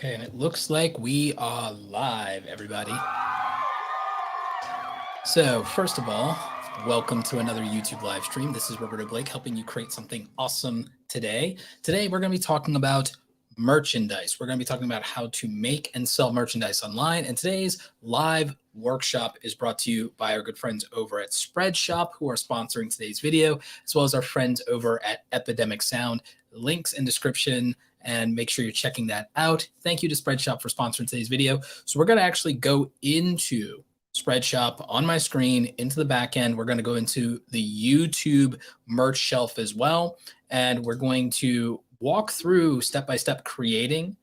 Okay, and it looks like we are live, everybody. So first of all, welcome to another YouTube live stream. This is Roberto Blake helping you create something awesome today. Today, we're going to be talking about merchandise. We're going to be talking about how to make and sell merchandise online. And today's live workshop is brought to you by our good friends over at Spreadshop, who are sponsoring today's video, as well as our friends over at Epidemic Sound. Links in description, and make sure you're checking that out. Thank you to Spreadshop for sponsoring today's video. So we're going to actually go into Spreadshop on my screen into the back end. We're going to go into the YouTube merch shelf as well. And we're going to walk through step-by-step creating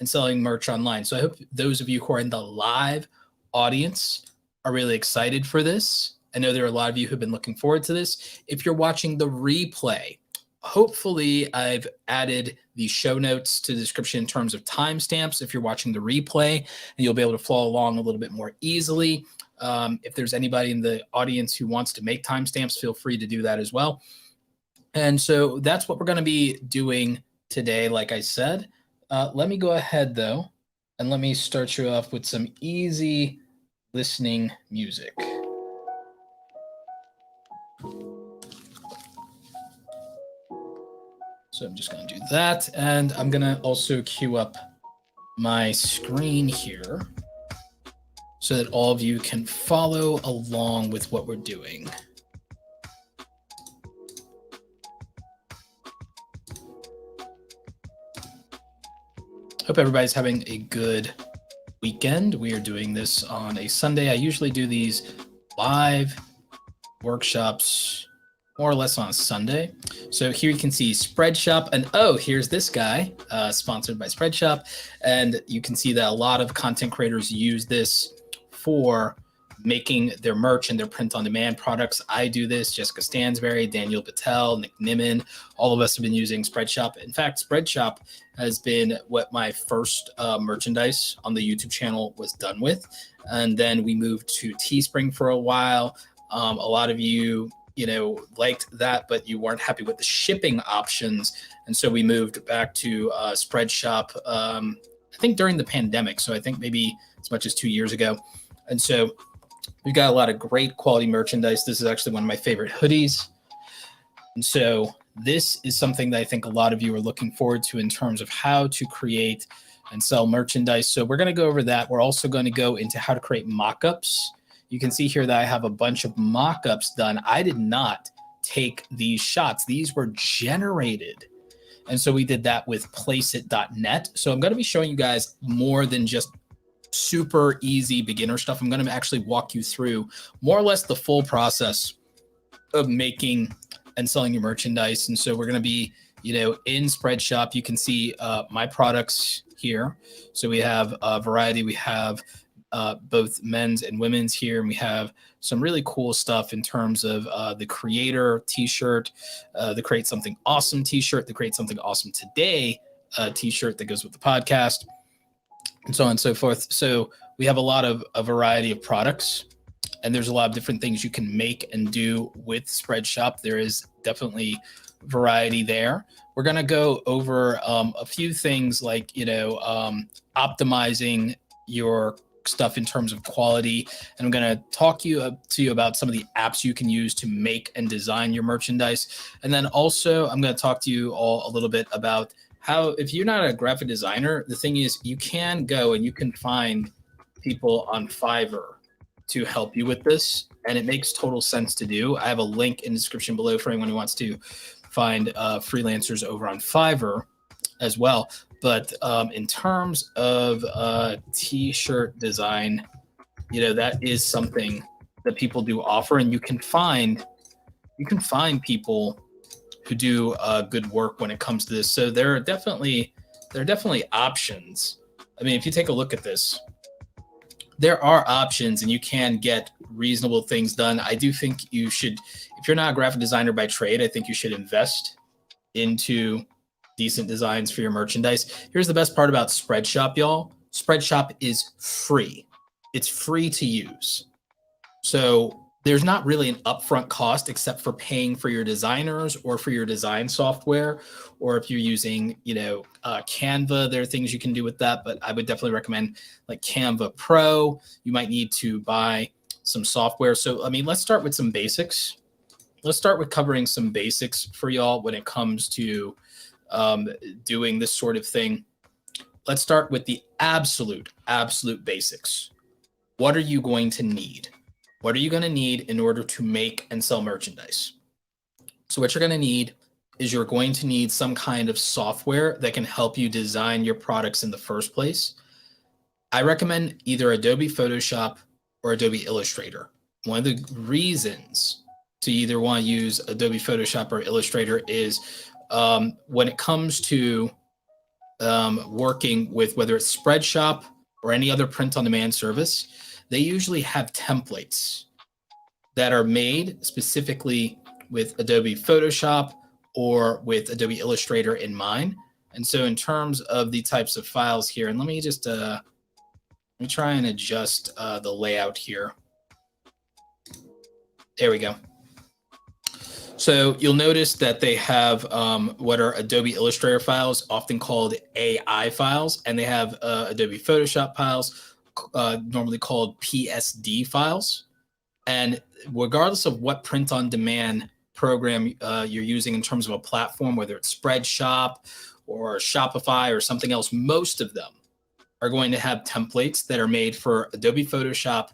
and selling merch online. So I hope those of you who are in the live audience are really excited for this. I know there are a lot of you who've been looking forward to this. If you're watching the replay, hopefully I've added the show notes to the description in terms of timestamps if you're watching the replay, and you'll be able to follow along a little bit more easily. If there's anybody in the audience who wants to make timestamps, feel free to do that as well. And so that's what we're going to be doing today, like I said. Let me go ahead, though, and let me start you off with some easy listening music. So I'm just going to do that, and I'm going to also queue up my screen here so that all of you can follow along with what we're doing. Hope everybody's having a good weekend. We are doing this on a Sunday. I usually do these live workshops more or less on a Sunday. So here you can see Spreadshop, and oh, here's this guy, sponsored by Spreadshop. And you can see that a lot of content creators use this for making their merch and their print-on-demand products. I do this, Jessica Stansberry, Daniel Patel, Nick Niman, all of us have been using Spreadshop. In fact, Spreadshop has been what my first merchandise on the YouTube channel was done with. And then we moved to Teespring for a while. A lot of you liked that, but you weren't happy with the shipping options. And so we moved back to Spreadshop, I think during the pandemic. So I think maybe as much as 2 years ago. And so we've got a lot of great quality merchandise. This is actually one of my favorite hoodies. And so this is something that I think a lot of you are looking forward to in terms of how to create and sell merchandise. So we're going to go over that. We're also going to go into how to create mockups. You can see here that I have a bunch of mockups done. I did not take these shots. These were generated. And so we did that with placeit.net. So I'm going to be showing you guys more than just super easy beginner stuff. I'm going to actually walk you through more or less the full process of making and selling your merchandise. And so we're going to be, in Spreadshop. You can see my products here. So we have a variety. We have both men's and women's here, and we have some really cool stuff in terms of the Creator t-shirt, the Create Something Awesome t-shirt, the Create Something Awesome Today t-shirt that goes with the podcast, and so on and so forth. So we have a variety of products, and there's a lot of different things you can make and do with Spreadshop. There is definitely variety there. We're going to go over a few things like, optimizing your stuff in terms of quality. And I'm going to talk to you about some of the apps you can use to make and design your merchandise. And then also I'm going to talk to you all a little bit about how, if you're not a graphic designer, the thing is you can go and you can find people on Fiverr to help you with this. And it makes total sense to do. I have a link in the description below for anyone who wants to find freelancers over on Fiverr as well. But in terms of t-shirt design, that is something that people do offer, and you can find people who do good work when it comes to this. So there are definitely options. I mean, if you take a look at this, there are options, and you can get reasonable things done. I do think you should, if you're not a graphic designer by trade, I think you should invest into decent designs for your merchandise. Here's the best part about Spreadshop, y'all. Spreadshop is free. It's free to use. So there's not really an upfront cost except for paying for your designers or for your design software, or if you're using, Canva, there are things you can do with that. But I would definitely recommend like Canva Pro. You might need to buy some software. So, I mean, let's start with some basics. Let's start with covering some basics for y'all when it comes to doing this sort of thing. Let's start with the absolute basics. What are you going to need? What are you going to need in order to make and sell merchandise? So what you're going to need is you're going to need some kind of software that can help you design your products in the first place. I recommend either Adobe Photoshop or Adobe Illustrator. One of the reasons to either want to use Adobe Photoshop or Illustrator is when it comes to working with whether it's Spreadshop or any other print-on-demand service, they usually have templates that are made specifically with Adobe Photoshop or with Adobe Illustrator in mind. And so in terms of the types of files here, and let me just let me try and adjust the layout here. There we go. So you'll notice that they have what are Adobe Illustrator files, often called AI files, and they have Adobe Photoshop files, normally called PSD files. And regardless of what print-on-demand program you're using in terms of a platform, whether it's Spreadshop or Shopify or something else, most of them are going to have templates that are made for Adobe Photoshop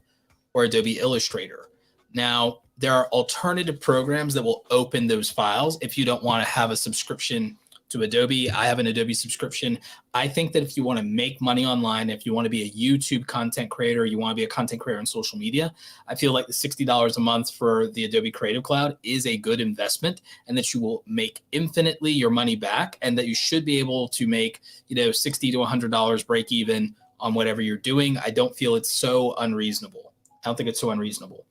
or Adobe Illustrator. Now, there are alternative programs that will open those files if you don't want to have a subscription to Adobe. I have an Adobe subscription. I think that if you want to make money online, if you want to be a YouTube content creator, you want to be a content creator on social media, I feel like the $60 a month for the Adobe Creative Cloud is a good investment, and that you will make infinitely your money back, and that you should be able to make, $60 to $100 break even on whatever you're doing. I don't feel it's so unreasonable. I don't think it's so unreasonable.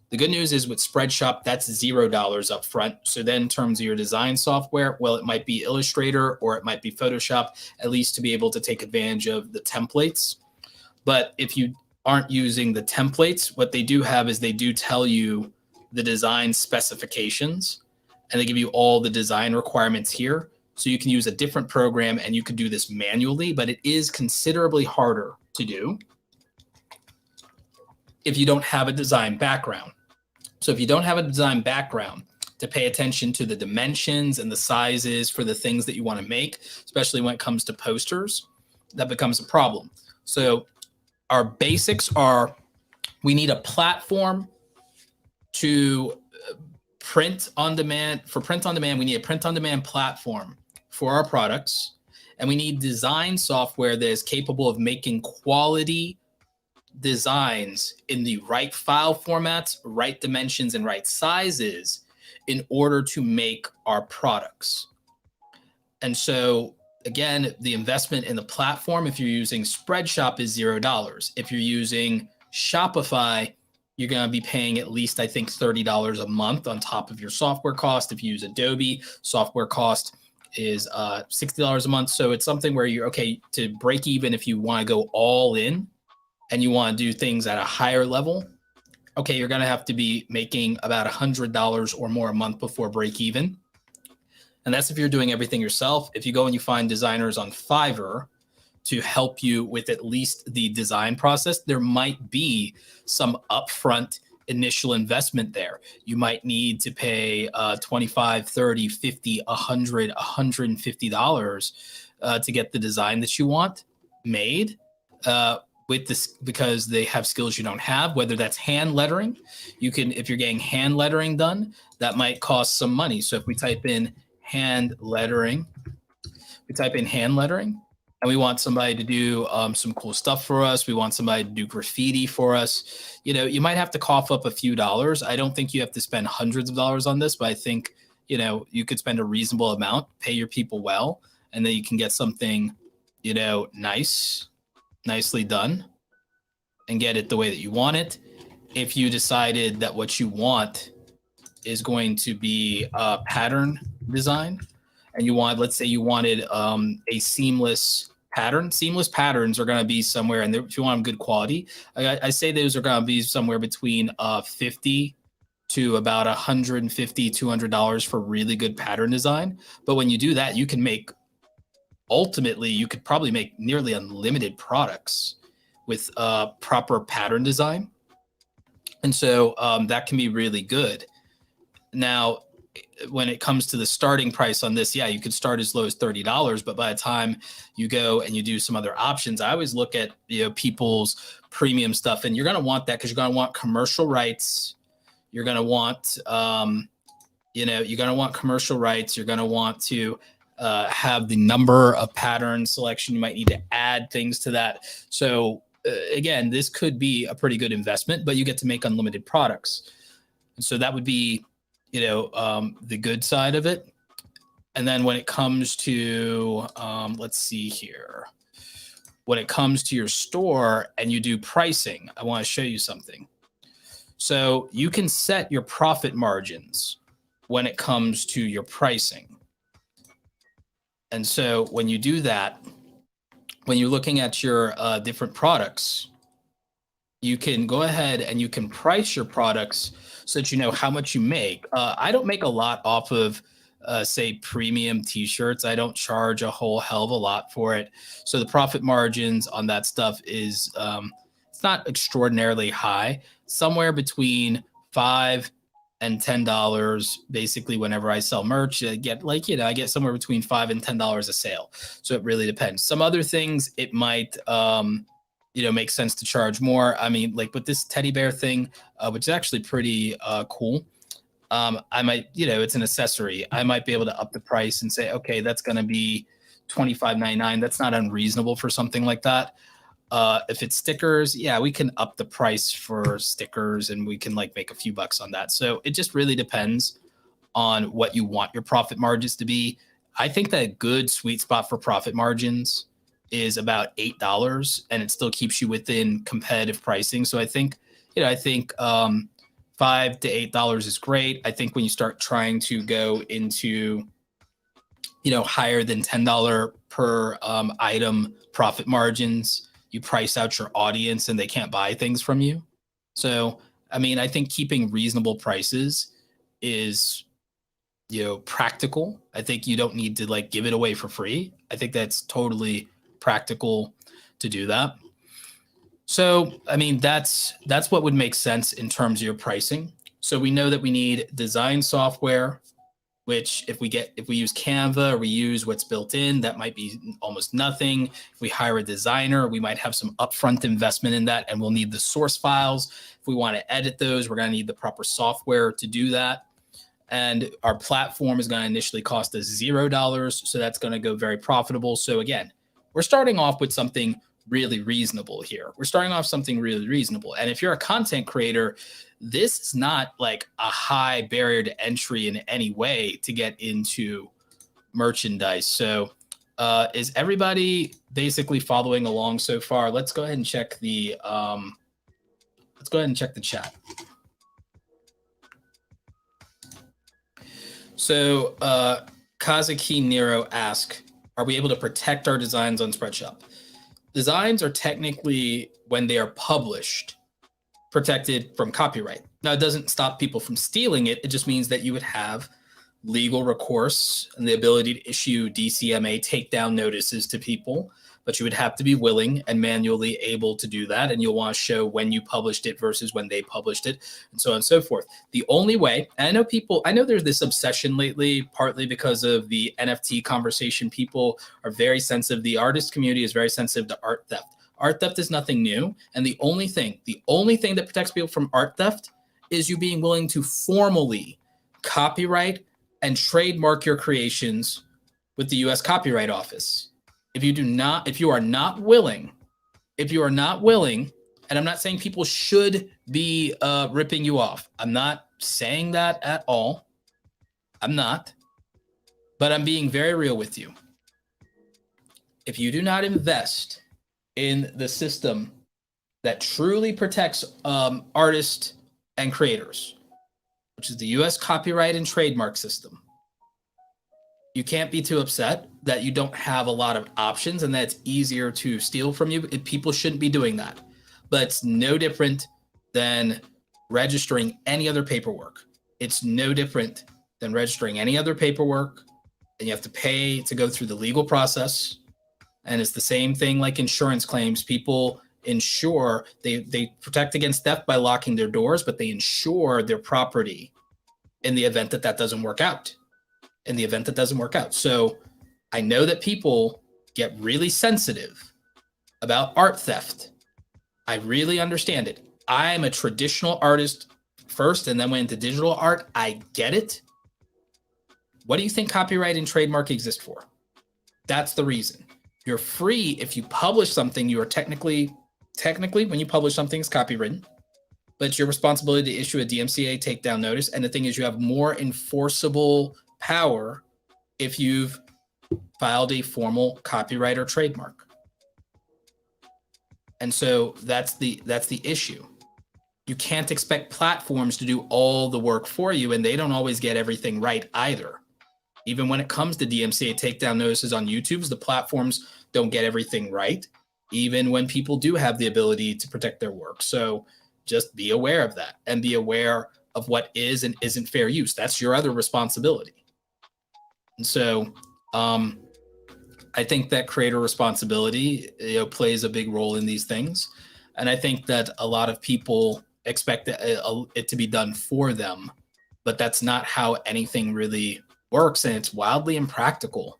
The good news is with Spreadshop, that's $0 up front. So then in terms of your design software, well, it might be Illustrator or it might be Photoshop, at least to be able to take advantage of the templates. But if you aren't using the templates, what they do have is they do tell you the design specifications, and they give you all the design requirements here. So you can use a different program and you could do this manually, but it is considerably harder to do if you don't have a design background. So if you don't have a design background to pay attention to the dimensions and the sizes for the things that you want to make, especially when it comes to posters, that becomes a problem. So our basics are, we need a platform to print on demand. For print on demand, we need a print on demand platform for our products. And we need design software that is capable of making quality designs in the right file formats, right dimensions, and right sizes in order to make our products. And so again, the investment in the platform, if you're using Spreadshop, is $0. If you're using Shopify, you're going to be paying at least, I think, $30 a month on top of your software cost. If you use Adobe, software cost is $60 a month. So it's something where you're okay to break even if you want to go all in and you want to do things at a higher level. Okay, you're going to have to be making about $100 or more a month before break even. And that's if you're doing everything yourself. If you go and you find designers on Fiverr to help you with at least the design process, there might be some upfront initial investment there. You might need to pay $25, $30, $50, $100, $150 to get the design that you want made. With this, because they have skills you don't have, whether that's hand lettering. You can, if you're getting hand lettering done, that might cost some money. So if we type in hand lettering, and we want somebody to do some cool stuff for us. We want somebody to do graffiti for us. You might have to cough up a few dollars. I don't think you have to spend hundreds of dollars on this, but I think, you could spend a reasonable amount, pay your people well, and then you can get something, nicely done and get it the way that you want it. If you decided that what you want is going to be a pattern design and you want, let's say you wanted a seamless pattern, seamless patterns are going to be somewhere, and if you want them good quality, I say those are going to be somewhere between $50 to about $150, $200 for really good pattern design. But when you do that, you can make, ultimately, you could probably make nearly unlimited products with proper pattern design. And so that can be really good. Now, when it comes to the starting price on this, yeah, you could start as low as $30, but by the time you go and you do some other options, I always look at people's premium stuff, and you're going to want that because you're going to want commercial rights. You're going to want you're going to want commercial rights. You're going to want to have the number of pattern selection. You might need to add things to that. So again, this could be a pretty good investment, but you get to make unlimited products. And so that would be the good side of it. And then when it comes to, let's see here, when it comes to your store and you do pricing, I want to show you something. So you can set your profit margins when it comes to your pricing. And so when you do that, when you're looking at your different products, you can go ahead and you can price your products so that you know how much you make. I don't make a lot off of, say, premium t-shirts. I don't charge a whole hell of a lot for it. So the profit margins on that stuff is, it's not extraordinarily high, somewhere between $5 and $10. Basically, whenever I sell merch, I get I get somewhere between $5 and $10 a sale. So it really depends. Some other things, it might, make sense to charge more. I mean, like with this teddy bear thing, which is actually pretty cool. I might, it's an accessory. I might be able to up the price and say, okay, that's going to be $25.99. That's not unreasonable for something like that. If it's stickers, yeah, we can up the price for stickers and we can make a few bucks on that. So it just really depends on what you want your profit margins to be. I think that a good sweet spot for profit margins is about $8, and it still keeps you within competitive pricing. So I think, $5 to $8 is great. I think when you start trying to go into, higher than $10 per item profit margins, you price out your audience and they can't buy things from you. So, I mean, I think keeping reasonable prices is, practical. I think you don't need to give it away for free. I think that's totally practical to do that. So, I mean, that's what would make sense in terms of your pricing. So we know that we need design software, which if we use Canva or we use what's built in, that might be almost nothing. If we hire a designer, we might have some upfront investment in that, and we'll need the source files. If we want to edit those, we're going to need the proper software to do that. And our platform is going to initially cost us $0. So that's going to go very profitable. So again, we're starting off with something really reasonable here. We're starting off something really reasonable. And if you're a content creator, this is not like a high barrier to entry in any way to get into merchandise. So is everybody basically following along so far? Let's go ahead and check the chat. So Kazuki Nero asks, are we able to protect our designs on Spreadshop? Designs are technically, when they are published, protected from copyright. Now, it doesn't stop people from stealing it. It just means that you would have legal recourse and the ability to issue DCMA takedown notices to people, but you would have to be willing and manually able to do that. And you'll want to show when you published it versus when they published it, and so on and so forth. The only way, and I know there's this obsession lately, partly because of the NFT conversation. People are very sensitive. The artist community is very sensitive to art theft. Art theft is nothing new. And the only thing that protects people from art theft is you being willing to formally copyright and trademark your creations with the US Copyright Office. If you are not willing, and I'm not saying people should be ripping you off. I'm not saying that at all. I'm not. But I'm being very real with you. If you do not invest in the system that truly protects artists and creators, which is the US Copyright and Trademark System, you can't be too upset that you don't have a lot of options and that it's easier to steal from you. People shouldn't be doing that. But it's no different than registering any other paperwork. It's no different than registering any other paperwork, and you have to pay to go through the legal process. And it's the same thing like insurance claims. People insure, they protect against theft by locking their doors, but they insure their property in the event that that doesn't work out. So I know that people get really sensitive about art theft. I really understand it. I'm a traditional artist first and then went into digital art. I get it. What do you think copyright and trademark exist for? That's the reason. You're free if you publish something. You are technically, when you publish something, it's copywritten, but it's your responsibility to issue a DMCA takedown notice. And the thing is, you have more enforceable power if you've filed a formal copyright or trademark. And so that's the issue. You can't expect platforms to do all the work for you, and they don't always get everything right either. Even when it comes to DMCA takedown notices on YouTube's, the platforms don't get everything right, even when people do have the ability to protect their work. So just be aware of that and be aware of what is and isn't fair use. That's your other responsibility. And so I think that creator responsibility, plays a big role in these things. And I think that a lot of people expect it to be done for them, but that's not how anything really works, and it's wildly impractical.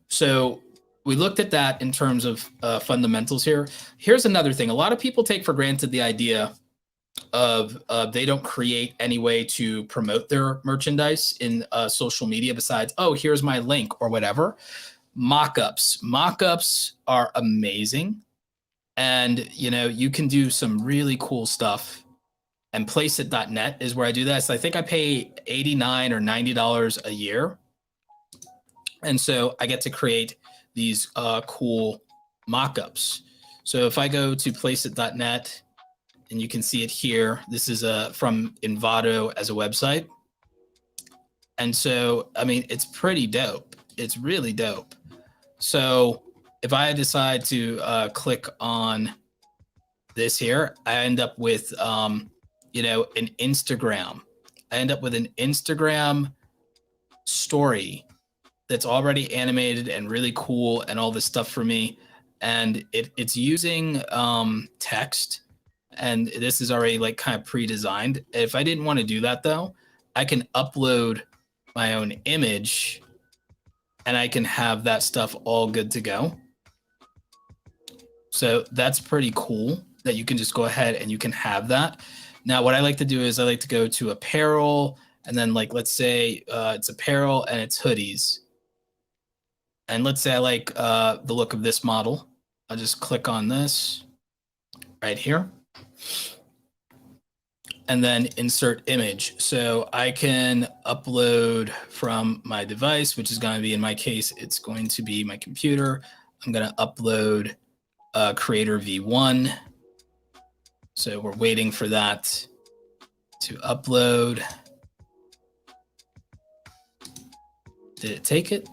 So we looked at that in terms of fundamentals here. Here's another thing. A lot of people take for granted the idea of they don't create any way to promote their merchandise in social media besides, oh, here's my link or whatever. Mockups are amazing. And, you can do some really cool stuff. And placeit.net is where I do that. So I think I pay $89 or $90 a year. And so I get to create these cool mockups. So if I go to placeit.net, and you can see it here, this is from Envato as a website. And so, it's pretty dope. It's really dope. So if I decide to click on this here, I end up with an Instagram. I end up with an Instagram story that's already animated and really cool and all this stuff for me. And it's using text, and this is already like kind of pre-designed. If I didn't want to do that though, I can upload my own image and I can have that stuff all good to go. So that's pretty cool that you can just go ahead and you can have that. Now, what I like to do is I like to go to apparel, and then let's say it's apparel and it's hoodies. And let's say I like the look of this model. I'll just click on this right here. And then insert image. So I can upload from my device, which is going to be, in my case, it's going to be my computer. I'm going to upload Creator V1. So we're waiting for that to upload. Did it take it?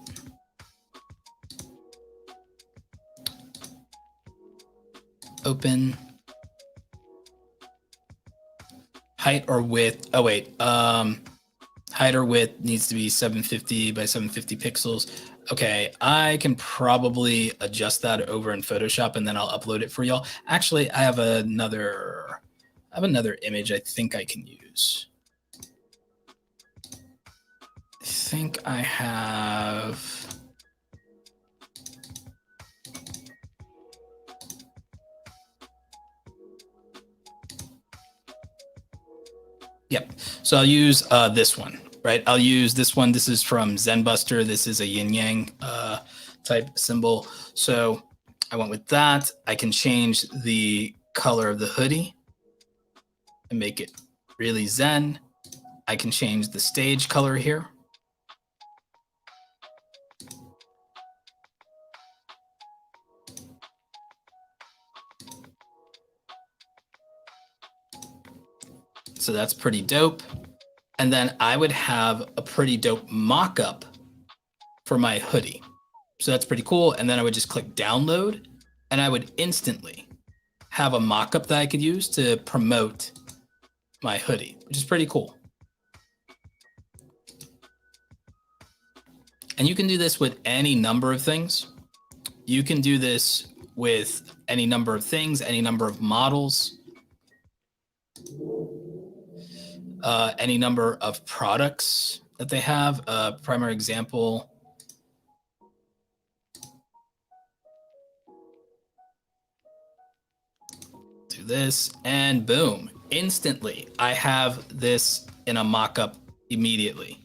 Open. Height or width. Oh, wait. Height or width needs to be 750 by 750 pixels. Okay, I can probably adjust that over in Photoshop, and then I'll upload it for y'all. Actually, I have another image I think I can use. I think I have. Yep. So I'll use this one. Right, I'll use this one. This is from Zenbuster. This is a yin yang type symbol. So I went with that. I can change the color of the hoodie and make it really zen. I can change the stage color here. So that's pretty dope. And then I would have a pretty dope mock-up for my hoodie. So that's pretty cool. And then I would just click download, and I would instantly have a mock-up that I could use to promote my hoodie, which is pretty cool. And you can do this with any number of things. You can do this with any number of things, any number of models, any number of products that they have. A primary example. Do this and boom, instantly I have this in a mock-up immediately.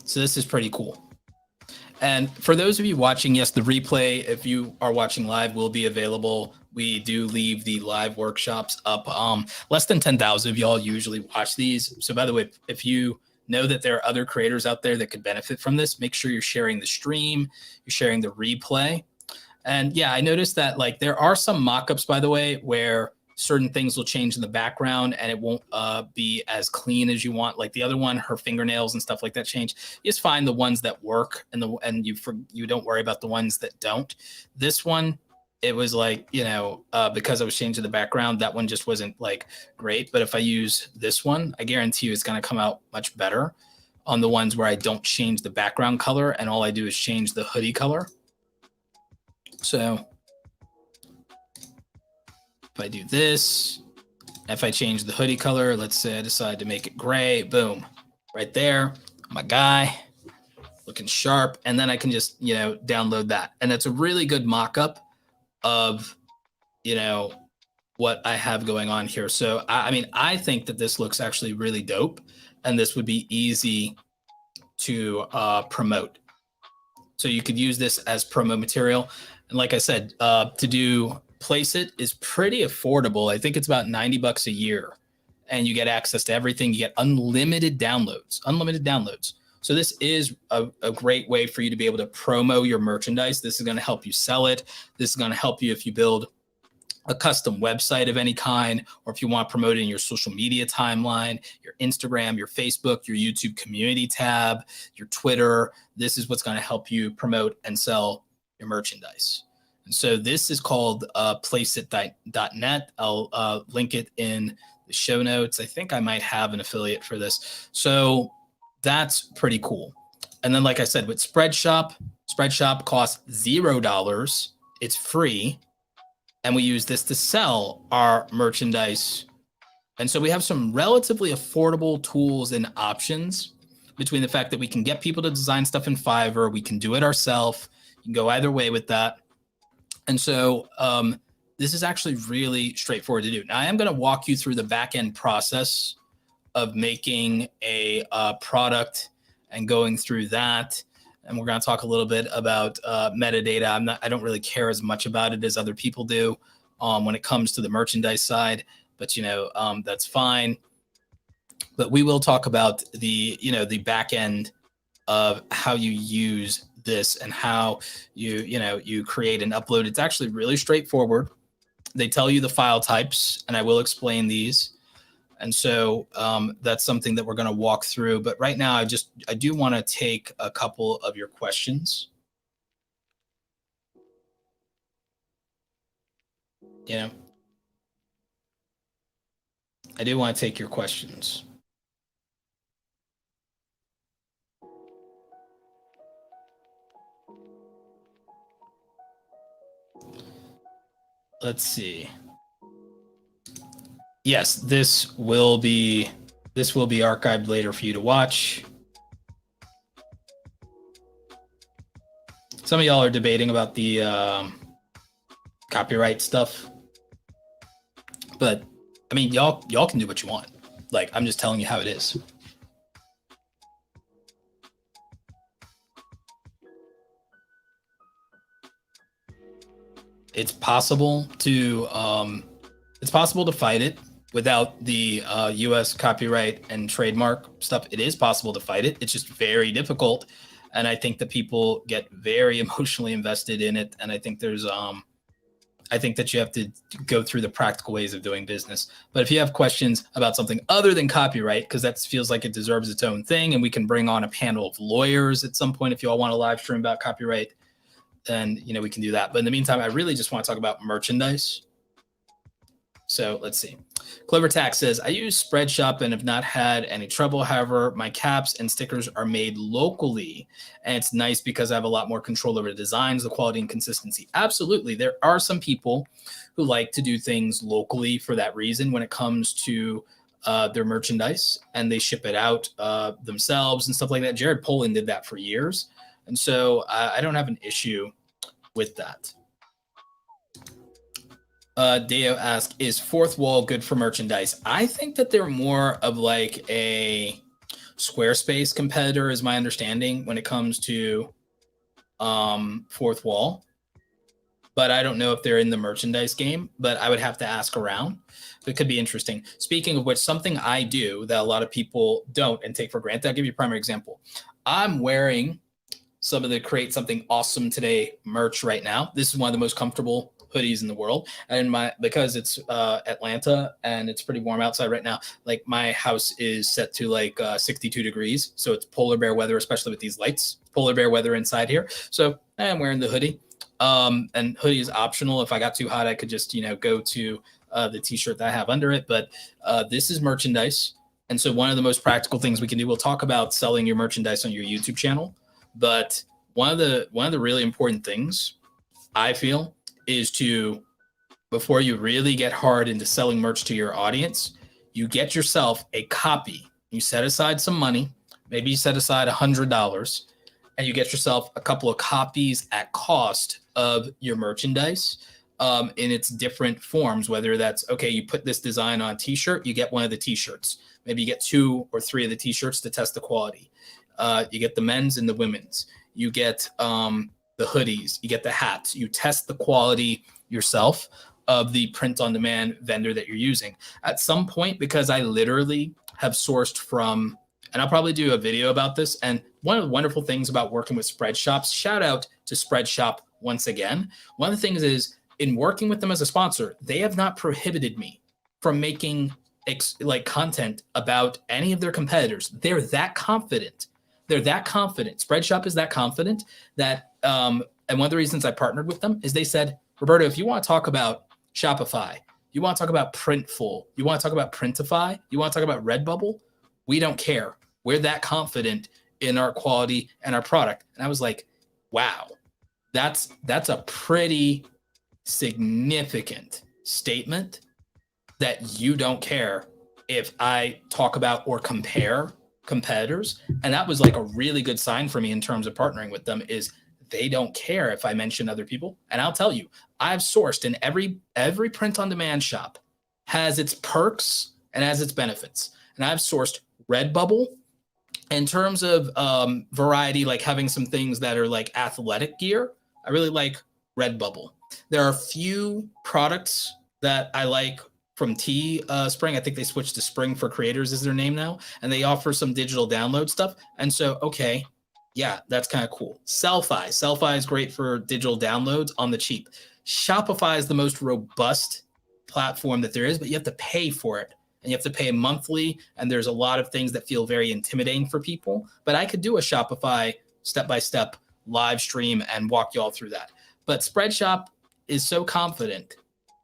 So this is pretty cool. And for those of you watching, yes, the replay, if you are watching live, will be available. We do leave the live workshops up. Less than 10,000 of y'all usually watch these. So by the way, if you know that there are other creators out there that could benefit from this, make sure you're sharing the stream, you're sharing the replay. And yeah, I noticed that like there are some mockups, by the way, where certain things will change in the background and it won't be as clean as you want. Like the other one, her fingernails and stuff like that change. You just find the ones that work and you don't worry about the ones that don't. This one, it was like, you know, because I was changing the background, that one just wasn't like great. But if I use this one, I guarantee you it's going to come out much better on the ones where I don't change the background color and all I do is change the hoodie color. So if I do this, if I change the hoodie color, let's say I decide to make it gray, boom, right there, my guy, looking sharp. And then I can just, you know, download that. And it's a really good mock-up of, you know, what I have going on here. So, I mean, I think that this looks actually really dope and this would be easy to promote. So you could use this as promo material. And like I said, to do place it is pretty affordable. I think it's about $90 a year and you get access to everything. You get unlimited downloads. So this is a great way for you to be able to promo your merchandise. This is going to help you sell it. This is going to help you if you build a custom website of any kind, or if you want to promote it in your social media timeline, your Instagram, your Facebook, your YouTube community tab, your Twitter. This is what's going to help you promote and sell your merchandise. And so this is called placeit.net. I'll link it in the show notes. I think I might have an affiliate for this. So that's pretty cool. And then, like I said, with Spreadshop costs $0. It's free. And we use this to sell our merchandise. And so we have some relatively affordable tools and options between the fact that we can get people to design stuff in Fiverr. We can do it ourselves. You can go either way with that. And so this is actually really straightforward to do. Now, I am going to walk you through the back-end process of making a product and going through that. And we're going to talk a little bit about metadata. I don't really care as much about it as other people do when it comes to the merchandise side, but you know, that's fine. But we will talk about the, you know, the back end of how you use this and how you create and upload. It's actually really straightforward. They tell you the file types, and I will explain these. And so that's something that we're going to walk through. But right now, I do want to take a couple of your questions. You know, I do want to take your questions. Let's see. Yes, this will be archived later for you to watch. Some of y'all are debating about the copyright stuff, but I mean, y'all can do what you want. Like, I'm just telling you how it is. It's possible to fight it without the U.S. copyright and trademark stuff. It is possible to fight it. It's just very difficult, and I think that people get very emotionally invested in it. And I think there's I think that you have to go through the practical ways of doing business. But if you have questions about something other than copyright, because that feels like it deserves its own thing, and we can bring on a panel of lawyers at some point if you all want to live stream about copyright, then we can do that. But in the meantime, I really just want to talk about merchandise. So let's see. Clever Tax says, I use Spreadshop and have not had any trouble. However, my caps and stickers are made locally. And it's nice because I have a lot more control over the designs, the quality, and consistency. Absolutely. There are some people who like to do things locally for that reason when it comes to their merchandise, and they ship it out themselves and stuff like that. Jared Polin did that for years. And so I don't have an issue with that. Deo asked, is fourth wall good for merchandise? I think that they're more of like a Squarespace competitor, is my understanding, when it comes to fourth wall. But I don't know if they're in the merchandise game, but I would have to ask around. It could be interesting. Speaking of which, something I do that a lot of people don't and take for granted, I'll give you a primary example. I'm wearing some of the Create Something Awesome Today merch right now. This is one of the most comfortable hoodies in the world, and because it's Atlanta and it's pretty warm outside right now, like my house is set to like 62 degrees, so it's polar bear weather, especially with these lights. Polar bear weather inside here, so I'm wearing the hoodie. And hoodie is optional. If I got too hot, I could just go to the t-shirt that I have under it. But this is merchandise, and so one of the most practical things we can do, we'll talk about selling your merchandise on your YouTube channel, but one of the really important things I feel is to, before you really get hard into selling merch to your audience, you get yourself a copy. You set aside some money, maybe you set aside $100, and you get yourself a couple of copies at cost of your merchandise in its different forms, whether that's, okay, you put this design on a t-shirt, you get one of the t-shirts. Maybe you get 2 or 3 of the t-shirts to test the quality. You get the men's and the women's. You get the hoodies, you get the hats, you test the quality yourself of the print-on-demand vendor that you're using. At some point, because I literally have sourced from, and I'll probably do a video about this, and one of the wonderful things about working with Spreadshops, shout out to Spreadshop once again, one of the things is, in working with them as a sponsor, they have not prohibited me from making content about any of their competitors. They're that confident. Spreadshop is that confident that, and one of the reasons I partnered with them is they said, Roberto, if you want to talk about Shopify, you want to talk about Printful, you want to talk about Printify, you want to talk about Redbubble, we don't care. We're that confident in our quality and our product. And I was like, wow, that's a pretty significant statement that you don't care if I talk about or compare competitors. And that was like a really good sign for me in terms of partnering with them, is they don't care if I mention other people. And I'll tell you, I've sourced in every print on demand shop has its perks and has its benefits. And I've sourced Redbubble in terms of variety, like having some things that are like athletic gear. I really like Redbubble. There are a few products that I like from Spring. I think they switched to Spring for Creators is their name now, and they offer some digital download stuff. And so, okay, yeah, that's kind of cool. Sellfy is great for digital downloads on the cheap. Shopify is the most robust platform that there is, but you have to pay for it, and you have to pay monthly, and there's a lot of things that feel very intimidating for people. But I could do a Shopify step-by-step live stream and walk you all through that. But Spreadshop is so confident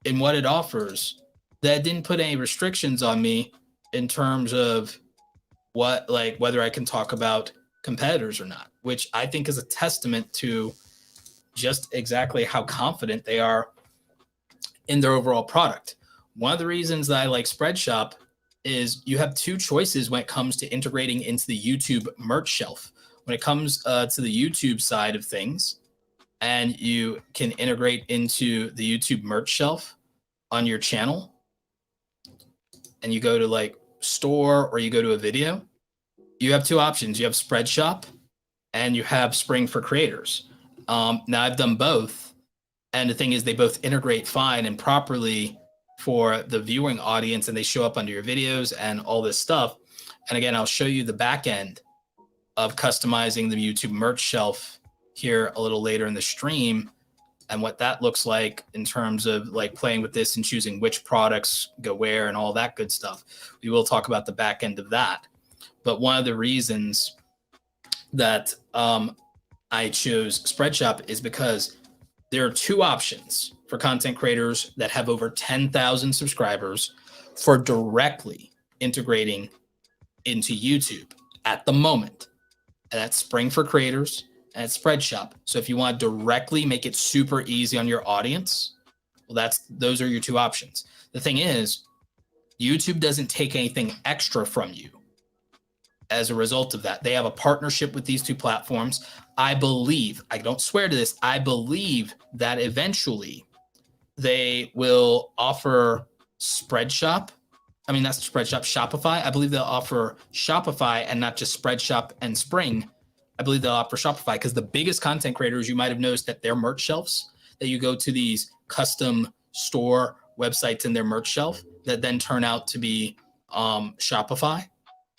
in what it offers that it didn't put any restrictions on me in terms of whether I can talk about competitors or not, which I think is a testament to just exactly how confident they are in their overall product. One of the reasons that I like Spreadshop is you have 2 choices when it comes to integrating into the YouTube merch shelf. When it comes to the YouTube side of things, and you can integrate into the YouTube merch shelf on your channel, and you go to like store or you go to a video, you have 2 options. You have Spreadshop and you have Spring for Creators. Now I've done both, and the thing is they both integrate fine and properly for the viewing audience, and they show up under your videos and all this stuff. And again, I'll show you the back end of customizing the YouTube merch shelf here a little later in the stream, and what that looks like in terms of like playing with this and choosing which products go where and all that good stuff. We will talk about the back end of that. But one of the reasons that I chose Spreadshop is because there are two options for content creators that have over 10,000 subscribers for directly integrating into YouTube at the moment. And that's Spring for Creators and it's Spreadshop. So if you want to directly make it super easy on your audience, well, those are your two options. The thing is, YouTube doesn't take anything extra from you as a result of that. They have a partnership with these two platforms. I believe, I don't swear to this, I believe that eventually they will offer Spreadshop. I mean, that's Spreadshop, Shopify. I believe they'll offer Shopify and not just Spreadshop and Spring. I believe they'll offer Shopify because the biggest content creators, you might have noticed that their merch shelves, that you go to these custom store websites in their merch shelf that then turn out to be Shopify.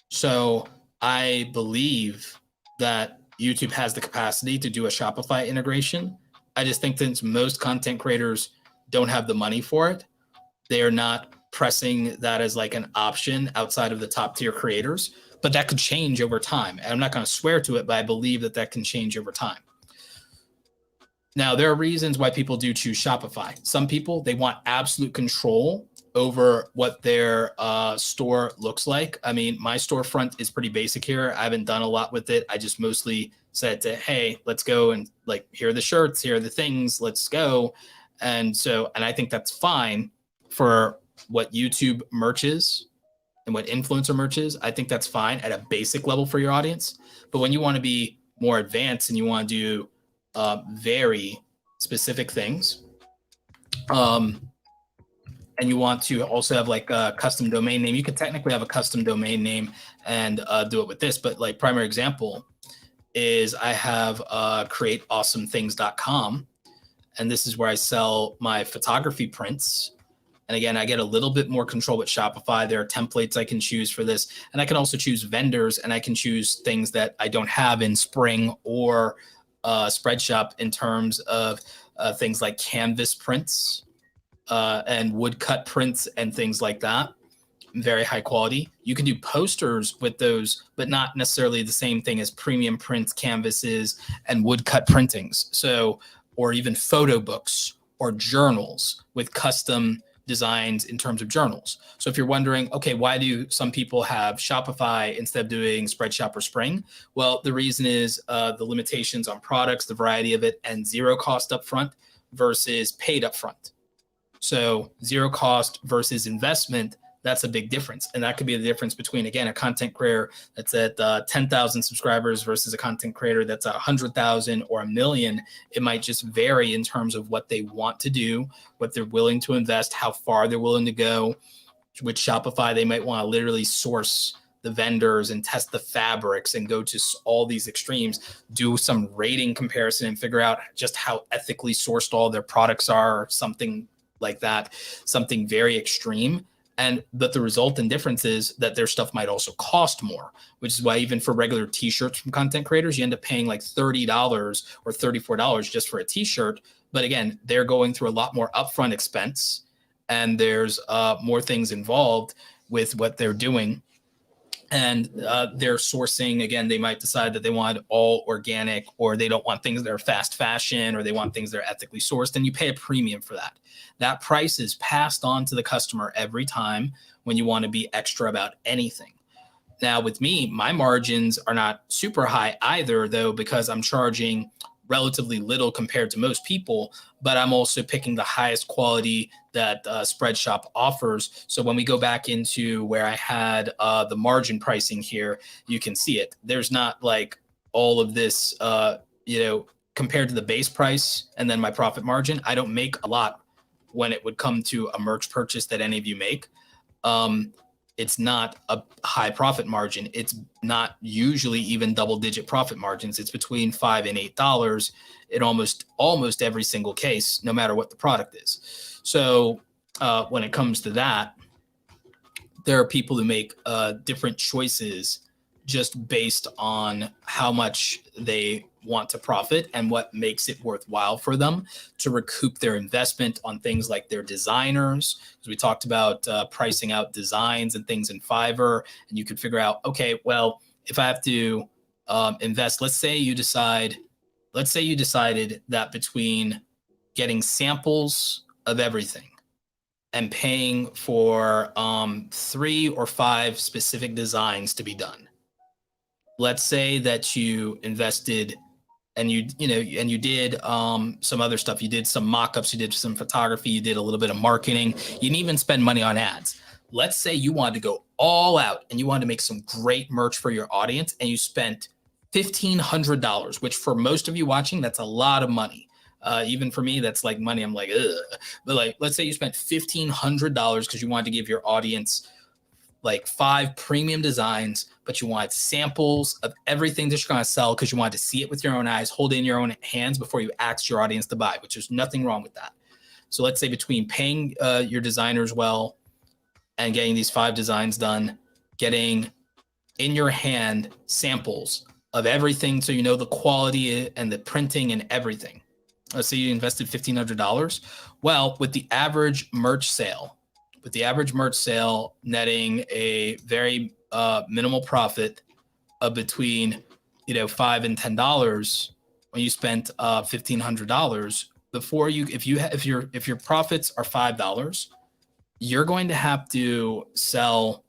So I believe that YouTube has the capacity to do a Shopify integration. I just think that most content creators don't have the money for it. They are not pressing that as like an option outside of the top tier creators, but that could change over time. And I'm not going to swear to it, but I believe that that can change over time. Now, there are reasons why people do choose Shopify. Some people, they want absolute control over what their store looks like. I mean, my storefront is pretty basic here. I haven't done a lot with it. I just mostly said to, hey, let's go and like, here are the shirts, here are the things, let's go. And I think that's fine for what YouTube merch is and what influencer merch is. I think that's fine at a basic level for your audience. But when you want to be more advanced and you want to do very specific things, and you want to also have like a custom domain name, you could technically have a custom domain name and do it with this. But like primary example is I have createawesomethings.com. And this is where I sell my photography prints. And again, I get a little bit more control with Shopify. There are templates I can choose for this. And I can also choose vendors and I can choose things that I don't have in Spring or Spreadshop in terms of things like canvas prints and woodcut prints and things like that. Very high quality. You can do posters with those, but not necessarily the same thing as premium prints, canvases, and woodcut printings. So, or even photo books or journals with custom designs in terms of journals. So if you're wondering, okay, why do some people have Shopify instead of doing Spreadshop or Spring? Well, the reason is the limitations on products, the variety of it, and zero cost upfront versus paid upfront. So zero cost versus investment, that's a big difference. And that could be the difference between, again, a content creator that's at 10,000 subscribers versus a content creator that's at 100,000 or 1 million. It might just vary in terms of what they want to do, what they're willing to invest, how far they're willing to go. With Shopify, they might want to literally source the vendors and test the fabrics and go to all these extremes, do some rating comparison and figure out just how ethically sourced all their products are, or something like that, something very extreme. But the resultant difference is that their stuff might also cost more, which is why even for regular t-shirts from content creators, you end up paying like $30 or $34 just for a t-shirt. But again, they're going through a lot more upfront expense and there's more things involved with what they're doing. And they're sourcing, again, they might decide that they want all organic, or they don't want things that are fast fashion, or they want things that are ethically sourced, and you pay a premium for that. That price is passed on to the customer every time when you want to be extra about anything. Now with me, my margins are not super high either, though, because I'm charging relatively little compared to most people, but I'm also picking the highest quality that Spreadshop offers. So when we go back into where I had the margin pricing here, you can see it. There's not like all of this, compared to the base price and then my profit margin. I don't make a lot when it would come to a merch purchase that any of you make. It's not a high profit margin. It's not usually even double-digit profit margins. It's between $5 and $8 in almost every single case, no matter what the product is. So when it comes to that, there are people who make different choices just based on how much they want to profit and what makes it worthwhile for them to recoup their investment on things like their designers. As we talked about pricing out designs and things in Fiverr, and you could figure out, okay, well, if I have to invest, let's say you decide let's say you decided that between getting samples of everything and paying for 3 or 5 specific designs to be done. Let's say that you invested and you did some other stuff. You did some mock-ups, you did some photography, you did a little bit of marketing. You didn't even spend money on ads. Let's say you wanted to go all out and you wanted to make some great merch for your audience, and you spent $1,500, which for most of you watching, that's a lot of money. Even for me, that's like money I'm like, ugh. But like, let's say you spent $1,500 because you wanted to give your audience like 5 premium designs, but you wanted samples of everything that you're going to sell because you wanted to see it with your own eyes, hold it in your own hands before you ask your audience to buy, which there's nothing wrong with that. So let's say between paying your designers well and getting these 5 designs done, getting in your hand samples of everything so you know the quality and the printing and everything. Let's say you invested $1,500. Well, with the average merch sale netting a very minimal profit of between $5 and $10, when you spent $1,500, before you if your profits are $5, you're going to have to sell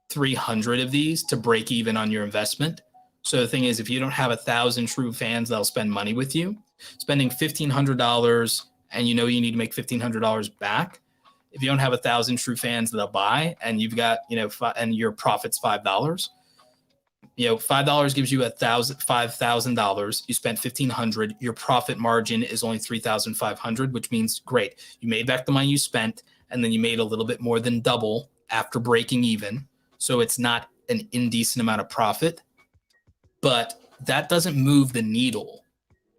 300 of these to break even on your investment. So the thing is, if you don't have 1,000 true fans that'll spend money with you, spending $1,500 and you need to make $1,500 back, if you don't have 1,000 true fans that'll buy, and you've got and your profit's $5, $5 gives you $5,000. You spent $1,500. Your profit margin is only $3,500, which means great. You made back the money you spent, and then you made a little bit more than double after breaking even. So it's not an indecent amount of profit, but that doesn't move the needle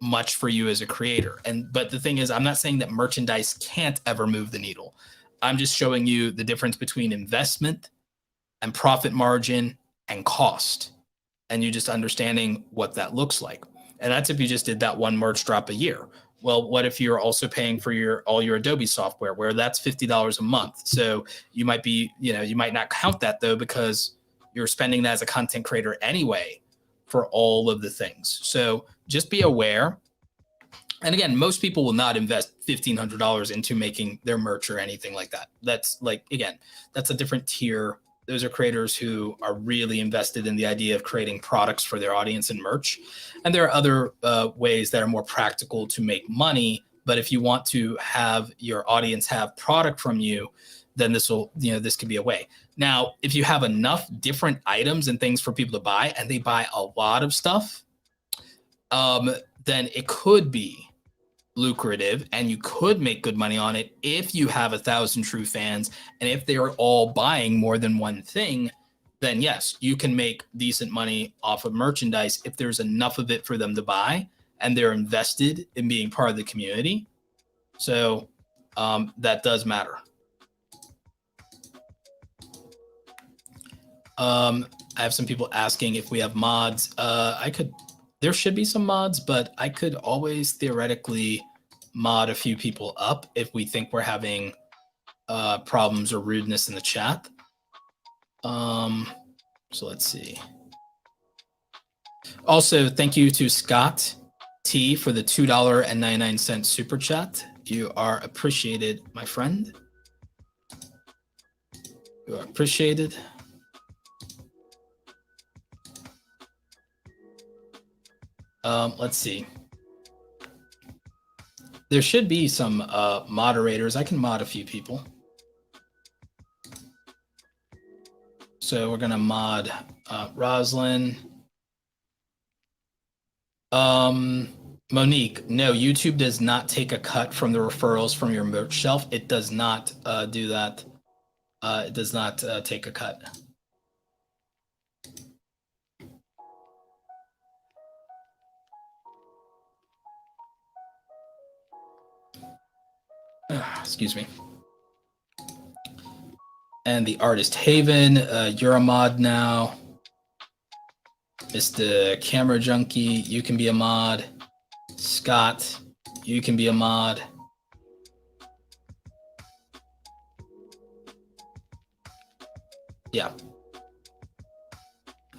much for you as a creator. But the thing is, I'm not saying that merchandise can't ever move the needle. I'm just showing you the difference between investment and profit margin and cost, and you just understanding what that looks like. And that's if you just did that one merch drop a year. Well, what if you're also paying for all your Adobe software, where that's $50 a month? So you might be, you might not count that though, because you're spending that as a content creator anyway for all of the things. So just be aware. And again, most people will not invest $1,500 into making their merch or anything like that. That's that's a different tier. Those are creators who are really invested in the idea of creating products for their audience and merch. And there are other ways that are more practical to make money. But if you want to have your audience have product from you, then this could be a way. Now, if you have enough different items and things for people to buy, and they buy a lot of stuff, then it could be lucrative and you could make good money on it if you have 1,000 true fans, and if they're all buying more than one thing, then yes, you can make decent money off of merchandise if there's enough of it for them to buy and they're invested in being part of the community. So that does matter. I have some people asking if we have mods. There should be some mods, but I could always theoretically mod a few people up if we think we're having problems or rudeness in the chat. So let's see. Also, thank you to Scott T for the $2.99 super chat. You are appreciated, my friend. You are appreciated. Let's see. There should be some moderators. I can mod a few people. So we're going to mod Roslyn. Monique, no, YouTube does not take a cut from the referrals from your merch shelf. It does not do that. It does not take a cut. Excuse me. And the artist Haven, you're a mod now. Mr. Camera Junkie, you can be a mod. Scott, you can be a mod. Yeah.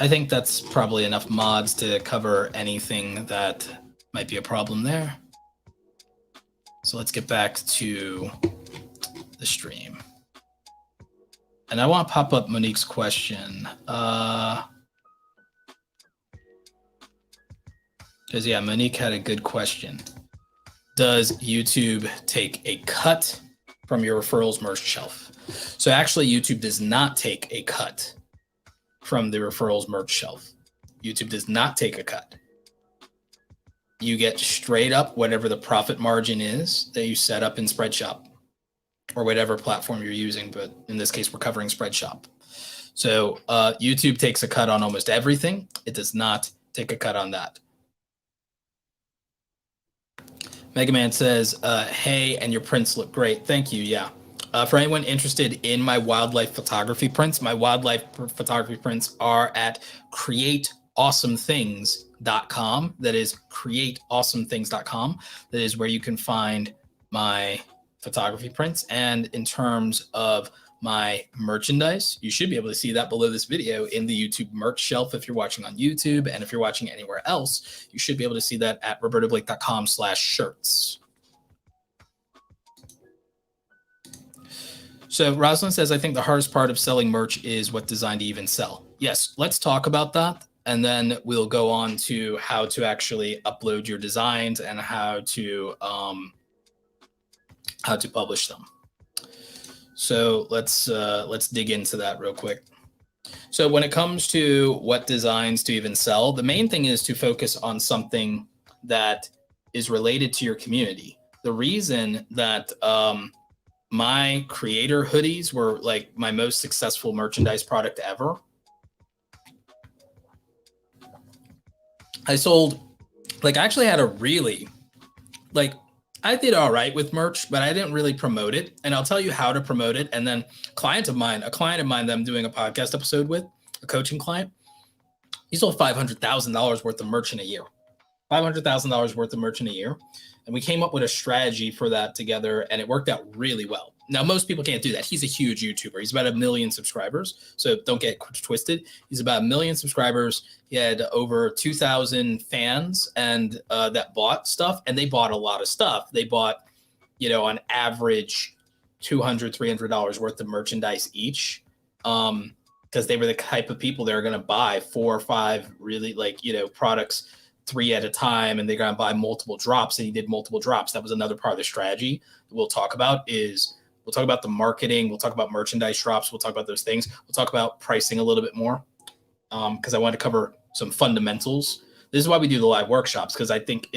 I think that's probably enough mods to cover anything that Might be a problem there. So let's get back to the stream. And I want to pop up Monique's question. Because, yeah, Monique had a good question. Does YouTube take a cut from your referrals merch shelf? So actually, YouTube does not take a cut from the referrals merch shelf. YouTube does not take a cut. You get straight up whatever the profit margin is that you set up in Spreadshop or whatever platform you're using. But in this case, we're covering Spreadshop. So YouTube takes a cut on almost everything. It does not take a cut on that. Mega Man says, hey, and your prints look great. Thank you. Yeah. For anyone interested in my wildlife photography prints, my wildlife photography prints are at createawesomethings.com. That is createawesomethings.com. That is where you can find my photography prints. And in terms of my merchandise, you should be able to see that below this video in the YouTube merch shelf if you're watching on YouTube. And if you're watching anywhere else, you should be able to see that at robertoblake.com/shirts. So Rosalind says, I think the hardest part of selling merch is what design to even sell. Yes, let's talk about that. And then we'll go on to how to actually upload your designs and how to publish them. So let's dig into that real quick. So when it comes to what designs to even sell, the main thing is to focus on something that is related to your community. The reason that my creator hoodies were like my most successful merchandise product ever. I sold, like, I actually had a really, like, I did all right with merch, but I didn't really promote it. And I'll tell you how to promote it. And then a client of mine that I'm doing a podcast episode with, a coaching client, he sold $500,000 worth of merch in a year. $500,000 worth of merch in a year. And we came up with a strategy for that together, and it worked out really well. Now, most people can't do that. He's a huge YouTuber. He's about 1 million subscribers. So don't get twisted. He's about 1 million subscribers. He had over 2,000 fans and that bought stuff, and they bought a lot of stuff. They bought, on average, $200, $300 worth of merchandise each, because they were the type of people that are going to buy 4 or 5 really products 3 at a time, and they're going to buy multiple drops. And he did multiple drops. That was another part of the strategy that we'll talk about. We'll talk about the marketing. We'll talk about merchandise drops. We'll talk about those things. We'll talk about pricing a little bit more, because I want to cover some fundamentals. This is why we do the live workshops, because I think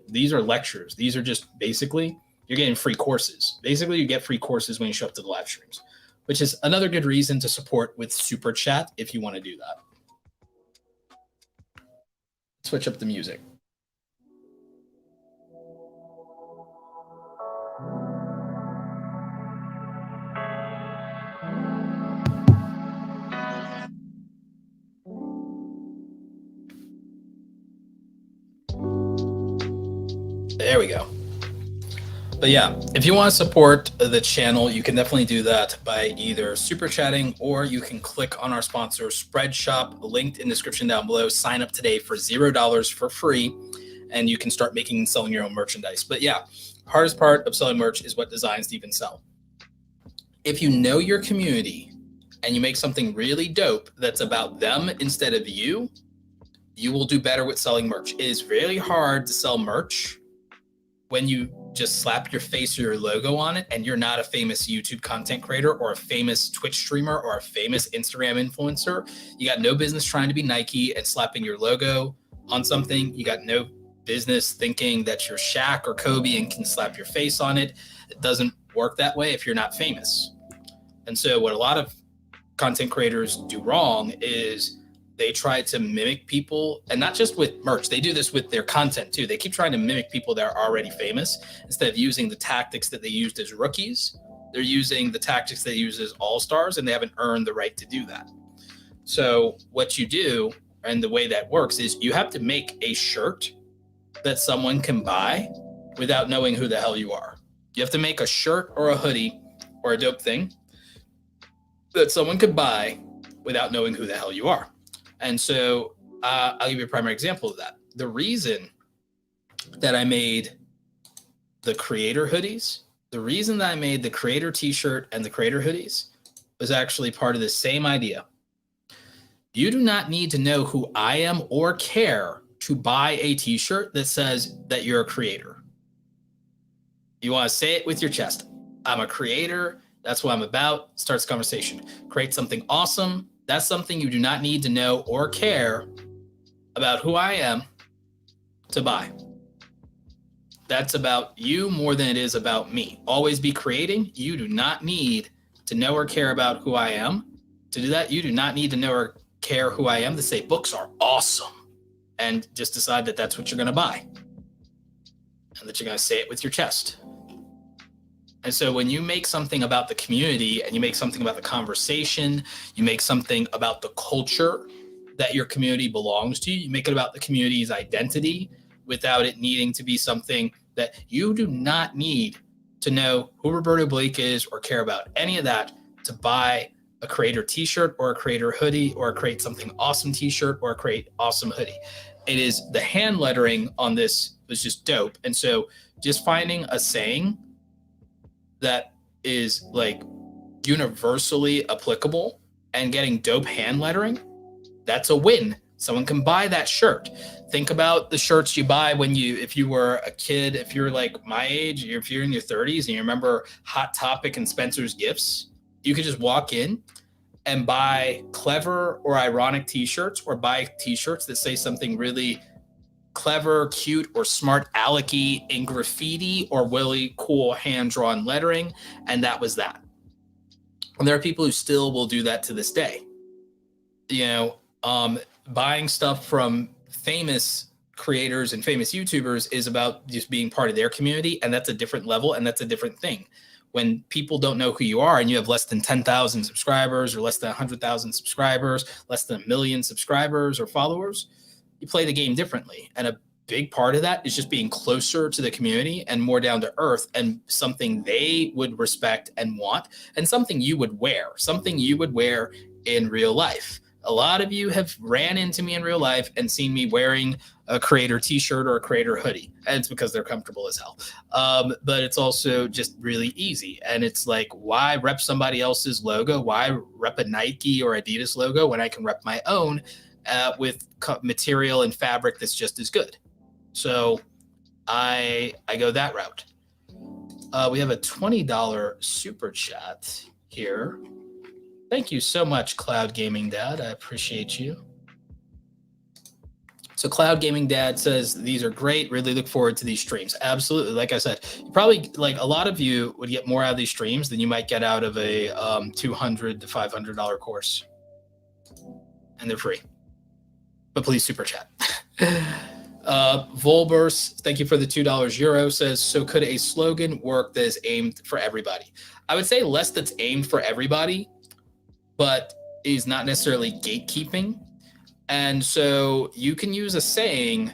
these are lectures. These are just basically, you're getting free courses. Basically, you get free courses when you show up to the live streams, which is another good reason to support with Super Chat if you want to do that. Switch up the music. There we go. But yeah, if you want to support the channel, you can definitely do that by either super chatting, or you can click on our sponsor Spreadshop, linked in the description down below. Sign up today for $0 for free, and you can start making and selling your own merchandise. But yeah, hardest part of selling merch is what designs to even sell. If you know your community and you make something really dope that's about them instead of you, you will do better with selling merch. It is really hard to sell merch when you just slap your face or your logo on it and you're not a famous YouTube content creator or a famous Twitch streamer or a famous Instagram influencer. You got no business trying to be Nike and slapping your logo on something. You got no business thinking that you're Shaq or Kobe and can slap your face on it. It doesn't work that way if you're not famous. And so what a lot of content creators do wrong is they try to mimic people, and not just with merch. They do this with their content too. They keep trying to mimic people that are already famous instead of using the tactics that they used as rookies. They're using the tactics they use as all-stars, and they haven't earned the right to do that. So what you do, and the way that works, is you have to make a shirt that someone can buy without knowing who the hell you are. You have to make a shirt or a hoodie or a dope thing that someone could buy without knowing who the hell you are. And so I'll give you a primary example of that. The reason that I made the creator hoodies. The reason that I made the creator t-shirt and the creator hoodies was actually part of the same idea. You do not need to know who I am or care to buy a t-shirt that says that you're a creator. You want to say it with your chest. I'm a creator. That's what I'm about. Starts conversation. Create something awesome. That's something you do not need to know or care about who I am to buy. That's about you more than it is about me. Always be creating. You do not need to know or care about who I am to do that. You do not need to know or care who I am to say books are awesome and just decide that that's what you're going to buy and that you're going to say it with your chest. And so when you make something about the community and you make something about the conversation, you make something about the culture that your community belongs to, you make it about the community's identity without it needing to be something that you do not need to know who Roberto Blake is or care about any of that to buy a creator t-shirt or a creator hoodie or create something awesome t-shirt or create awesome hoodie. It is the hand lettering on this was just dope. And so just finding a saying that is like universally applicable and getting dope hand lettering, that's a win. Someone can buy that shirt. Think about the shirts you buy if you were a kid, if you're like my age, if you're in your 30s and you remember Hot Topic and Spencer's Gifts, you could just walk in and buy clever or ironic t-shirts or buy t-shirts that say something really clever, cute, or smart alecky in graffiti or really cool hand-drawn lettering, and that was that. And there are people who still will do that to this day. Buying stuff from famous creators and famous YouTubers is about just being part of their community, and that's a different level, and that's a different thing. When people don't know who you are and you have less than 10,000 subscribers or less than 100,000 subscribers, less than 1 million subscribers or followers, you play the game differently. And a big part of that is just being closer to the community and more down to earth and something they would respect and want and something you would wear in real life. A lot of you have ran into me in real life and seen me wearing a creator t-shirt or a creator hoodie. And it's because they're comfortable as hell. But it's also just really easy. And it's like, why rep somebody else's logo? Why rep a Nike or Adidas logo when I can rep my own with material and fabric that's just as good? So I go that route. We have a $20 super chat here. Thank you so much, Cloud Gaming Dad. I appreciate you. So Cloud Gaming Dad says, these are great. Really look forward to these streams. Absolutely. Like I said, probably like a lot of you would get more out of these streams than you might get out of a $200 to $500 course. And they're free. But please super chat. Volbers, thank you for the $2 euro, says, so could a slogan work that is aimed for everybody? I would say less that's aimed for everybody, but is not necessarily gatekeeping. And so you can use a saying,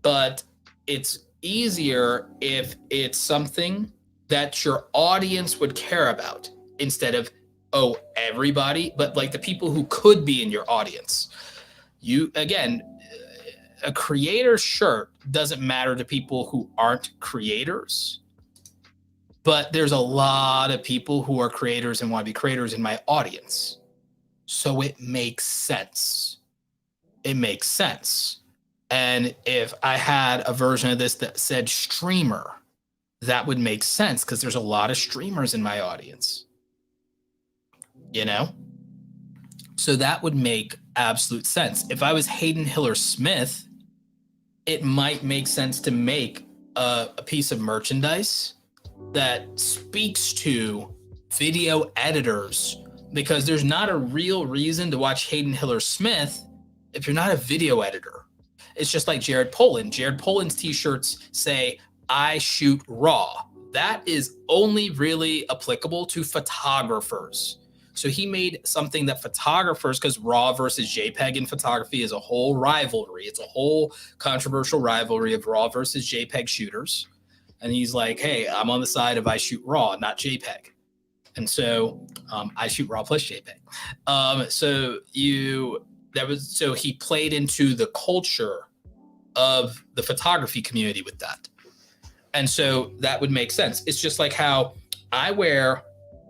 but it's easier if it's something that your audience would care about instead of, oh, everybody, but like the people who could be in your audience. Again, a creator shirt doesn't matter to people who aren't creators. But there's a lot of people who are creators and want to be creators in my audience. So it makes sense. It makes sense. And if I had a version of this that said streamer, that would make sense because there's a lot of streamers in my audience. So that would make absolute sense. If I was Hayden Hiller Smith, it might make sense to make a piece of merchandise that speaks to video editors, because there's not a real reason to watch Hayden Hiller Smith if you're not a video editor. It's just like Jared Polin. Jared Polin's t-shirts say, I shoot raw. That is only really applicable to photographers. So he made something that photographers, because RAW versus JPEG in photography is a whole rivalry. It's a whole controversial rivalry of RAW versus JPEG shooters. And he's like, hey, I'm on the side of I shoot RAW, not JPEG. And so I shoot RAW plus JPEG. So he played into the culture of the photography community with that. And so that would make sense. It's just like how I wear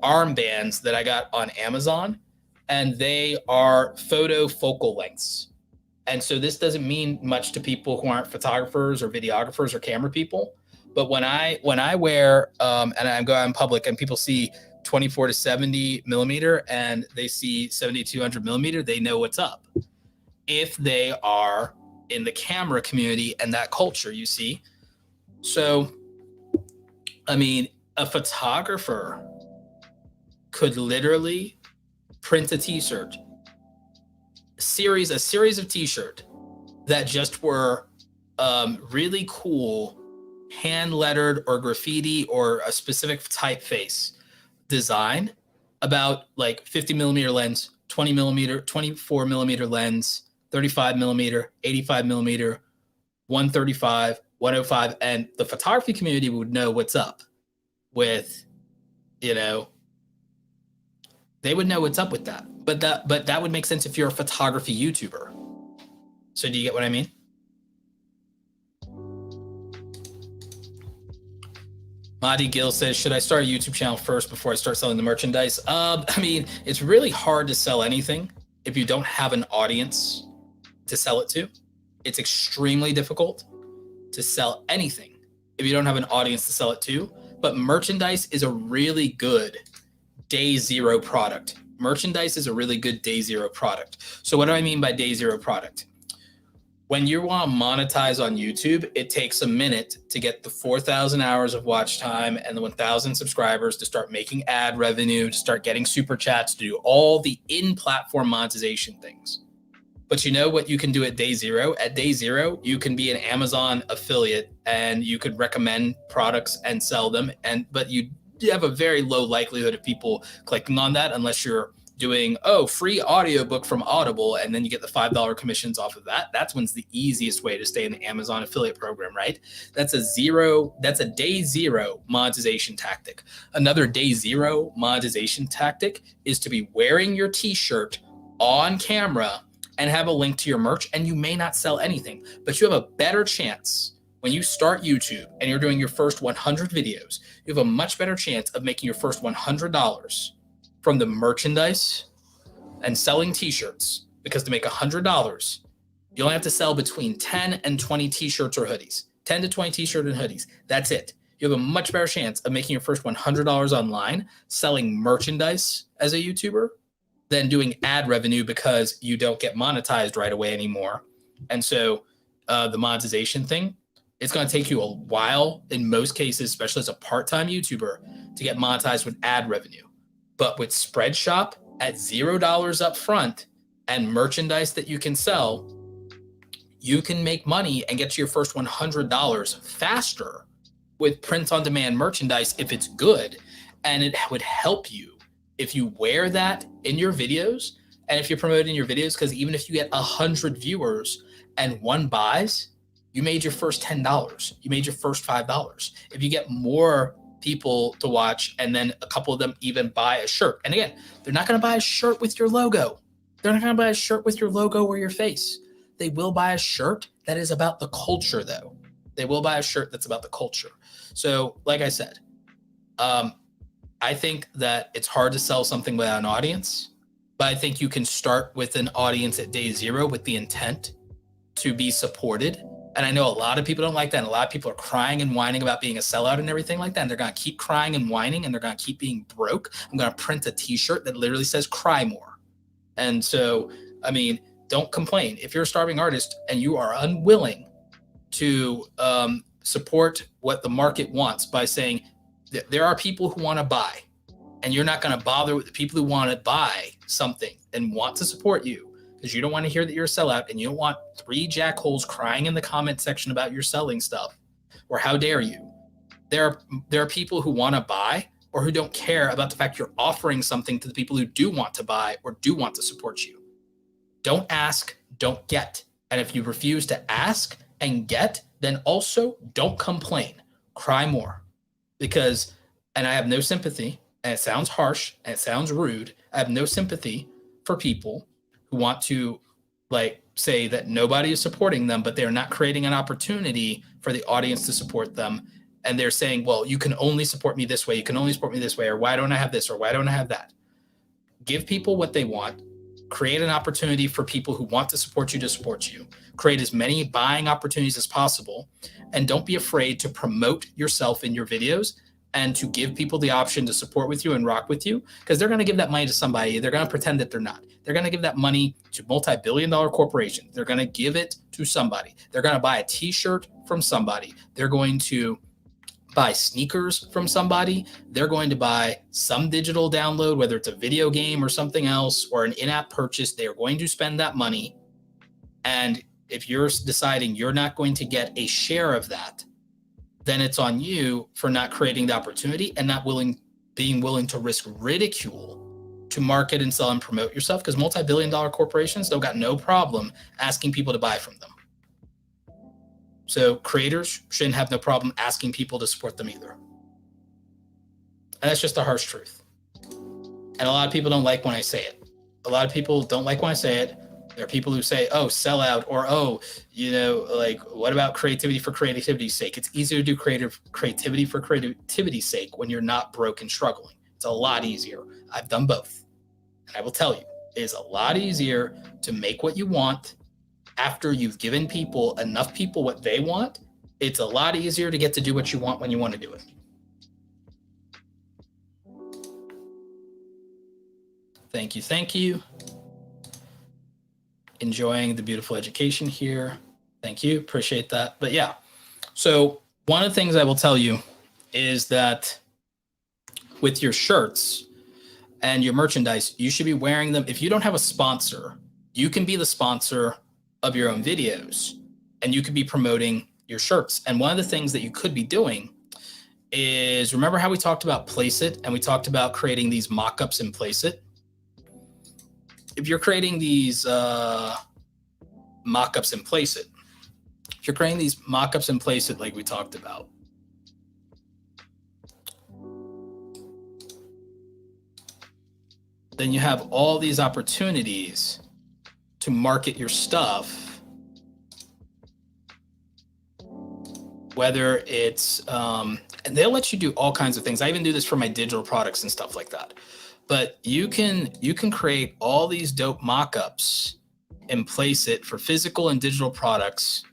armbands that I got on Amazon, and they are photo focal lengths. And so this doesn't mean much to people who aren't photographers or videographers or camera people. But when I wear and I go out in public and people see 24 to 70 millimeter and they see 7200 millimeter, they know what's up. If they are in the camera community and that culture, you see. So, I mean, a photographer could literally print a t-shirt, a series of t-shirt that just were really cool, hand lettered or graffiti or a specific typeface design about like 50 millimeter lens, 20 millimeter, 24 millimeter lens, 35 millimeter, 85 millimeter, 135, 105, and the photography community would know what's up with, you know, they would know what's up with that. But that would make sense if you're a photography YouTuber. So do you get what I mean? Madi Gill says, should I start a YouTube channel first before I start selling the merchandise? I mean, it's really hard to sell anything if you don't have an audience to sell it to. It's extremely difficult to sell anything if you don't have an audience to sell it to. But merchandise is a really good day zero product. Merchandise is a really good day zero product. So what do I mean by day zero product? When you want to monetize on YouTube, it takes a minute to get the 4,000 hours of watch time and the 1,000 subscribers to start making ad revenue, to start getting super chats, to do all the in-platform monetization things. But you know what you can do at day zero? At day zero, you can be an Amazon affiliate and you could recommend products and sell them. But you have a very low likelihood of people clicking on that unless you're doing, free audiobook from Audible, and then you get the $5 commissions off of that. That's when's the easiest way to stay in the Amazon affiliate program, right? That's a day zero monetization tactic. Another day zero monetization tactic is to be wearing your t-shirt on camera and have a link to your merch, and you may not sell anything, but you have a better chance when you start YouTube and you're doing your first 100 videos, you have a much better chance of making your first $100 from the merchandise and selling t-shirts, because to make $100, you only have to sell between 10 and 20 t-shirts or hoodies, 10 to 20 t-shirts and hoodies. That's it. You have a much better chance of making your first $100 online selling merchandise as a YouTuber than doing ad revenue, because you don't get monetized right away anymore. And so the monetization thing, it's going to take you a while in most cases, especially as a part-time YouTuber, to get monetized with ad revenue. But with Spreadshop at $0 up front and merchandise that you can sell, you can make money and get to your first $100 faster with print-on-demand merchandise if it's good. And it would help you if you wear that in your videos and if you're promoting your videos, because even if you get 100 viewers and one buys, you made your first $10. You made your first $5. If you get more people to watch and then a couple of them even buy a shirt, and again, they're not going to buy a shirt with your logo. They're not going to buy a shirt with your logo or your face. They will buy a shirt that is about the culture, though. They will buy a shirt that's about the culture. So, like I said, I think that it's hard to sell something without an audience, but I think you can start with an audience at day zero with the intent to be supported. And I know a lot of people don't like that. And a lot of people are crying and whining about being a sellout and everything like that. And they're going to keep crying and whining, and they're going to keep being broke. I'm going to print a t-shirt that literally says cry more. And so, I mean, don't complain. If you're a starving artist and you are unwilling to support what the market wants by saying that there are people who want to buy, and you're not going to bother with the people who want to buy something and want to support you, because you don't want to hear that you're a sellout, and you don't want 3 jackholes crying in the comment section about your selling stuff or how dare you. There are people who want to buy or who don't care about the fact you're offering something to the people who do want to buy or do want to support you. Don't ask, don't get. And if you refuse to ask and get, then also don't complain. Cry more. Because, and I have no sympathy, and it sounds harsh and it sounds rude, I have no sympathy for people who want to like say that nobody is supporting them, but they're not creating an opportunity for the audience to support them. And they're saying, well, you can only support me this way. You can only support me this way. Or why don't I have this? Or why don't I have that? Give people what they want. Create an opportunity for people who want to support you. Create as many buying opportunities as possible. And don't be afraid to promote yourself in your videos and to give people the option to support with you and rock with you, because they're going to give that money to somebody. They're going to pretend that they're not. They're going to give that money to multi-billion-dollar corporations. They're going to give it to somebody. They're going to buy a t-shirt from somebody. They're going to buy sneakers from somebody. They're going to buy some digital download, whether it's a video game or something else or an in-app purchase. They are going to spend that money. And if you're deciding you're not going to get a share of that, then it's on you for not creating the opportunity and not being willing to risk ridicule to market and sell and promote yourself, because multi-billion-dollar corporations, they've got no problem asking people to buy from them. So creators shouldn't have no problem asking people to support them either. And that's just the harsh truth. And a lot of people don't like when I say it. A lot of people don't like when I say it. There are people who say, oh, sell out, or, oh, like, what about creativity for creativity's sake? It's easier to do creativity for creativity's sake when you're not broke and struggling. It's a lot easier. I've done both. And I will tell you, it is a lot easier to make what you want after you've given enough people what they want. It's a lot easier to get to do what you want when you want to do it. Thank you. Enjoying the beautiful education here. Thank you. Appreciate that. But yeah, so one of the things I will tell you is that with your shirts and your merchandise, you should be wearing them. If you don't have a sponsor, you can be the sponsor of your own videos and you could be promoting your shirts. And one of the things that you could be doing is, remember how we talked about Place It and we talked about creating these mock-ups in Place It? If you're creating these mock-ups in Place It, if you're creating these mock-ups in Place It like we talked about, then you have all these opportunities to market your stuff, whether it's, and they'll let you do all kinds of things. I even do this for my digital products and stuff like that. But you can create all these dope mock-ups and Place It for physical and digital products,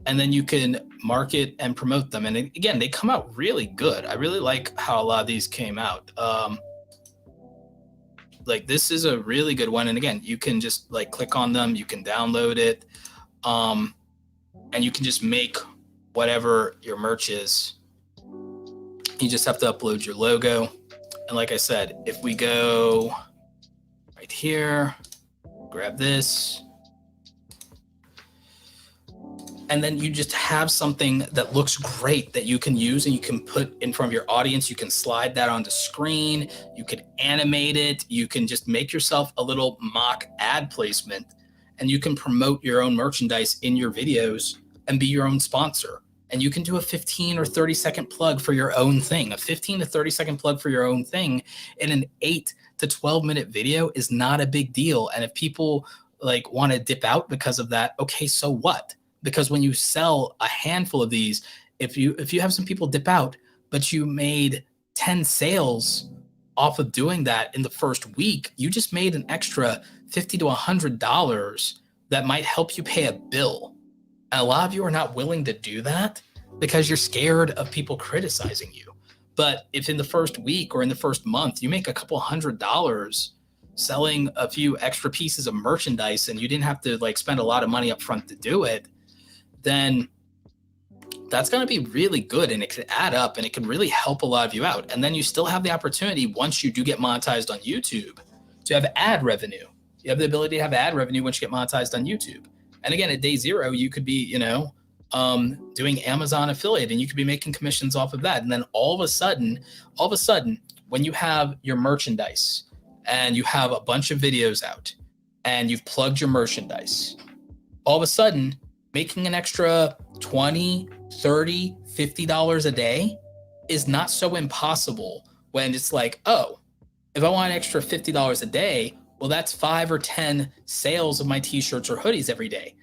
and then you can market and promote them. And again, they come out really good. I really like how a lot of these came out. Like, this is a really good one. And again, you can just like click on them, you can download it, and you can just make whatever your merch is. You just have to upload your logo. And like I said, if we go right here, grab this, and then you just have something that looks great that you can use and you can put in front of your audience. You can slide that onto screen. You can animate it. You can just make yourself a little mock ad placement, and you can promote your own merchandise in your videos and be your own sponsor. And you can do a 15 or 30 second plug for your own thing. A 15 to 30 second plug for your own thing in an 8 to 12 minute video is not a big deal. And if people like want to dip out because of that, okay, so what? Because when you sell a handful of these, if you have some people dip out, but you made 10 sales off of doing that in the first week, you just made an extra $50 to $100 that might help you pay a bill. And a lot of you are not willing to do that because you're scared of people criticizing you. But if in the first week or in the first month, you make a couple $100 selling a few extra pieces of merchandise and you didn't have to like spend a lot of money up front to do it, then that's going to be really good, and it could add up and it could really help a lot of you out. And then you still have the opportunity, once you do get monetized on YouTube, to have ad revenue. You have the ability to have ad revenue once you get monetized on YouTube. And again, at day zero, you could be, doing Amazon affiliate, and you could be making commissions off of that. And then all of a sudden, when you have your merchandise and you have a bunch of videos out and you've plugged your merchandise, all of a sudden, making an extra $20, $30, $50 a day is not so impossible when it's like, oh, if I want an extra $50 a day, Well, that's 5 or 10 sales of my t-shirts or hoodies every day.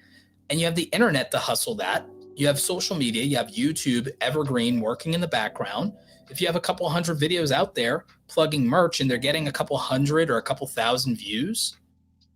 And you have the internet to hustle that. You have social media, you have YouTube evergreen working in the background. If you have a couple hundred videos out there plugging merch and they're getting a couple hundred or a couple thousand views,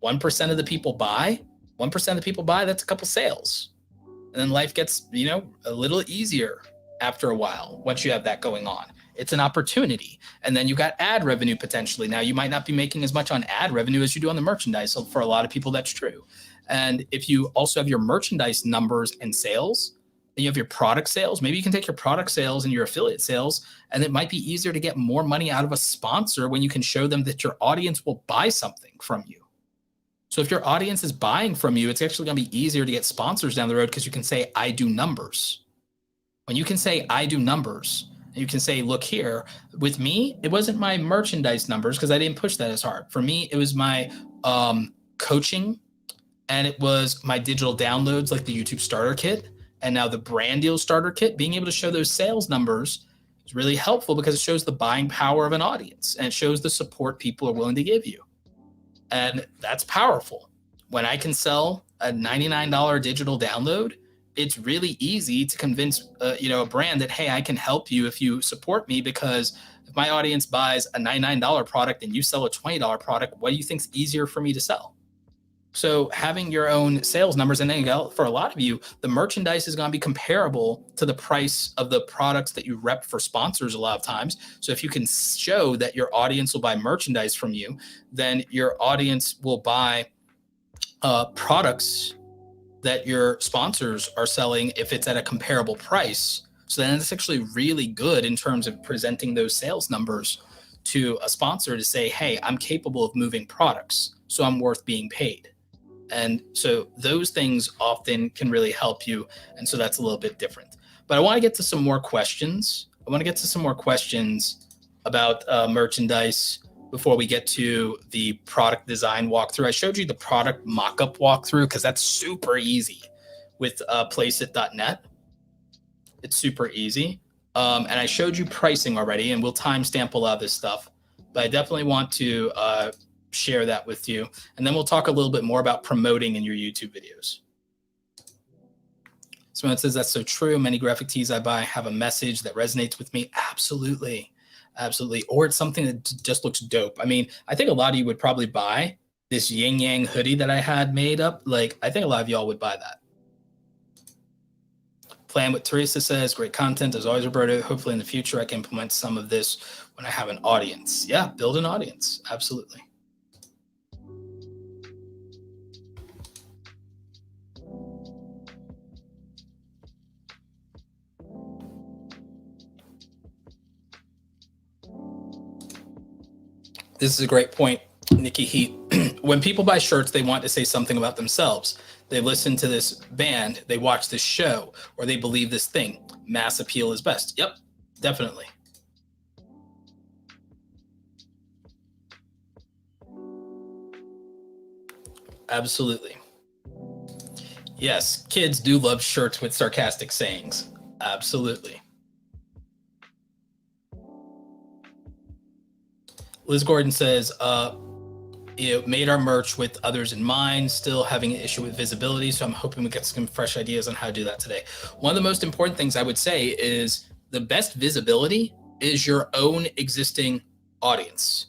1% of the people buy, 1% of the people buy, that's a couple sales. And then life gets, a little easier after a while once you have that going on. It's an opportunity. And then you got ad revenue potentially. Now you might not be making as much on ad revenue as you do on the merchandise. So for a lot of people, that's true. And if you also have your merchandise numbers and sales, and you have your product sales, maybe you can take your product sales and your affiliate sales, and it might be easier to get more money out of a sponsor when you can show them that your audience will buy something from you. So if your audience is buying from you, it's actually going to be easier to get sponsors down the road because you can say, I do numbers. When you can say, I do numbers, you can say, look here, with me, it wasn't my merchandise numbers because I didn't push that as hard. For me, it was my coaching, and it was my digital downloads like the YouTube starter kit, and now the brand deal starter kit. Being able to show those sales numbers is really helpful because it shows the buying power of an audience and it shows the support people are willing to give you. And that's powerful. When I can sell a $99 digital download, it's really easy to convince a brand that, hey, I can help you if you support me, because if my audience buys a $99 product and you sell a $20 product, what do you think is easier for me to sell? So having your own sales numbers, and then for a lot of you, the merchandise is going to be comparable to the price of the products that you rep for sponsors a lot of times. So if you can show that your audience will buy merchandise from you, then your audience will buy products that your sponsors are selling if it's at a comparable price. So then it's actually really good in terms of presenting those sales numbers to a sponsor to say, hey, I'm capable of moving products, so I'm worth being paid. And so those things often can really help you. And so that's a little bit different. But I want to get to some more questions. About merchandise before we get to the product design walkthrough. I showed you the product mockup walkthrough because that's super easy with placeit.net. It's super easy. And I showed you pricing already, and we'll timestamp a lot of this stuff. But I definitely want to share that with you. And then we'll talk a little bit more about promoting in your YouTube videos. Someone says, that's so true. Many graphic tees I buy have a message that resonates with me. Absolutely. Absolutely. Or it's something that just looks dope. I mean, I think a lot of you would probably buy this yin yang hoodie that I had made up. Like, I think a lot of y'all would buy that. Plan with Teresa says, great content as always, Roberto. Hopefully in the future I can implement some of this when I have an audience. Yeah, build an audience. Absolutely. This is a great point, Nikki Heat. When people buy shirts, they want to say something about themselves. They listen to this band, they watch this show, or they believe this thing. Mass appeal is best. Yep, definitely. Absolutely. Yes, kids do love shirts with sarcastic sayings. Absolutely. Liz Gordon says, made our merch with others in mind, still having an issue with visibility. So I'm hoping we get some fresh ideas on how to do that today. One of the most important things I would say is the best visibility is your own existing audience.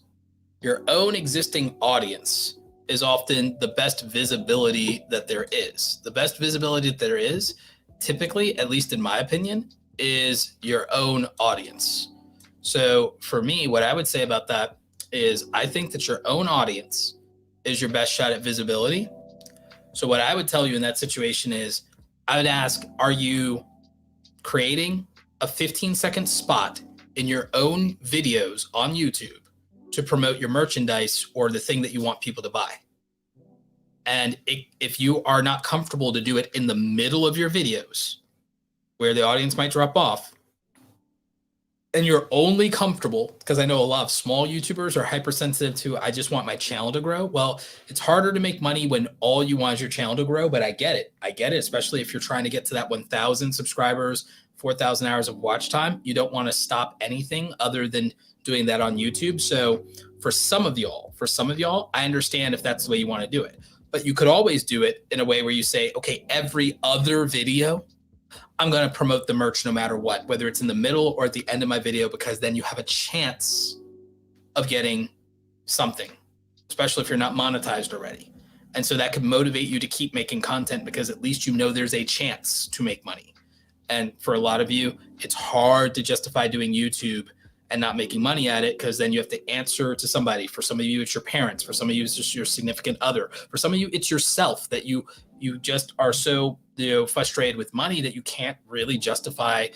Your own existing audience is often the best visibility that there is. The best visibility that there is, typically, at least in my opinion, is your own audience. So for me, what I would say about that is I think that your own audience is your best shot at visibility. So what I would tell you in that situation is I would ask, are you creating a 15-second spot in your own videos on YouTube to promote your merchandise or the thing that you want people to buy? And if you are not comfortable to do it in the middle of your videos where the audience might drop off, and you're only comfortable, because I know a lot of small YouTubers are hypersensitive to, I just want my channel to grow. Well, it's harder to make money when all you want is your channel to grow, but I get it. I get it, especially if you're trying to get to that 1,000 subscribers, 4,000 hours of watch time. You don't want to stop anything other than doing that on YouTube. So for some of y'all, I understand if that's the way you want to do it. But you could always do it in a way where you say, okay, every other video, I'm going to promote the merch no matter what, whether it's in the middle or at the end of my video, because then you have a chance of getting something, especially if you're not monetized already. And so that could motivate you to keep making content, because at least you know there's a chance to make money. And for a lot of you, it's hard to justify doing YouTube and not making money at it, because then you have to answer to somebody. For some of you, it's your parents. For some of you, it's just your significant other. For some of you, it's yourself, that you just are so frustrated with money that you can't really justify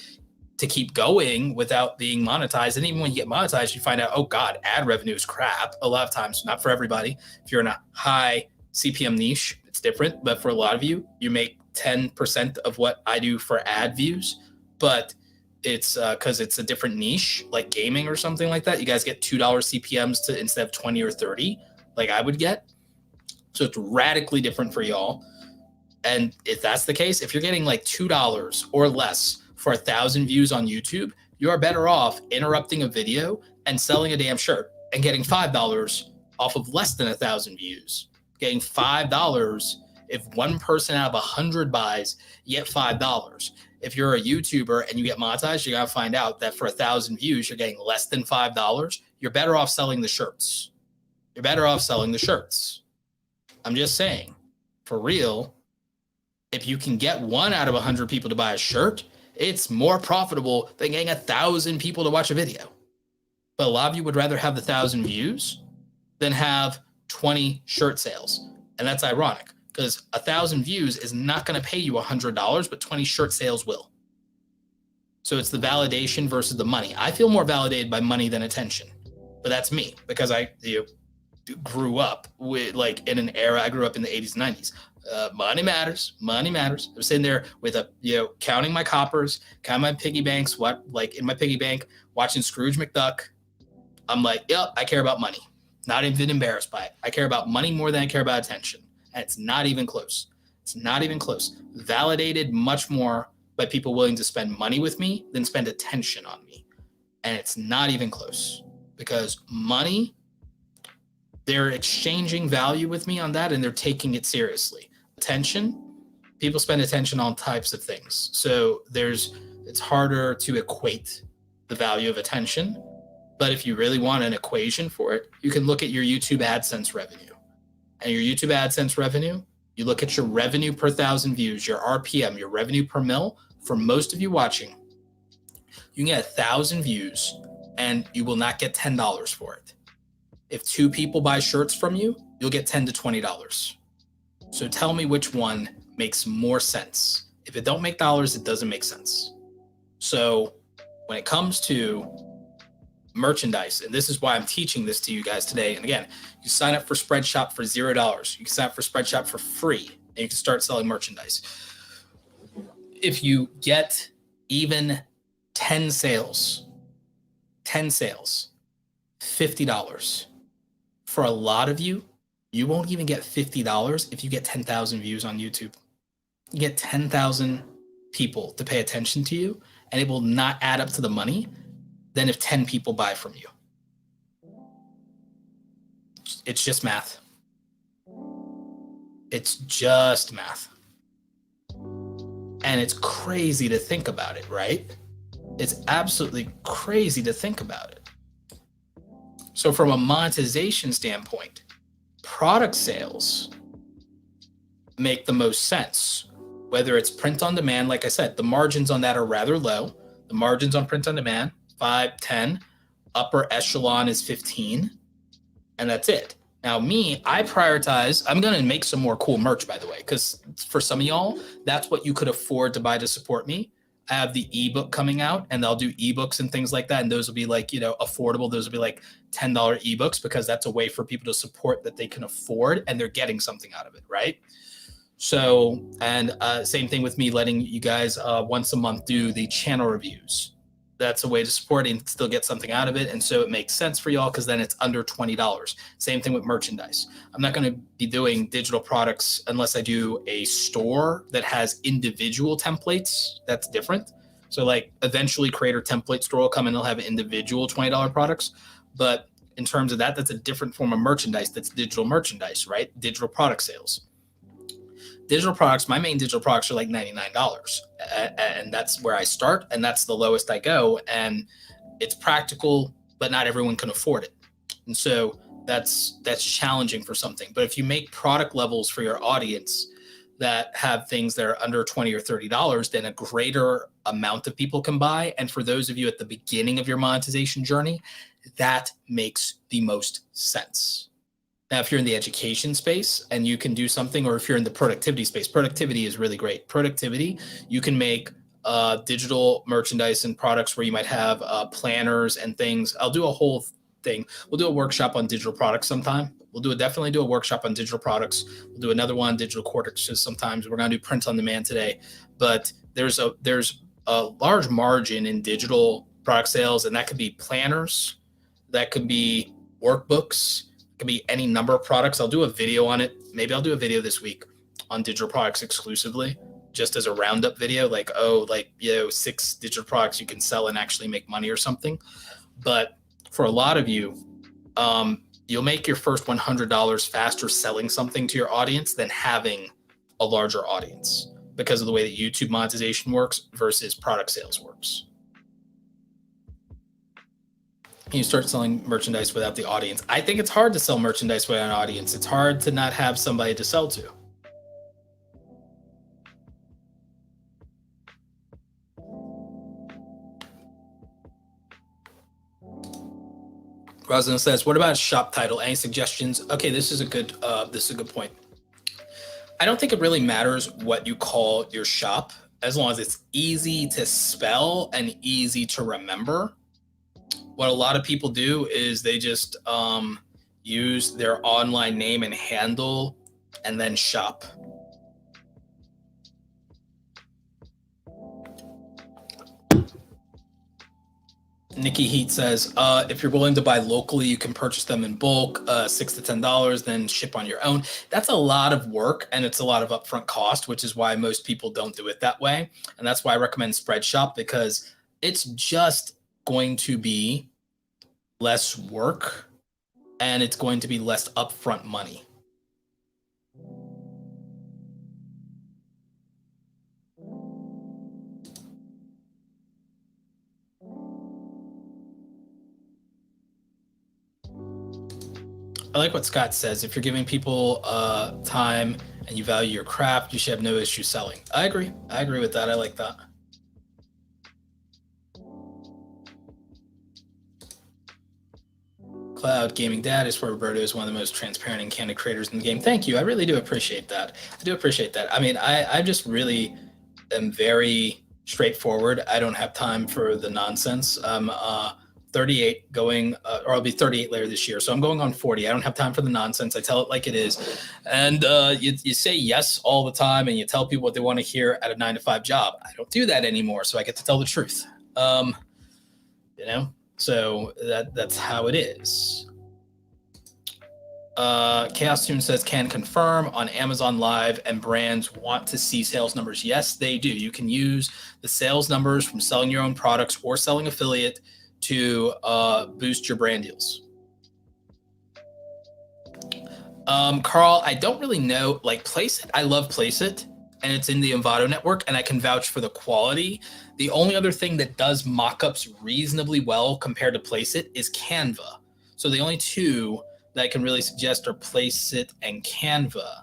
to keep going without being monetized. And even when you get monetized, you find out, oh God, ad revenue is crap. A lot of times, not for everybody. If you're in a high CPM niche, it's different. But for a lot of you, you make 10% of what I do for ad views, but it's because it's a different niche, like gaming or something like that. You guys get $2 CPMs to instead of 20 or 30, like I would get. So it's radically different for y'all. And if that's the case, if you're getting like $2 or less for 1,000 views on YouTube, you are better off interrupting a video and selling a damn shirt and getting $5 off of less than 1,000 views. Getting $5, if one person out of 100 buys, you get $5. If you're a YouTuber and you get monetized, you got to find out that for 1,000 views, you're getting less than $5. You're better off selling the shirts. You're better off selling the shirts. I'm just saying, for real, if you can get 1 out of 100 people to buy a shirt, it's more profitable than getting 1,000 people to watch a video. But a lot of you would rather have the 1,000 views than have 20 shirt sales. And that's ironic, because 1,000 views is not going to pay you $100, but 20 shirt sales will. So it's the validation versus the money. I feel more validated by money than attention, but that's me, because I grew up with, like, in an era, I grew up in the 80s and 90s. Money matters. Money matters. I was sitting there with counting my coppers, counting my piggy banks, in my piggy bank, watching Scrooge McDuck. I'm like, yep, I care about money. Not even embarrassed by it. I care about money more than I care about attention. And it's not even close. It's not even close. Validated much more by people willing to spend money with me than spend attention on me. And it's not even close, because money, they're exchanging value with me on that, and they're taking it seriously. Attention, people spend attention on types of things. So it's harder to equate the value of attention. But if you really want an equation for it, you can look at your YouTube AdSense revenue. And your YouTube AdSense revenue, you look at your revenue per 1,000 views, your RPM, your revenue per mil. For most of you watching, you can get 1,000 views and you will not get $10 for it. If 2 people buy shirts from you, you'll get $10 to $20. So tell me which one makes more sense. If it don't make dollars, it doesn't make sense. So when it comes to merchandise, and this is why I'm teaching this to you guys today. And again, you sign up for Spreadshop for $0. You can sign up for Spreadshop for free, and you can start selling merchandise. If you get even 10 sales, $50. For a lot of you, you won't even get $50 if you get 10,000 views on YouTube. You get 10,000 people to pay attention to you, and it will not add up to the money than if 10 people buy from you. It's just math. It's just math. And it's crazy to think about it, right? It's absolutely crazy to think about it. So from a monetization standpoint, product sales make the most sense. Whether it's print on demand, like I said, the margins on that are rather low. The margins on print on demand, 5, 10, upper echelon is 15, and that's it. Now me, I prioritize, I'm going to make some more cool merch, by the way, because for some of y'all, that's what you could afford to buy to support me. I have the ebook coming out, and they'll do ebooks and things like that. And those will be like, affordable. Those will be like $10 ebooks, because that's a way for people to support that they can afford, and they're getting something out of it, right? So, and same thing with me letting you guys once a month do the channel reviews. that's a way to support it and still get something out of it. And so it makes sense for y'all because then it's under $20. Same thing with merchandise. I'm not going to be doing digital products unless I do a store that has individual templates. That's different. So like eventually Creator Template Store will come and they'll have individual $20 products. But in terms of that, that's a different form of merchandise. That's digital merchandise, right? Digital product sales. Digital products, my main digital products are like $99. And that's where I start. And that's the lowest I go. And it's practical, but not everyone can afford it. And so that's challenging for something. But if you make product levels for your audience that have things that are under $20 or $30, then a greater amount of people can buy. And for those of you at the beginning of your monetization journey, that makes the most sense. Now, if you're in the education space and you can do something, or if you're in the productivity space, productivity is really great. Productivity, you can make digital merchandise and products where you might have planners and things. I'll do a whole thing. We'll do a workshop on digital products sometime. We'll definitely do a workshop on digital products. We'll do another one, digital courses sometimes. We're going to do print on demand today. But there's a large margin in digital product sales, and that could be planners. That could be workbooks. It could be any number of products. I'll do a video on it. Maybe I'll do a video this week on digital products exclusively, just as a roundup video, like, 6 digital products you can sell and actually make money or something. But for a lot of you, you'll make your first $100 faster selling something to your audience than having a larger audience because of the way that YouTube monetization works versus product sales works. You start selling merchandise without the audience. I think it's hard to sell merchandise without an audience. It's hard to not have somebody to sell to. Rosalind says, "What about a shop title? Any suggestions?" Okay, this is a good point. I don't think it really matters what you call your shop, as long as it's easy to spell and easy to remember. What a lot of people do is they just use their online name and handle and then shop. Nikki Heat says, if you're willing to buy locally, you can purchase them in bulk, $6 to $10, then ship on your own. That's a lot of work and it's a lot of upfront cost, which is why most people don't do it that way. And that's why I recommend Spreadshop, because it's just going to be less work and it's going to be less upfront money. I like what Scott says. If you're giving people time and you value your craft, you should have no issue selling. I agree. I agree with that. I like that. Cloud Gaming Dad is where Roberto is one of the most transparent and candid creators in the game. Thank you. I really do appreciate that. I do appreciate that. I mean, I just really am very straightforward. I don't have time for the nonsense. I'm 38 going, or I'll be 38 later this year. So I'm going on 40. I don't have time for the nonsense. I tell it like it is. And you say yes all the time and you tell people what they want to hear at a 9-to-5 job. I don't do that anymore. So I get to tell the truth. So that's how it is. Chaos Tune says, can confirm on Amazon Live and brands want to see sales numbers. Yes, they do. You can use the sales numbers from selling your own products or selling affiliate to boost your brand deals. Carl, I don't really know, like Place It. I love Place It, and it's in the Envato network, and I can vouch for the quality. The only other thing that does mockups reasonably well compared to Place It is Canva. So the only two that I can really suggest are Place It and Canva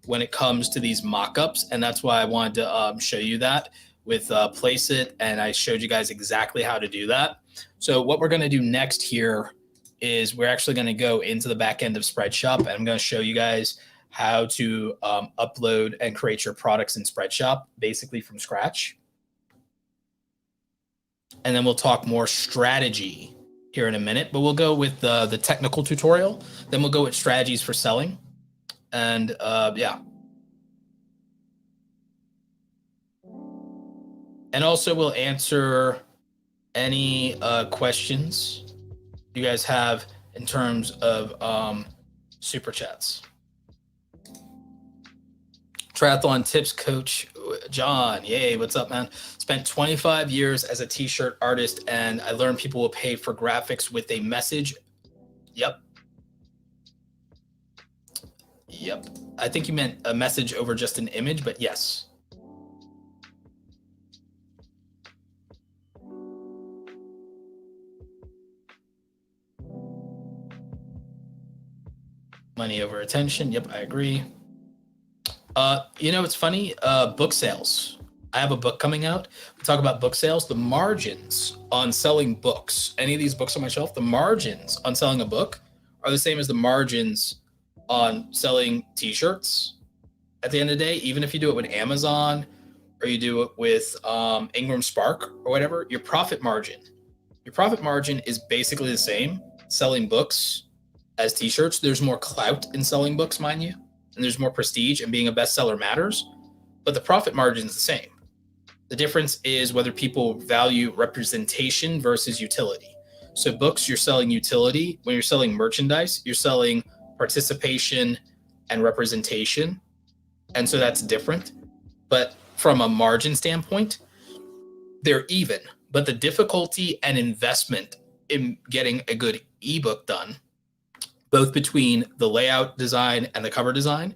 when it comes to these mockups, and that's why I wanted to show you that with Place It, and I showed you guys exactly how to do that. So what we're going to do next here is we're actually going to go into the back end of Spreadshop, and I'm going to show you guys how to upload and create your products in Spreadshop, basically from scratch. And then we'll talk more strategy here in a minute, but we'll go with the technical tutorial. Then we'll go with strategies for selling. And yeah. And also we'll answer Any questions you guys have in terms of super chats? Triathlon tips coach John. Yay, what's up, man? Spent 25 years as a t-shirt artist, and I learned people will pay for graphics with a message. Yep. I think you meant a message over just an image, but yes. Money over attention. Yep, I agree. It's funny. Book sales. I have a book coming out. We talk about book sales. The margins on selling books, any of these books on my shelf, the margins on selling a book are the same as the margins on selling t-shirts. At the end of the day, even if you do it with Amazon or you do it with Ingram Spark or whatever, your profit margin is basically the same selling books as t-shirts. There's more clout in selling books, mind you, and there's more prestige, and being a bestseller matters, but the profit margin is the same. The difference is whether people value representation versus utility. So books, you're selling utility. When you're selling merchandise, you're selling participation and representation. And so that's different. But from a margin standpoint, they're even. But the difficulty and investment in getting a good ebook done, both between the layout design and the cover design,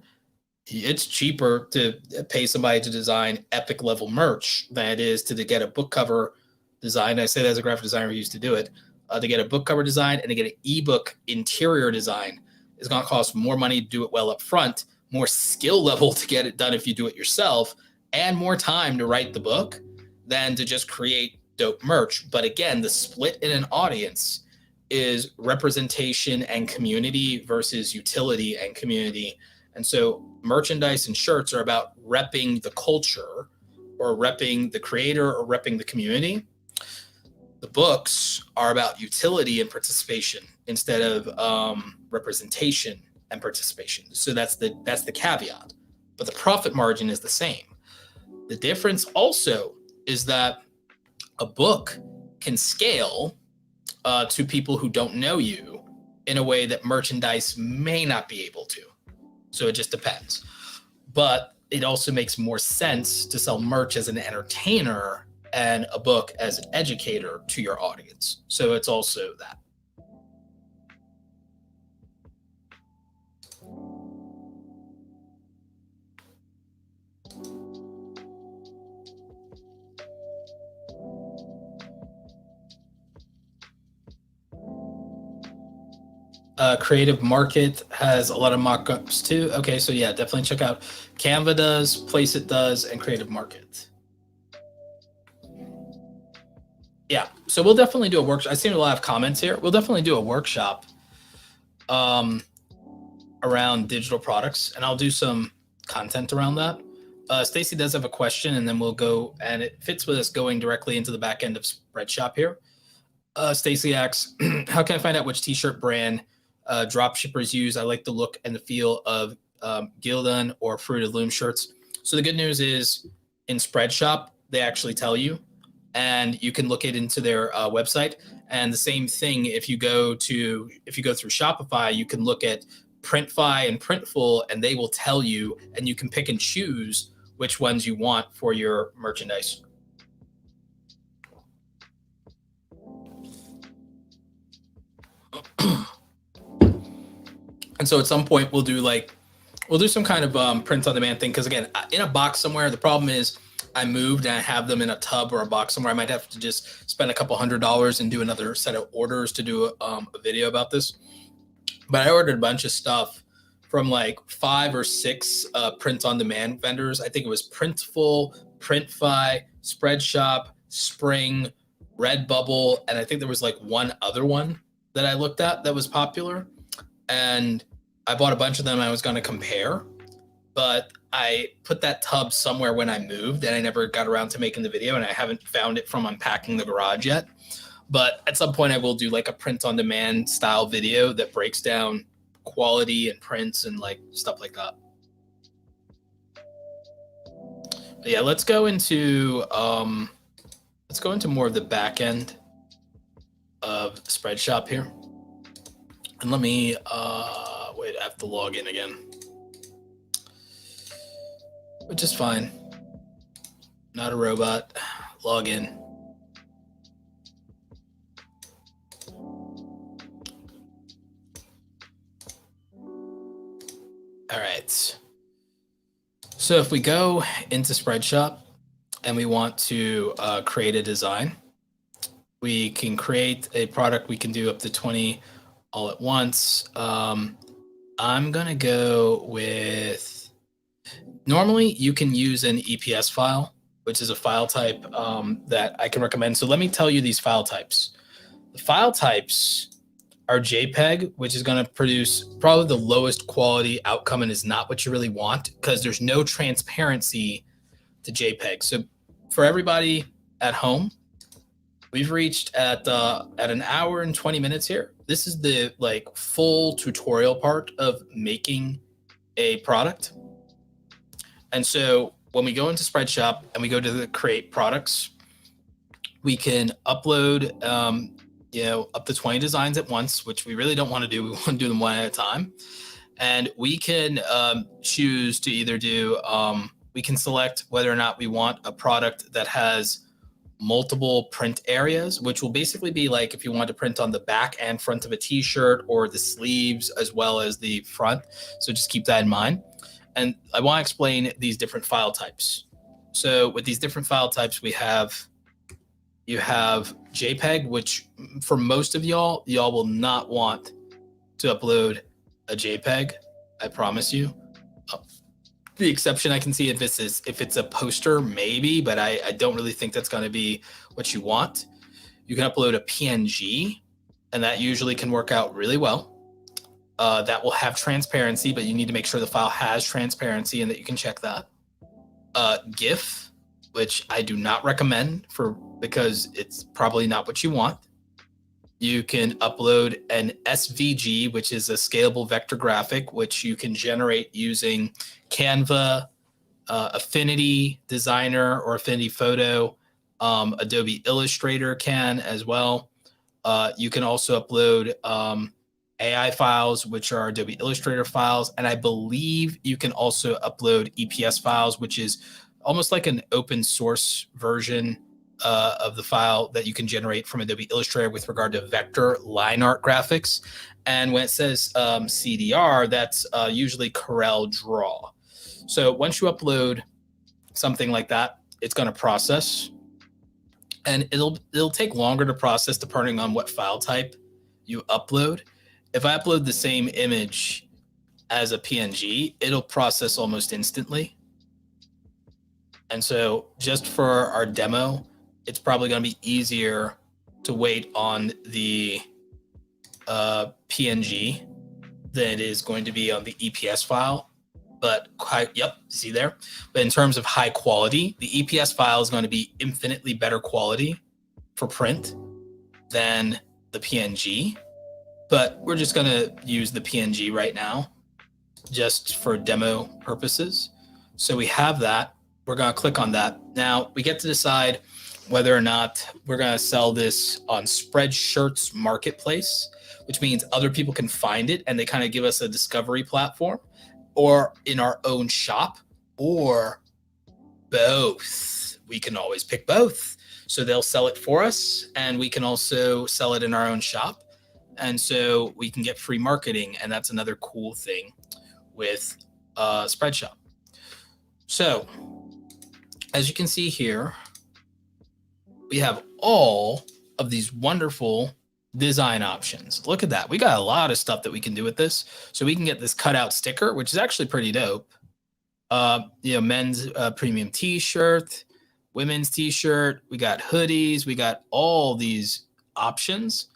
it's cheaper to pay somebody to design epic level merch than it is to get a book cover design. I say that as a graphic designer who used to do it. To get a book cover design and to get an ebook interior design is going to cost more money to do it well up front, more skill level to get it done if you do it yourself, and more time to write the book than to just create dope merch. But again, the split in an audience is representation and community versus utility and community. And so merchandise and shirts are about repping the culture or repping the creator or repping the community. The books are about utility and participation instead of representation and participation. So that's the caveat. But the profit margin is the same. The difference also is that a book can scale to people who don't know you in a way that merchandise may not be able to. So it just depends. But it also makes more sense to sell merch as an entertainer and a book as an educator to your audience. So it's also that. Creative Market has a lot of mock-ups too. Okay, so yeah, definitely check out Canva does, Placeit does, and Creative Market. Yeah, so we'll definitely do a workshop. I've seen a lot of comments here. We'll definitely do a workshop around digital products, and I'll do some content around that. Stacy does have a question, and then we'll go, and it fits with us going directly into the back end of Spreadshop here. Stacy asks, how can I find out which t-shirt brand drop shippers use? I like the look and the feel of Gildan or Fruit of the Loom shirts. So the good news is in Spreadshop, they actually tell you, and you can look it into their website. And the same thing, if you go through Shopify, you can look at Printfy and Printful, and they will tell you, and you can pick and choose which ones you want for your merchandise. And so at some point we'll do some kind of print on demand thing. Because again, in a box somewhere, the problem is I moved and I have them in a tub or a box somewhere. I might have to just spend a couple $100 and do another set of orders to do a video about this. But I ordered a bunch of stuff from like 5 or 6 print on demand vendors. I think it was Printful, Printfy, Spreadshop, Spring, Redbubble, and I think there was like one other one that I looked at that was popular. And I bought a bunch of them. I was going to compare, but I put that tub somewhere when I moved and I never got around to making the video, and I haven't found it from unpacking the garage yet. But at some point I will do like a print on demand style video that breaks down quality and prints and like stuff like that. But yeah, let's go into more of the back end of Spreadshop here. And let me, wait, I have to log in again. Which is fine. Not a robot. Log in. All right. So if we go into Spreadshop and we want to create a design, we can create a product. We can do up to 20 all at once. I'm going to go with, normally you can use an EPS file, which is a file type that I can recommend. So let me tell you these file types. The file types are JPEG, which is going to produce probably the lowest quality outcome and is not what you really want because there's no transparency to JPEG. So for everybody at home, we've reached at an hour and 20 minutes here. This is the like full tutorial part of making a product. And so when we go into Spreadshop and we go to the create products, we can upload up to 20 designs at once, which we really don't want to do. We want to do them one at a time. And we can choose to either do, we can select whether or not we want a product that has multiple print areas, which will basically be like if you want to print on the back and front of a t-shirt or the sleeves as well as the front. So just keep that in mind. And I want to explain these different file types. So with these different file types, you have JPEG, which for most of y'all will not want to upload a JPEG. I promise you. The exception I can see if it's a poster, maybe, but I don't really think that's going to be what you want. You can upload a PNG, and that usually can work out really well. That will have transparency, but you need to make sure the file has transparency and that you can check that. GIF, which I do not recommend because it's probably not what you want. You can upload an SVG, which is a scalable vector graphic, which you can generate using Canva, Affinity Designer or Affinity Photo. Adobe Illustrator can as well. You can also upload AI files, which are Adobe Illustrator files. And I believe you can also upload EPS files, which is almost like an open source version of the file that you can generate from Adobe Illustrator with regard to vector line art graphics. And when it says CDR, that's usually Corel Draw. So once you upload something like that, it's going to process. And it'll take longer to process depending on what file type you upload. If I upload the same image as a PNG, it'll process almost instantly. And so just for our demo, it's probably going to be easier to wait on the PNG than it is going to be on the EPS file. But see there. But in terms of high quality, the EPS file is going to be infinitely better quality for print than the PNG. But we're just going to use the PNG right now just for demo purposes. So we have that. We're going to click on that. Now we get to decide whether or not we're going to sell this on Spreadshirt's marketplace, which means other people can find it and they kind of give us a discovery platform, or in our own shop, or both. We can always pick both. So they'll sell it for us and we can also sell it in our own shop. And so we can get free marketing. And that's another cool thing with Spreadshop. So as you can see here, we have all of these wonderful design options. Look at that. We got a lot of stuff that we can do with this. So we can get this cutout sticker, which is actually pretty dope. Men's premium t-shirt, women's t-shirt. We got hoodies. We got all these options.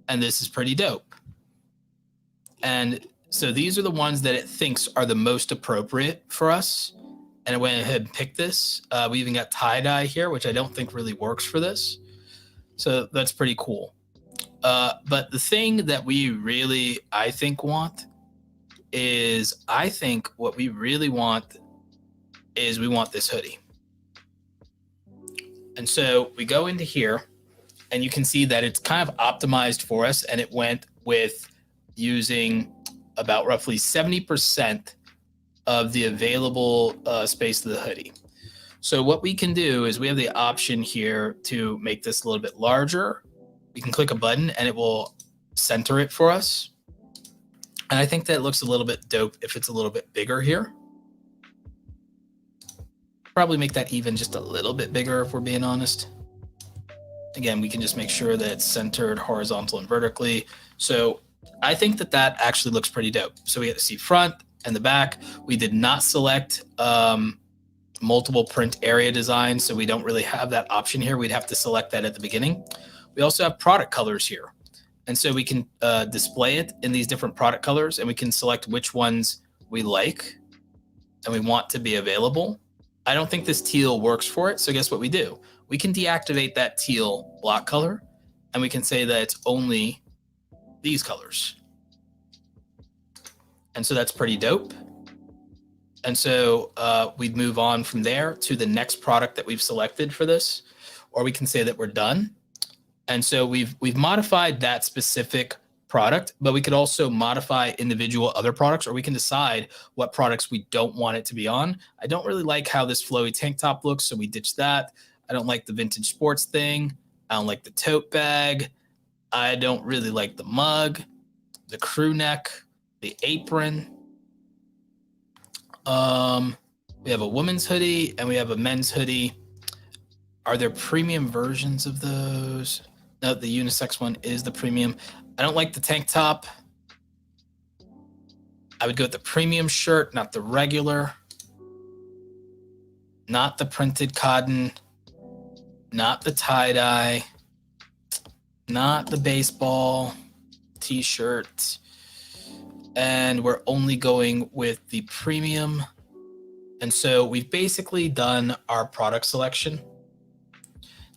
And this is pretty dope. And so these are the ones that it thinks are the most appropriate for us. And I went ahead and picked this. We even got tie-dye here, which I don't think really works for this. So that's pretty cool. But the thing that we really, I think, want is, what we really want is we want this hoodie. And so we go into here And you can see that it's kind of optimized for us, and it went with using about roughly 70% of the available space of the hoodie. So what we can do is we have the option here to make this a little bit larger. We can click a button and it will center it for us. And I think that looks a little bit dope if it's a little bit bigger here. Probably make that even just a little bit bigger if we're being honest. Again, we can just make sure that it's centered horizontal and vertically. So I think that that actually looks pretty dope. So we get to see front and the back. We did not select multiple print area design, so we don't really have that option here. We'd have to select that at the beginning. We also have product colors here. And so we can display it in these different product colors, and we can select which ones we like and we want to be available. I don't think this teal works for it, so guess what we do? We can deactivate that teal block color, and we can say that it's only these colors. And so that's pretty dope. And so we'd move on from there to the next product that we've selected for this, or we can say that we're done. And so we've modified that specific product, but we could also modify individual other products, or we can decide what products we don't want it to be on. I don't really like how this flowy tank top looks, so we ditched that. I don't like the vintage sports thing. I don't like the tote bag. I don't really like the mug, the crew neck, the apron. We have a women's hoodie and we have a men's hoodie. Are there premium versions of those? No, the unisex one is the premium. I don't like the tank top. I would go with the premium shirt, not the regular. Not the printed cotton. Not the tie-dye. Not the baseball t-shirt. And we're only going with the premium. And so we've basically done our product selection.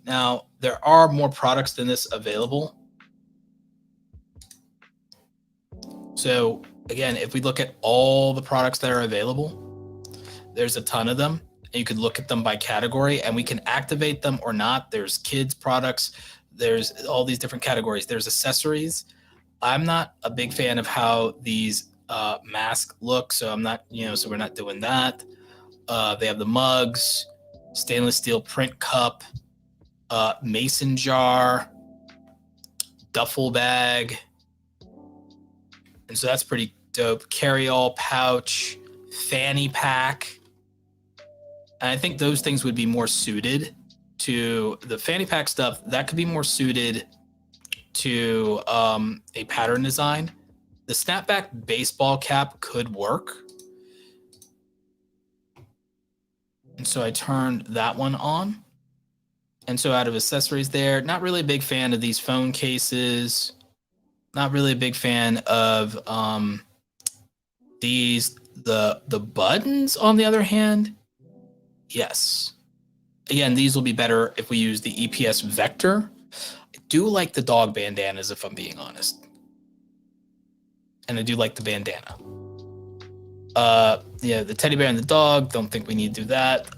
Now, there are more products than this available. So again, if we look at all the products that are available, there's a ton of them. And you could look at them by category, and we can activate them or not. There's kids products. There's all these different categories. There's accessories. I'm not a big fan of how these masks look, so I'm not, so we're not doing that. They have the mugs, stainless steel print cup, mason jar, duffel bag. And so that's pretty dope. Carry-all pouch, fanny pack. And I think those things would be more suited to the fanny pack stuff. That could be more suited to a pattern design. The snapback baseball cap could work. And so I turned that one on. And so out of accessories there, not really a big fan of these phone cases. Not really a big fan of these. The buttons, on the other hand, yes. Again, these will be better if we use the EPS vector. I do like the dog bandanas, if I'm being honest. And I do like the bandana. Yeah, the teddy bear and the dog, don't think we need to do that.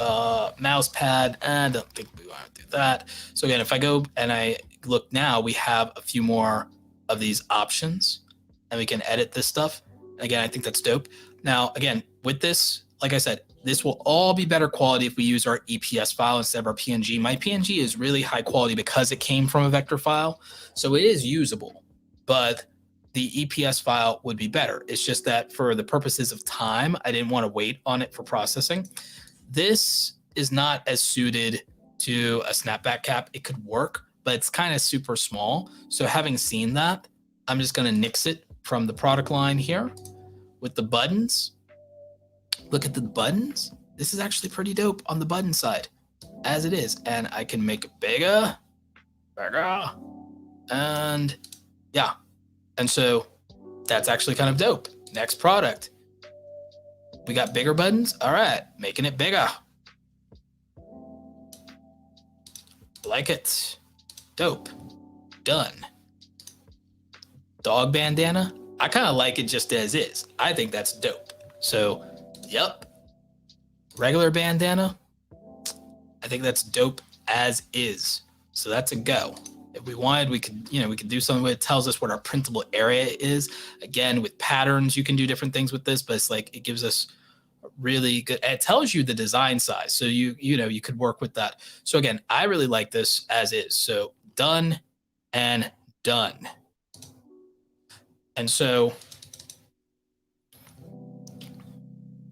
Mouse pad, I don't think we want to do that. So again, if I go and I look now, we have a few more of these options, and we can edit this stuff. Again, I think that's dope. Now, again, with this, like I said, this will all be better quality if we use our EPS file instead of our PNG. My PNG is really high quality because it came from a vector file, so it is usable, but the EPS file would be better. It's just that for the purposes of time, I didn't want to wait on it for processing. This is not as suited to a snapback cap. It could work, but it's kind of super small. So having seen that, I'm just going to nix it from the product line here with the buttons. Look at the buttons. This is actually pretty dope on the button side as it is. And I can make it bigger, and yeah. And so that's actually kind of dope. Next product. We got bigger buttons. All right, making it bigger. Like it. Dope. Done. Dog bandana. I kind of like it just as is. I think that's dope. So, yep. Regular bandana. I think that's dope as is. So that's a go. If we wanted, we could do something where it tells us what our printable area is. Again, with patterns, you can do different things with this, but it's like it gives us really good. It tells you the design size, so you could work with that. So again, I really like this as is. So done and done. And so,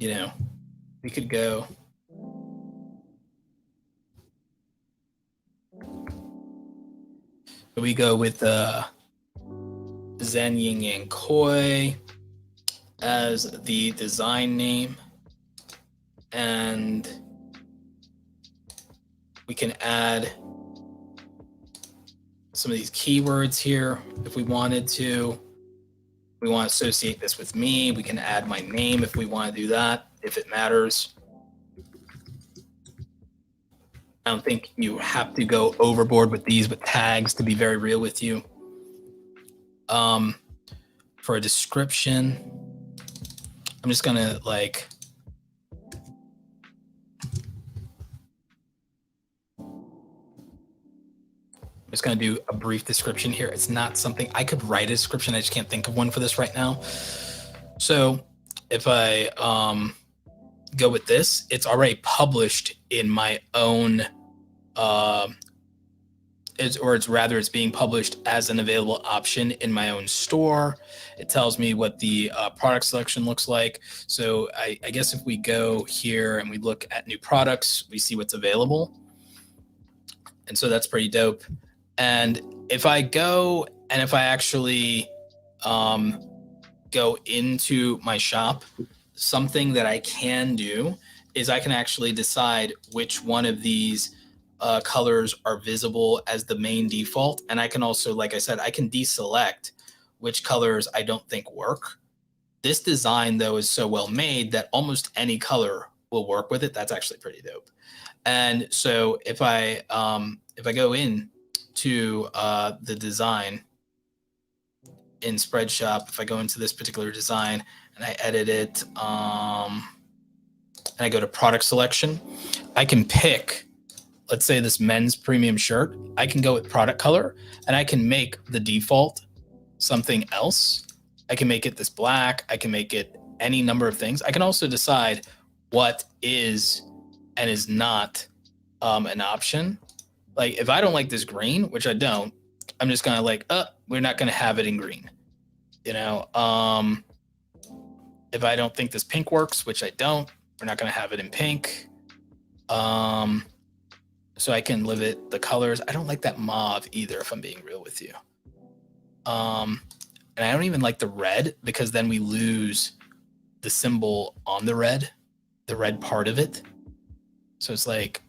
we could go. We go with Zen Yin Yang Koi as the design name, and we can add some of these keywords here if we wanted to. We want to associate this with me. We can add my name if we want to do that, if it matters. I don't think you have to go overboard with these with tags, to be very real with you. For a description, I'm just gonna do a brief description here. It's not something I could write a description. I just can't think of one for this right now. So if I go with this, it's already published in my own, it's being published as an available option in my own store. It tells me what the product selection looks like. So I guess if we go here and we look at new products, we see what's available. And so that's pretty dope. And if I go and if I actually go into my shop, something that I can do is I can actually decide which one of these colors are visible as the main default. And I can also, like I said, I can deselect which colors I don't think work. This design, though, is so well made that almost any color will work with it. That's actually pretty dope. And so if I go in to the design in Spreadshop, if I go into this particular design and I edit it, and I go to product selection, I can pick, let's say this men's premium shirt. I can go with product color and I can make the default something else. I can make it this black. I can make it any number of things. I can also decide what is and is not an option. Like if I don't like this green, which I don't, I'm just gonna we're not gonna have it in green. If I don't think this pink works, which I don't, we're not gonna have it in pink. So I can limit the colors. I don't like that mauve either, if I'm being real with you. And I don't even like the red, because then we lose the symbol on the red part of it. So it's like,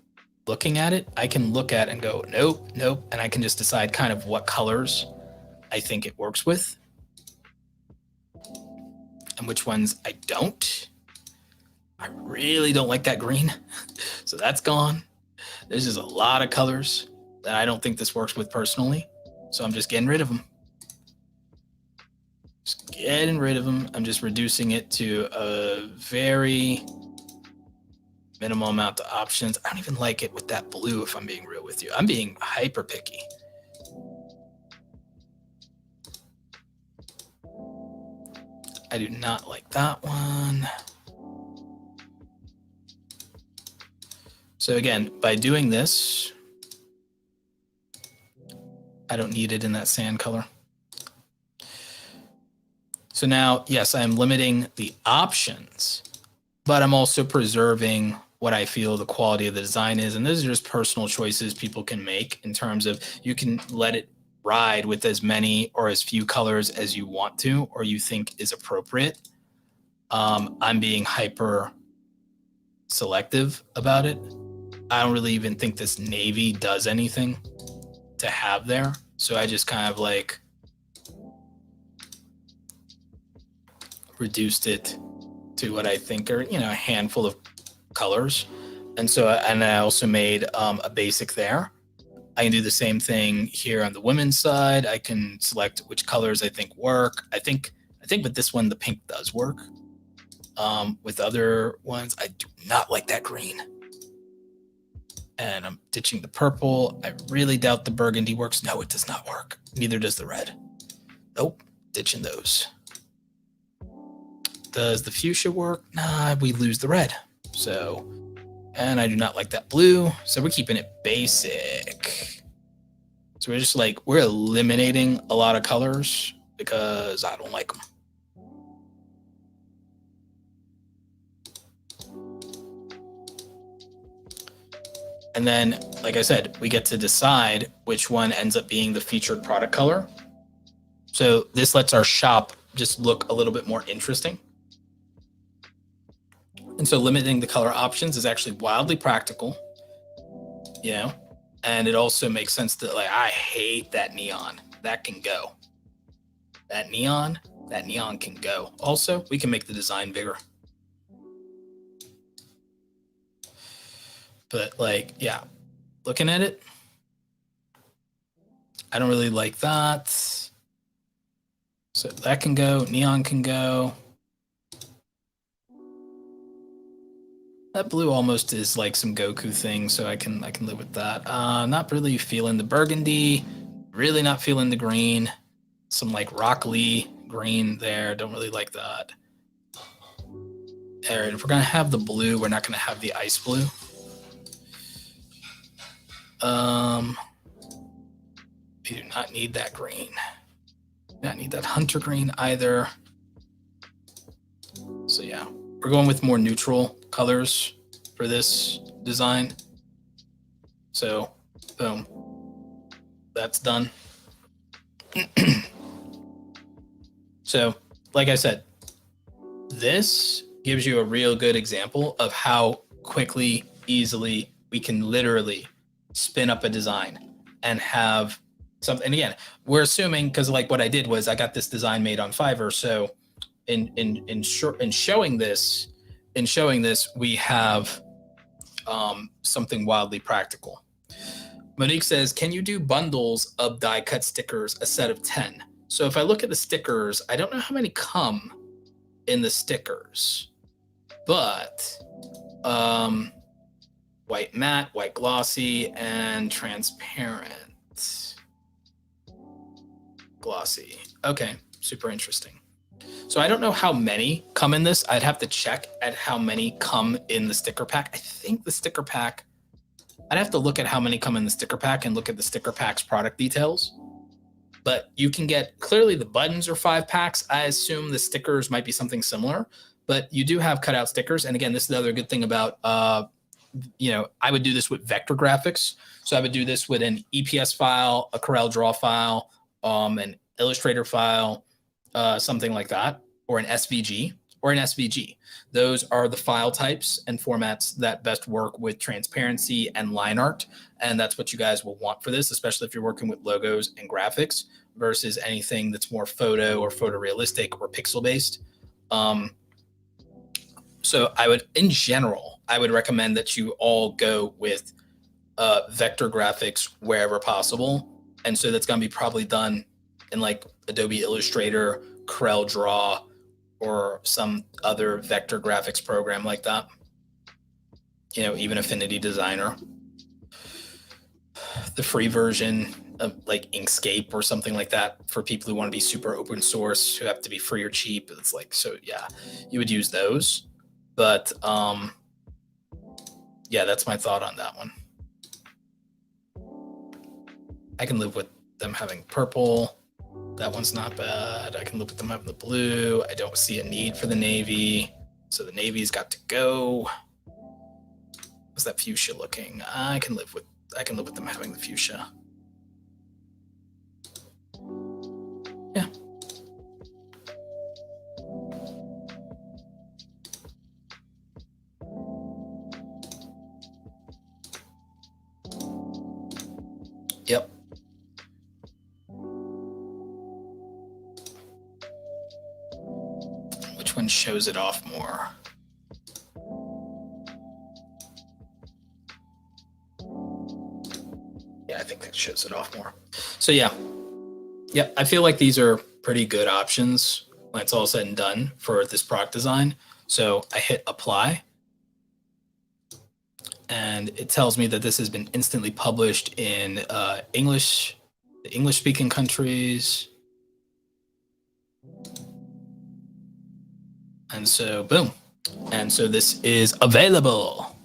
looking at it, I can look at it and go, nope, and I can just decide kind of what colors I think it works with and which ones I don't. I really don't like that green, so that's gone. There's just a lot of colors that I don't think this works with personally, so I'm just getting rid of them. I'm just reducing it to a very minimal amount of options. I don't even like it with that blue, if I'm being real with you. I'm being hyper picky. I do not like that one. So again, by doing this, I don't need it in that sand color. So now, yes, I'm limiting the options, but I'm also preserving what I feel the quality of the design is. And those are just personal choices people can make in terms of, you can let it ride with as many or as few colors as you want to, or you think is appropriate. I'm being hyper selective about it. I don't really even think this navy does anything to have there. So I just kind of reduced it to what I think are, a handful of colors. And so, and I also made a basic there. I can do the same thing here on the women's side. I can select which colors I think work. I think with this one, the pink does work. With other ones, I do not like that green. And I'm ditching the purple. I really doubt the burgundy works. No, it does not work. Neither does the red. Nope, ditching those. Does the fuchsia work? Nah, we lose the red. So, and I do not like that blue. So we're keeping it basic. So we're just like, we're eliminating a lot of colors because I don't like them. And then, like I said, we get to decide which one ends up being the featured product color. So this lets our shop just look a little bit more interesting. And so limiting the color options is actually wildly practical, you know, and it also makes sense that, like, I hate that neon. That can go. That neon can go. Also, we can make the design bigger. But like, yeah, looking at it, I don't really like that. So that can go, neon can go. That blue almost is like some Goku thing, so I can live with that. Not really feeling the burgundy, really not feeling the green. Some like Rock Lee green there, don't really like that. All right, if we're gonna have the blue, we're not gonna have the ice blue. We do not need that green. Not need that hunter green either. So yeah, we're going with more neutral colors for this design. So boom, that's done. So like I said, this gives you a real good example of how quickly, easily we can literally spin up a design and have something. And again, we're assuming, because like what I did was I got this design made on Fiverr. So in showing this, we have something wildly practical. Monique says, can you do bundles of die cut stickers, a set of 10? So if I look at the stickers, I don't know how many come in the stickers, but white matte, white glossy, and transparent glossy. Okay, super interesting. So I don't know how many come in this. I'd have to check at how many come in the sticker pack. I think the sticker pack, I'd have to look at how many come in the sticker pack and look at the sticker pack's product details. But you can get, clearly the buttons are 5 packs. I assume the stickers might be something similar, but you do have cutout stickers. And again, this is the other good thing about, you know, I would do this with vector graphics. So I would do this with an EPS file, a Corel Draw file, an Illustrator file, something like that, or an SVG or an SVG. Those are the file types and formats that best work with transparency and line art. And that's what you guys will want for this, especially if you're working with logos and graphics versus anything that's more photo or photorealistic or pixel based. So I would, in general, I would recommend that you all go with vector graphics wherever possible. And so that's going to be probably done in like Adobe Illustrator, Corel Draw, or some other vector graphics program like that. You know, even Affinity Designer. The free version of like Inkscape or something like that for people who want to be super open source, who have to be free or cheap. It's like, so yeah, you would use those. But yeah, that's my thought on that one. I can live with them having purple. That one's not bad. I can live with them having the blue. I don't see a need for the navy. So the navy's got to go. How's that fuchsia looking? I can live with them having the fuchsia. Yeah. Yep. Which one shows it off more? Yeah, I think that shows it off more. So yeah, I feel like these are pretty good options when it's all said and done for this product design. So I hit apply. and it tells me that this has been instantly published in English, the English-speaking countries. And so, boom. And so this is available.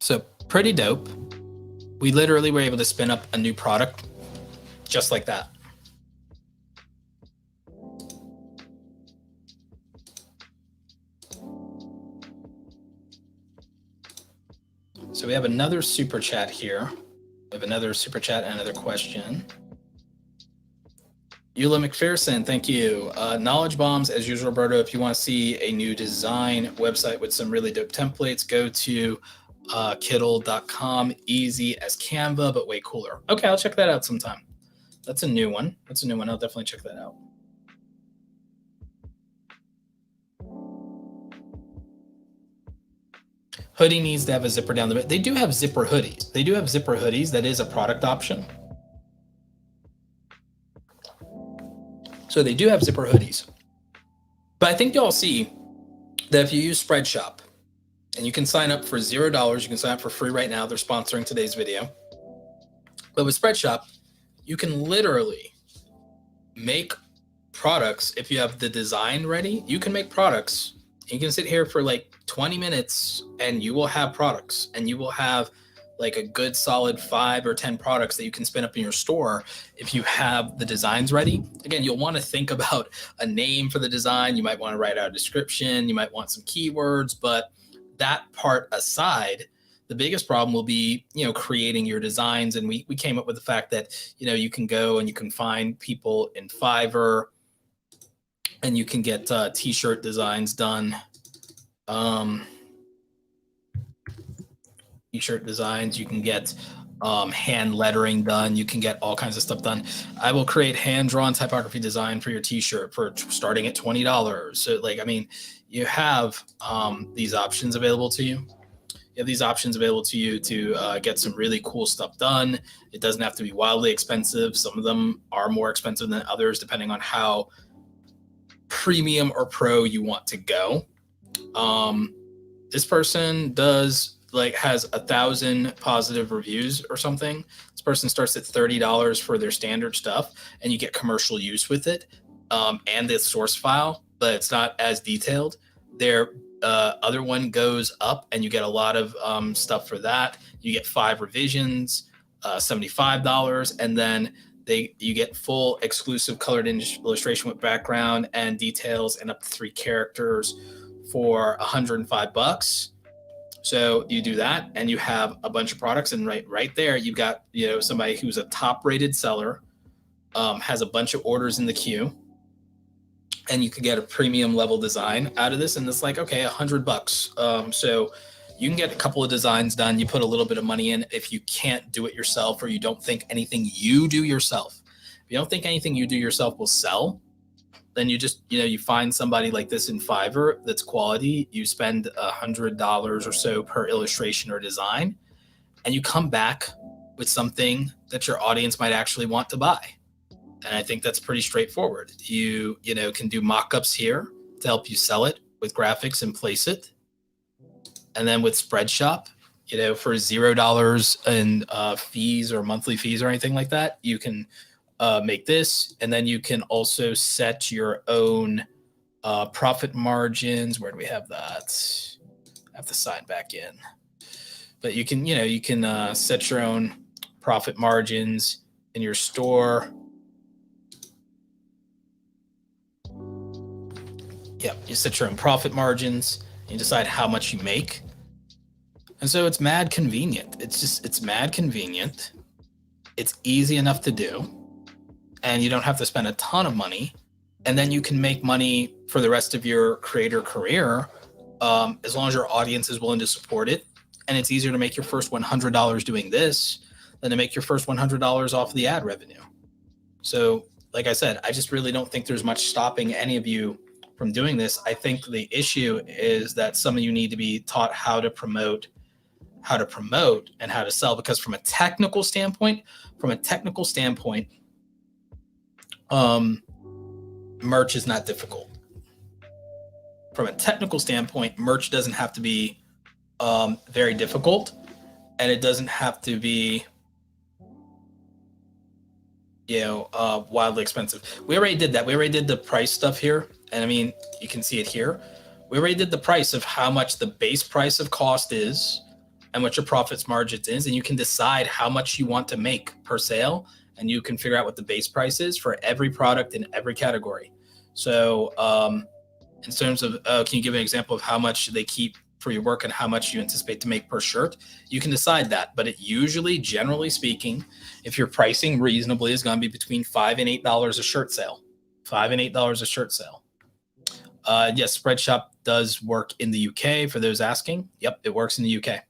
So pretty dope. We literally were able to spin up a new product just like that. So we have another super chat here. We have another super chat and another question. Eula McPherson, thank you. Knowledge bombs, as usual, Roberto. If you want to see a new design website with some really dope templates, go to Kittle.com. Easy as Canva, but way cooler. Okay, I'll check that out sometime. That's a new one. I'll definitely check that out. Hoodie needs to have a zipper down the middle. They do have zipper hoodies. That is a product option. So they do have zipper hoodies. But I think y'all see that if you use Spreadshop, and you can sign up for $0, you can sign up for free right now. They're sponsoring today's video. But with Spreadshop, you can literally make products. If you have the design ready, you can make products. You can sit here for like 20 minutes and you will have products, and you will have like a good solid 5 or 10 products that you can spin up in your store if you have the designs ready. Again, you'll want to think about a name for the design. You might want to write out a description. You might want some keywords, but that part aside, the biggest problem will be, creating your designs. And we came up with the fact that, you can go and you can find people in Fiverr, and you can get t-shirt designs done. T-shirt designs, you can get hand lettering done, you can get all kinds of stuff done. I will create hand-drawn typography design for your t-shirt for starting at $20. So you have these options available to you. You have these options available to you to get some really cool stuff done. It doesn't have to be wildly expensive. Some of them are more expensive than others, depending on how premium or pro you want to go. This person has 1,000 positive reviews or something. This person starts at $30 for their standard stuff, and you get commercial use with it, and the source file, but it's not as detailed. Their other one goes up, and you get a lot of stuff for that. You get 5 revisions, $75, and then you get full exclusive colored illustration with background and details and up to 3 characters for $105. So you do that, and you have a bunch of products, and right there you've got somebody who's a top-rated seller, has a bunch of orders in the queue, and you could get a premium level design out of this, and it's like, okay, $100. So you can get a couple of designs done. You put a little bit of money in. If you can't do it yourself, or you don't think anything you do yourself, if you don't think anything you do yourself will sell, then you just, you find somebody like this in Fiverr that's quality. You spend $100 or so per illustration or design, and you come back with something that your audience might actually want to buy. And I think that's pretty straightforward. You can do mockups here to help you sell it with graphics and place it. And then with Spreadshop, for $0 in fees or monthly fees or anything like that, you can make this, and then you can also set your own profit margins. Where do we have that? I have to sign back in. But you can, set your own profit margins in your store. Yep, you set your own profit margins. You decide how much you make. And so it's mad convenient. It's mad convenient. It's easy enough to do. And you don't have to spend a ton of money. And then you can make money for the rest of your creator career, as long as your audience is willing to support it. And it's easier to make your first $100 doing this than to make your first $100 off the ad revenue. So, like I said, I just really don't think there's much stopping any of you from doing this. I think the issue is that some of you need to be taught how to promote and how to sell, because from a technical standpoint, merch is not difficult. from a technical standpoint, merch doesn't have to be very difficult, and it doesn't have to be wildly expensive. We already did that. We already did the price stuff here, and I mean, you can see it here. We already did the price of how much the base price of cost is and what your profits margins is, and you can decide how much you want to make per sale, and you can figure out what the base price is for every product in every category. So in terms of, can you give an example of how much they keep for your work and how much you anticipate to make per shirt? You can decide that, but it usually, generally speaking, if your pricing reasonably, is going to be between $5 and $8 a shirt sale. $5 and $8 a shirt sale. Yes, Spreadshop does work in the UK for those asking. Yep, it works in the UK.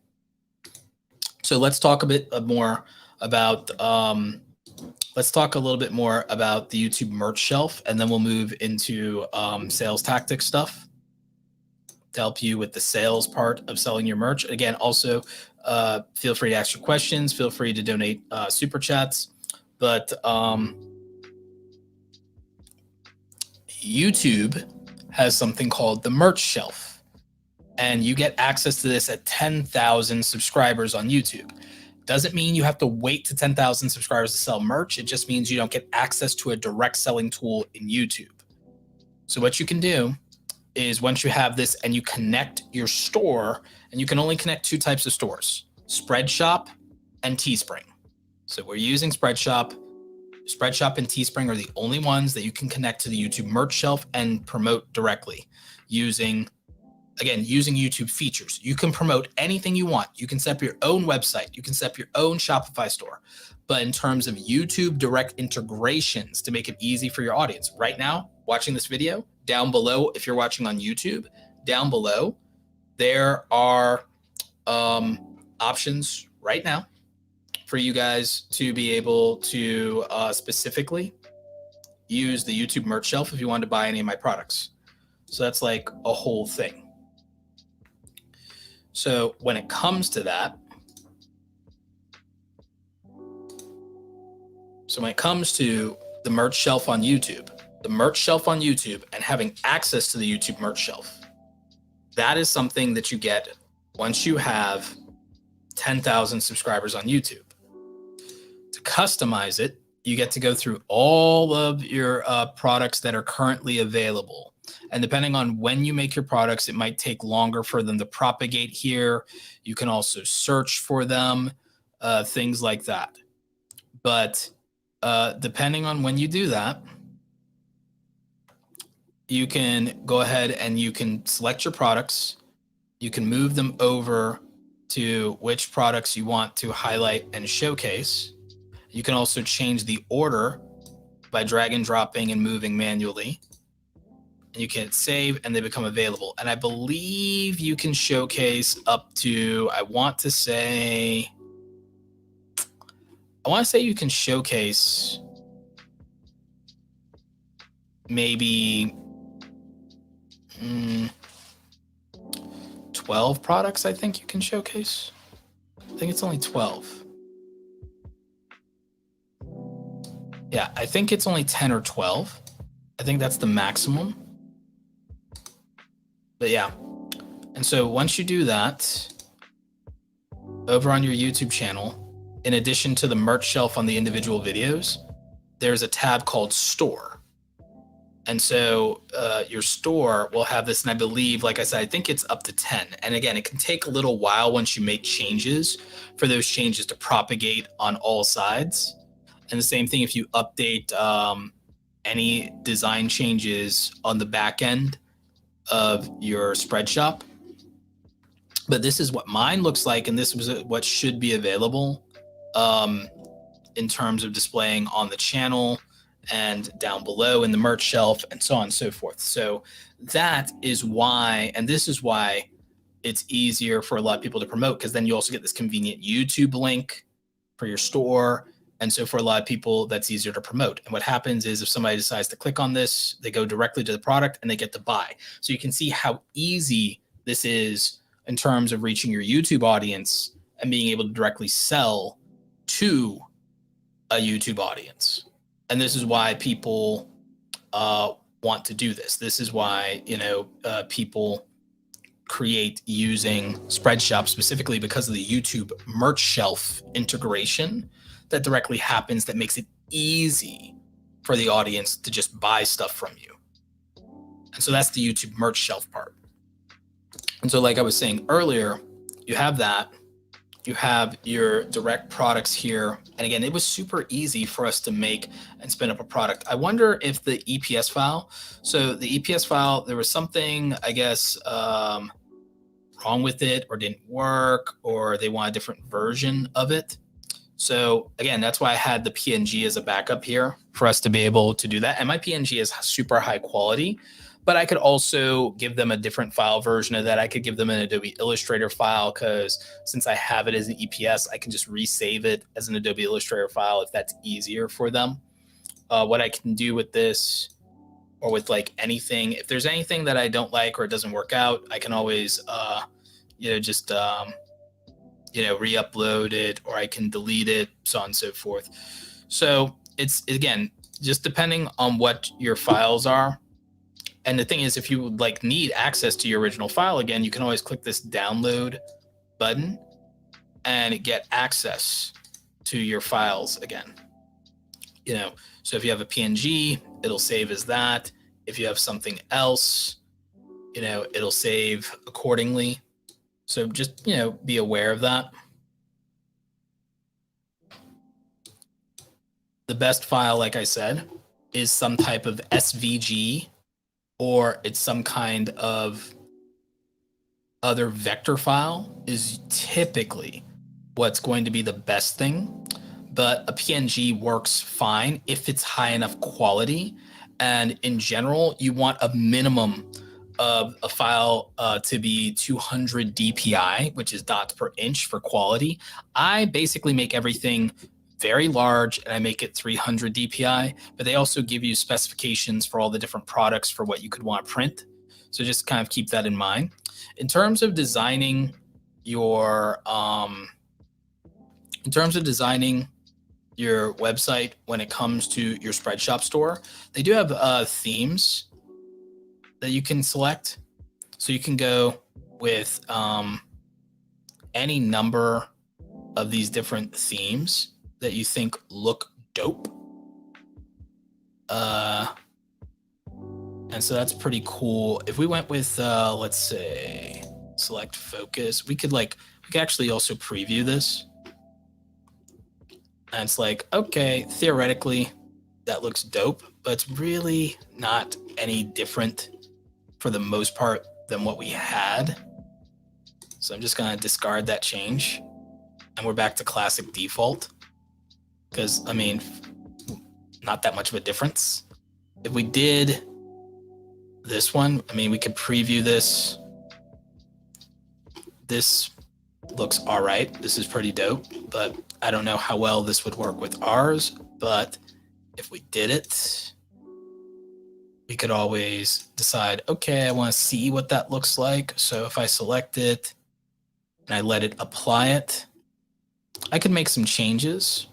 So let's talk a bit more about, let's talk a little bit more about the YouTube merch shelf, and then we'll move into sales tactics stuff to help you with the sales part of selling your merch. Again, also feel free to ask your questions. Feel free to donate super chats. But YouTube has something called the merch shelf, and you get access to this at 10,000 subscribers on YouTube. Doesn't mean you have to wait to 10,000 subscribers to sell merch. It just means you don't get access to a direct selling tool in YouTube. So what you can do is, once you have this and you connect your store, and you can only connect two types of stores, Spreadshop and Teespring. So we're using Spreadshop. Spreadshop and Teespring are the only ones that you can connect to the YouTube merch shelf and promote directly using YouTube features. You can promote anything you want. You can set up your own website. You can set up your own Shopify store. But in terms of YouTube direct integrations to make it easy for your audience, right now, watching this video, down below, if you're watching on YouTube, down below, there are options right now for you guys to be able to specifically use the YouTube merch shelf if you want to buy any of my products. So that's like a whole thing. So when it comes to that, so when it comes to the merch shelf on YouTube, and having access to the YouTube merch shelf, that is something that you get once you have 10,000 subscribers on YouTube. To customize it, you get to go through all of your products that are currently available. And depending on when you make your products, it might take longer for them to propagate here. You can also search for them, things like that. But depending on when you do that, you can go ahead and you can select your products. You can move them over to which products you want to highlight and showcase. You can also change the order by drag and dropping and moving manually. And you can save and they become available. And I believe you can showcase up to, I want to say you can showcase maybe 12 products, I think you can showcase. I think it's only 12. Yeah, I think it's only 10 or 12. I think that's the maximum. But yeah, and so once you do that, over on your YouTube channel, in addition to the merch shelf on the individual videos, there's a tab called Store. And so your store will have this, and I believe, like I said, I think it's up to 10. And again, it can take a little while once you make changes for those changes to propagate on all sides. And the same thing if you update any design changes on the back end of your Spreadshop. But this is what mine looks like, and this was what should be available in terms of displaying on the channel and down below in the merch shelf and so on and so forth. So that is why, and this is why it's easier for a lot of people to promote, because then you also get this convenient YouTube link for your store. And so for a lot of people, that's easier to promote. And what happens is if somebody decides to click on this, they go directly to the product and they get to buy. So you can see how easy this is in terms of reaching your YouTube audience and being able to directly sell to a YouTube audience. And this is why people want to do this. This is why, people create using Spreadshop specifically because of the YouTube merch shelf integration that directly happens that makes it easy for the audience to just buy stuff from you. And so that's the YouTube merch shelf part. And so like I was saying earlier, you have that. You have your direct products here. And again, it was super easy for us to make and spin up a product. I wonder if the EPS file, so the EPS file, there was something, I guess, wrong with it or didn't work, or they want a different version of it. So again, that's why I had the PNG as a backup here for us to be able to do that. And my PNG is super high quality, but I could also give them a different file version of that. I could give them an Adobe Illustrator file, because since I have it as an EPS, I can just resave it as an Adobe Illustrator file if that's easier for them. What I can do with this, or with like anything, if there's anything that I don't like or it doesn't work out, I can always, just re-upload it, or I can delete it, so on and so forth. So it's, again, just depending on what your files are. And the thing is, if you would need access to your original file again, you can always click this download button and get access to your files again. So if you have a PNG, it'll save as that. If you have something else, it'll save accordingly. So just, be aware of that. The best file, like I said, is some type of SVG, or it's some kind of other vector file is typically what's going to be the best thing. But a PNG works fine if it's high enough quality. And in general, you want a minimum of a file to be 200 DPI, which is dots per inch for quality. I basically make everything very large and I make it 300 DPI, but they also give you specifications for all the different products for what you could want to print. So just kind of keep that in mind. In terms of designing your website, when it comes to your Spreadshop store, they do have themes that you can select. So you can go with any number of these different themes that you think look dope. And so that's pretty cool. If we went with, let's say, select focus, we could actually also preview this. And it's like, okay, theoretically, that looks dope, but it's really not any different for the most part than what we had. So I'm just gonna discard that change. And we're back to classic default. Because, not that much of a difference. If we did this one, we could preview this. This looks all right. This is pretty dope, but I don't know how well this would work with ours. But if we did it, we could always decide, okay, I want to see what that looks like. So if I select it and I let it apply it, I could make some changes.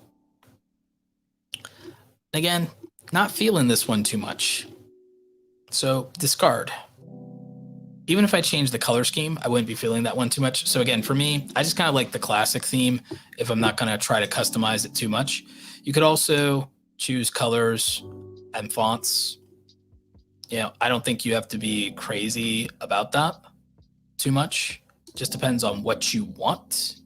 Again, not feeling this one too much. So discard. Even if I change the color scheme, I wouldn't be feeling that one too much. So again, for me, I just kind of like the classic theme if I'm not going to try to customize it too much. You could also choose colors and fonts. I don't think you have to be crazy about that too much. Just depends on what you want.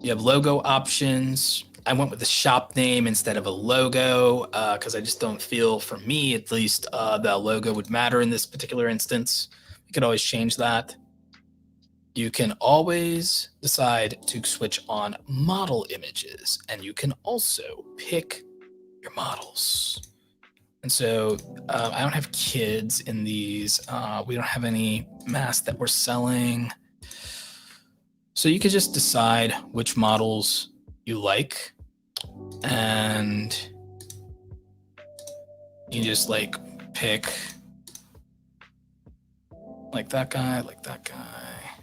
You have logo options. I went with the shop name instead of a logo because I just don't feel, for me at least, the logo would matter in this particular instance. You could always change that. You can always decide to switch on model images, and you can also pick your models. And so I don't have kids in these. We don't have any masks that we're selling. So you could just decide which models you like, and you just pick like that guy, like that guy.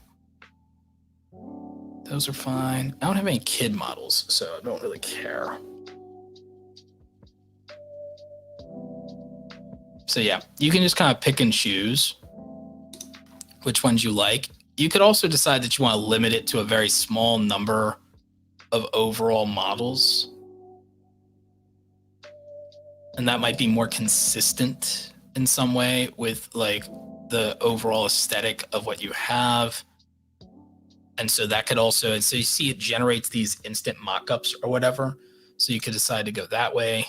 Those are fine. I don't have any kid models, so I don't really care. So yeah, you can just kind of pick and choose which ones you like. You could also decide that you want to limit it to a very small number of overall models. And that might be more consistent in some way with like the overall aesthetic of what you have. And so that could also, so you see it generates these instant mockups or whatever. So you could decide to go that way.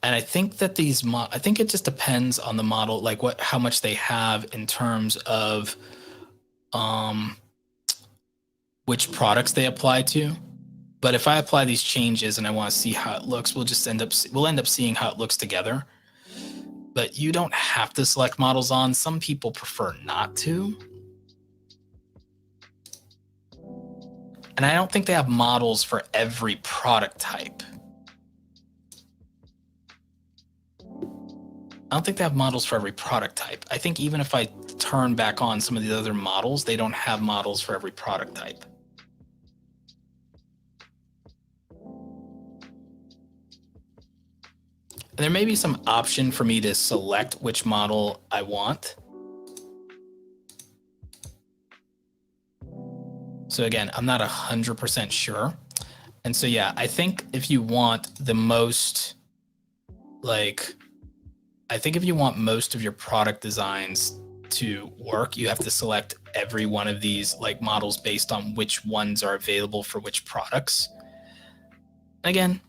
And I think that I think it just depends on the model, like how much they have in terms of which products they apply to. But if I apply these changes and I want to see how it looks, we'll end up seeing how it looks together. But you don't have to select models on. Some people prefer not to. And I don't think they have models for every product type. I don't think they have models for every product type. I think even if I turn back on some of the other models, they don't have models for every product type. And there may be some option for me to select which model I want. So again, I'm not 100% sure. And so, yeah, I think if you want the most, I think if you want most of your product designs to work, you have to select every one of these like models based on which ones are available for which products. Again,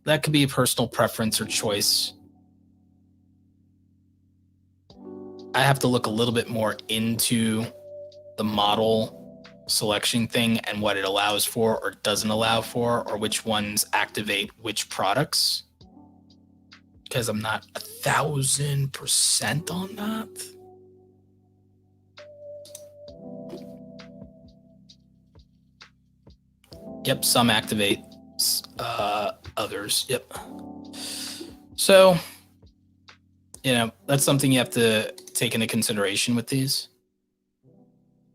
that could be a personal preference or choice. I have to look a little bit more into the model selection thing and what it allows for or doesn't allow for, or which ones activate which products, because I'm not 1,000% on that. Yep, some activate, others. Yep. So, that's something you have to take into consideration with these.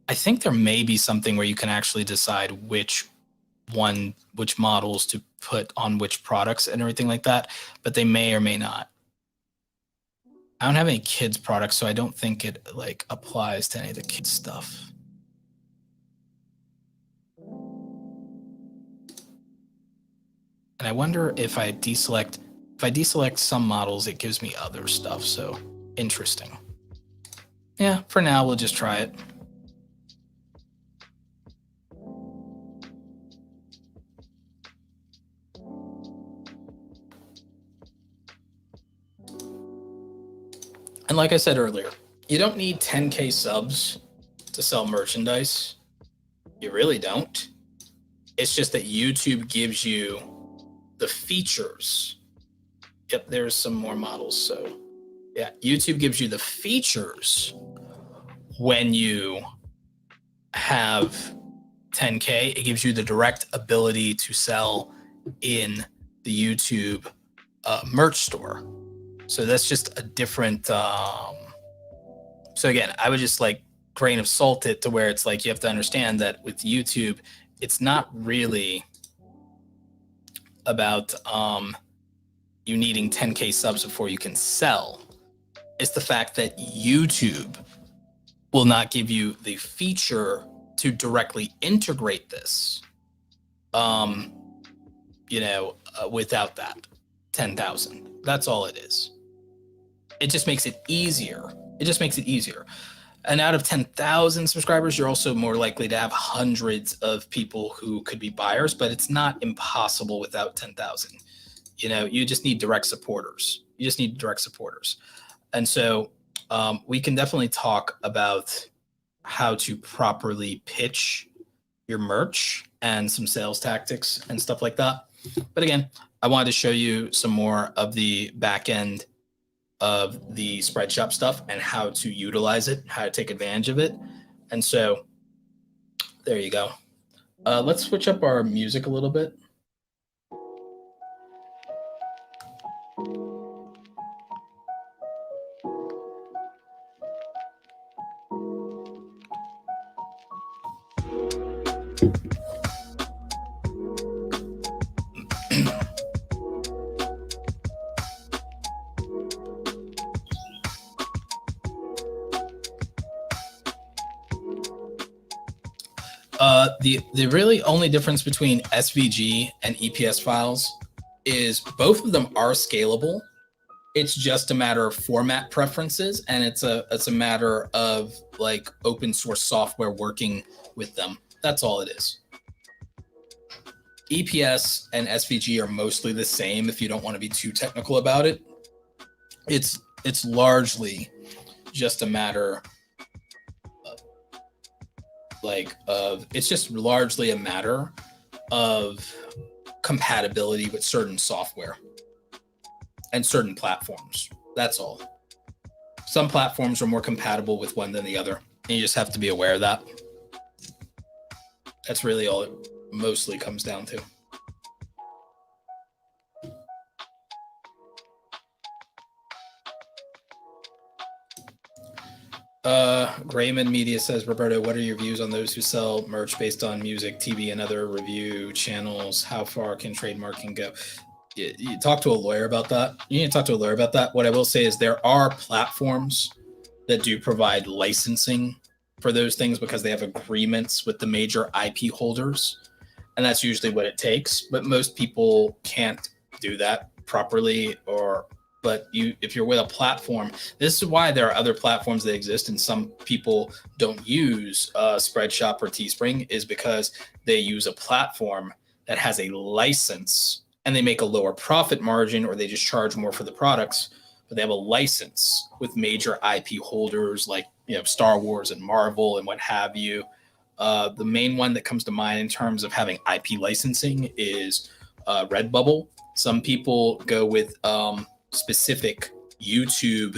I think there may be something where you can actually decide which models to put on which products and everything like that, but they may or may not. I don't have any kids products, so I don't think it applies to any of the kids stuff. And I wonder if I deselect some models, it gives me other stuff. So interesting. Yeah, for now, we'll just try it. And like I said earlier, you don't need 10K subs to sell merchandise. You really don't. It's just that YouTube gives you the features. Yep, there's some more models. So yeah, YouTube gives you the features when you have 10K. It gives you the direct ability to sell in the YouTube merch store. So that's just a different. So again, I would just grain of salt it to where it's you have to understand that with YouTube, it's not really about you needing 10K subs before you can sell. It's the fact that YouTube will not give you the feature to directly integrate this, without that 10,000. That's all it is. It just makes it easier. And out of 10,000 subscribers, you're also more likely to have hundreds of people who could be buyers, but it's not impossible without 10,000. You just need direct supporters. And so we can definitely talk about how to properly pitch your merch and some sales tactics and stuff like that. But again, I wanted to show you some more of the back end of the Spreadshop stuff and how to utilize it, how to take advantage of it. And so there you go. Let's switch up our music a little bit. The really only difference between SVG and EPS files is both of them are scalable. It's just a matter of format preferences, and it's a matter of like open source software working with them. That's all it is. EPS and SVG are mostly the same if you don't want to be too technical about it. It's largely just a matter it's just largely a matter of compatibility with certain software and certain platforms. That's all. Some platforms are more compatible with one than the other, and you just have to be aware of that. That's really all it mostly comes down to. Grayman Media says, Roberto, what are your views on those who sell merch based on music, TV, and other review channels? How far can trademarking go? You talk to a lawyer about that. You need to talk to a lawyer about that. What I will say is there are platforms that do provide licensing for those things because they have agreements with the major IP holders. And that's usually what it takes. But most people can't do that properly, but if you're with a platform, this is why there are other platforms that exist and some people don't use Spreadshop or Teespring, is because they use a platform that has a license and they make a lower profit margin, or they just charge more for the products, but they have a license with major IP holders like Star Wars and Marvel and what have you. The main one that comes to mind in terms of having IP licensing is Redbubble. Some people go with specific YouTube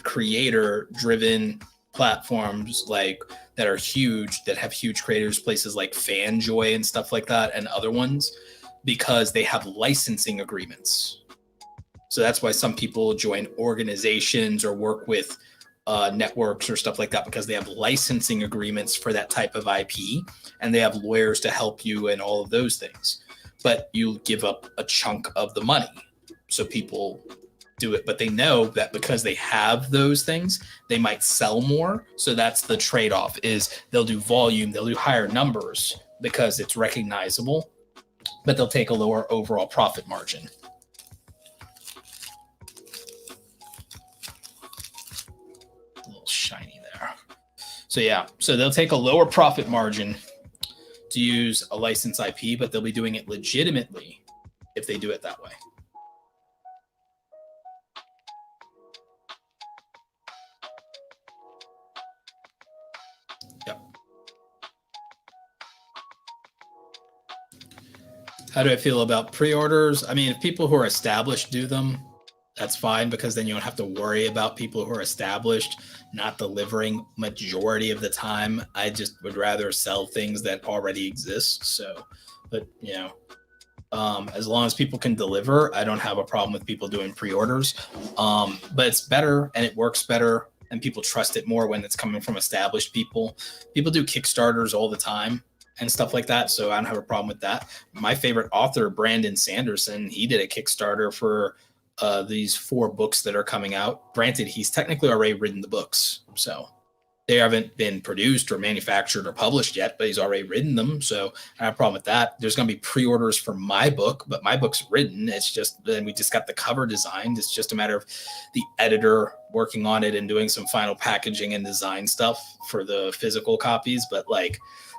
creator-driven platforms that are huge, that have huge creators, places like Fanjoy and stuff like that, and other ones, because they have licensing agreements. So that's why some people join organizations or work with networks or stuff like that, because they have licensing agreements for that type of IP, and they have lawyers to help you and all of those things. But you give up a chunk of the money. So people do it, but they know that because they have those things, they might sell more. So that's the trade-off, is they'll do volume, they'll do higher numbers because it's recognizable, but they'll take a lower overall profit margin. A little shiny there. So yeah, so they'll take a lower profit margin to use a licensed IP, but they'll be doing it legitimately if they do it that way. Yep. How do I feel about pre-orders? I mean, if people who are established do them, that's fine, because then you don't have to worry about people who are established not delivering majority of the time. I just would rather sell things that already exist. So, but as long as people can deliver, I don't have a problem with people doing pre-orders. But it's better and it works better and people trust it more when it's coming from established people. People do Kickstarters all the time and stuff like that, so I don't have a problem with that. My favorite author, Brandon Sanderson, he did a Kickstarter for these 4 books that are coming out. Granted, he's technically already written the books, so they haven't been produced or manufactured or published yet, but he's already written them, so I have a problem with that. There's going to be pre-orders for my book, but my book's written. It's just, then we just got the cover designed. It's just a matter of the editor working on it and doing some final packaging and design stuff for the physical copies. But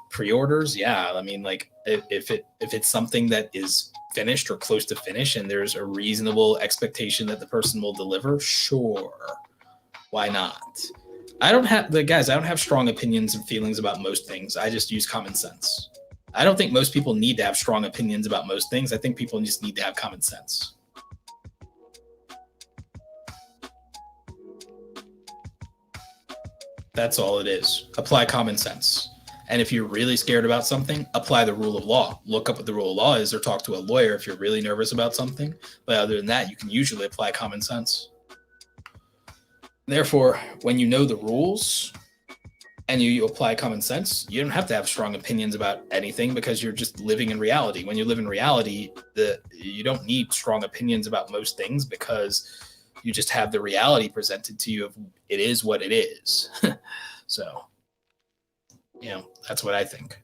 pre-orders, yeah, I mean, if it's something that is finished or close to finish and there's a reasonable expectation that the person will deliver, sure, why not? I don't have strong opinions and feelings about most things. I just use common sense. I don't think most people need to have strong opinions about most things. I think people just need to have common sense. That's all it is. Apply common sense. And if you're really scared about something, apply the rule of law. Look up what the rule of law is or talk to a lawyer if you're really nervous about something. But other than that, you can usually apply common sense. Therefore, when you know the rules and you apply common sense, you don't have to have strong opinions about anything because you're just living in reality. When you live in reality, you don't need strong opinions about most things because you just have the reality presented to you of it is what it is. So, That's what I think.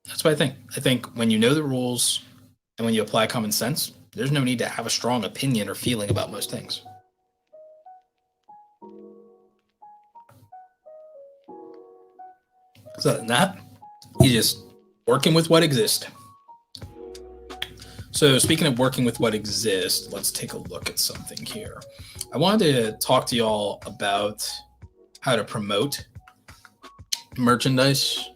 That's what I think. I think when you know the rules and when you apply common sense, there's no need to have a strong opinion or feeling about most things. So other than that, you just working with what exists. So speaking of working with what exists, let's take a look at something here. I wanted to talk to y'all about how to promote merchandise.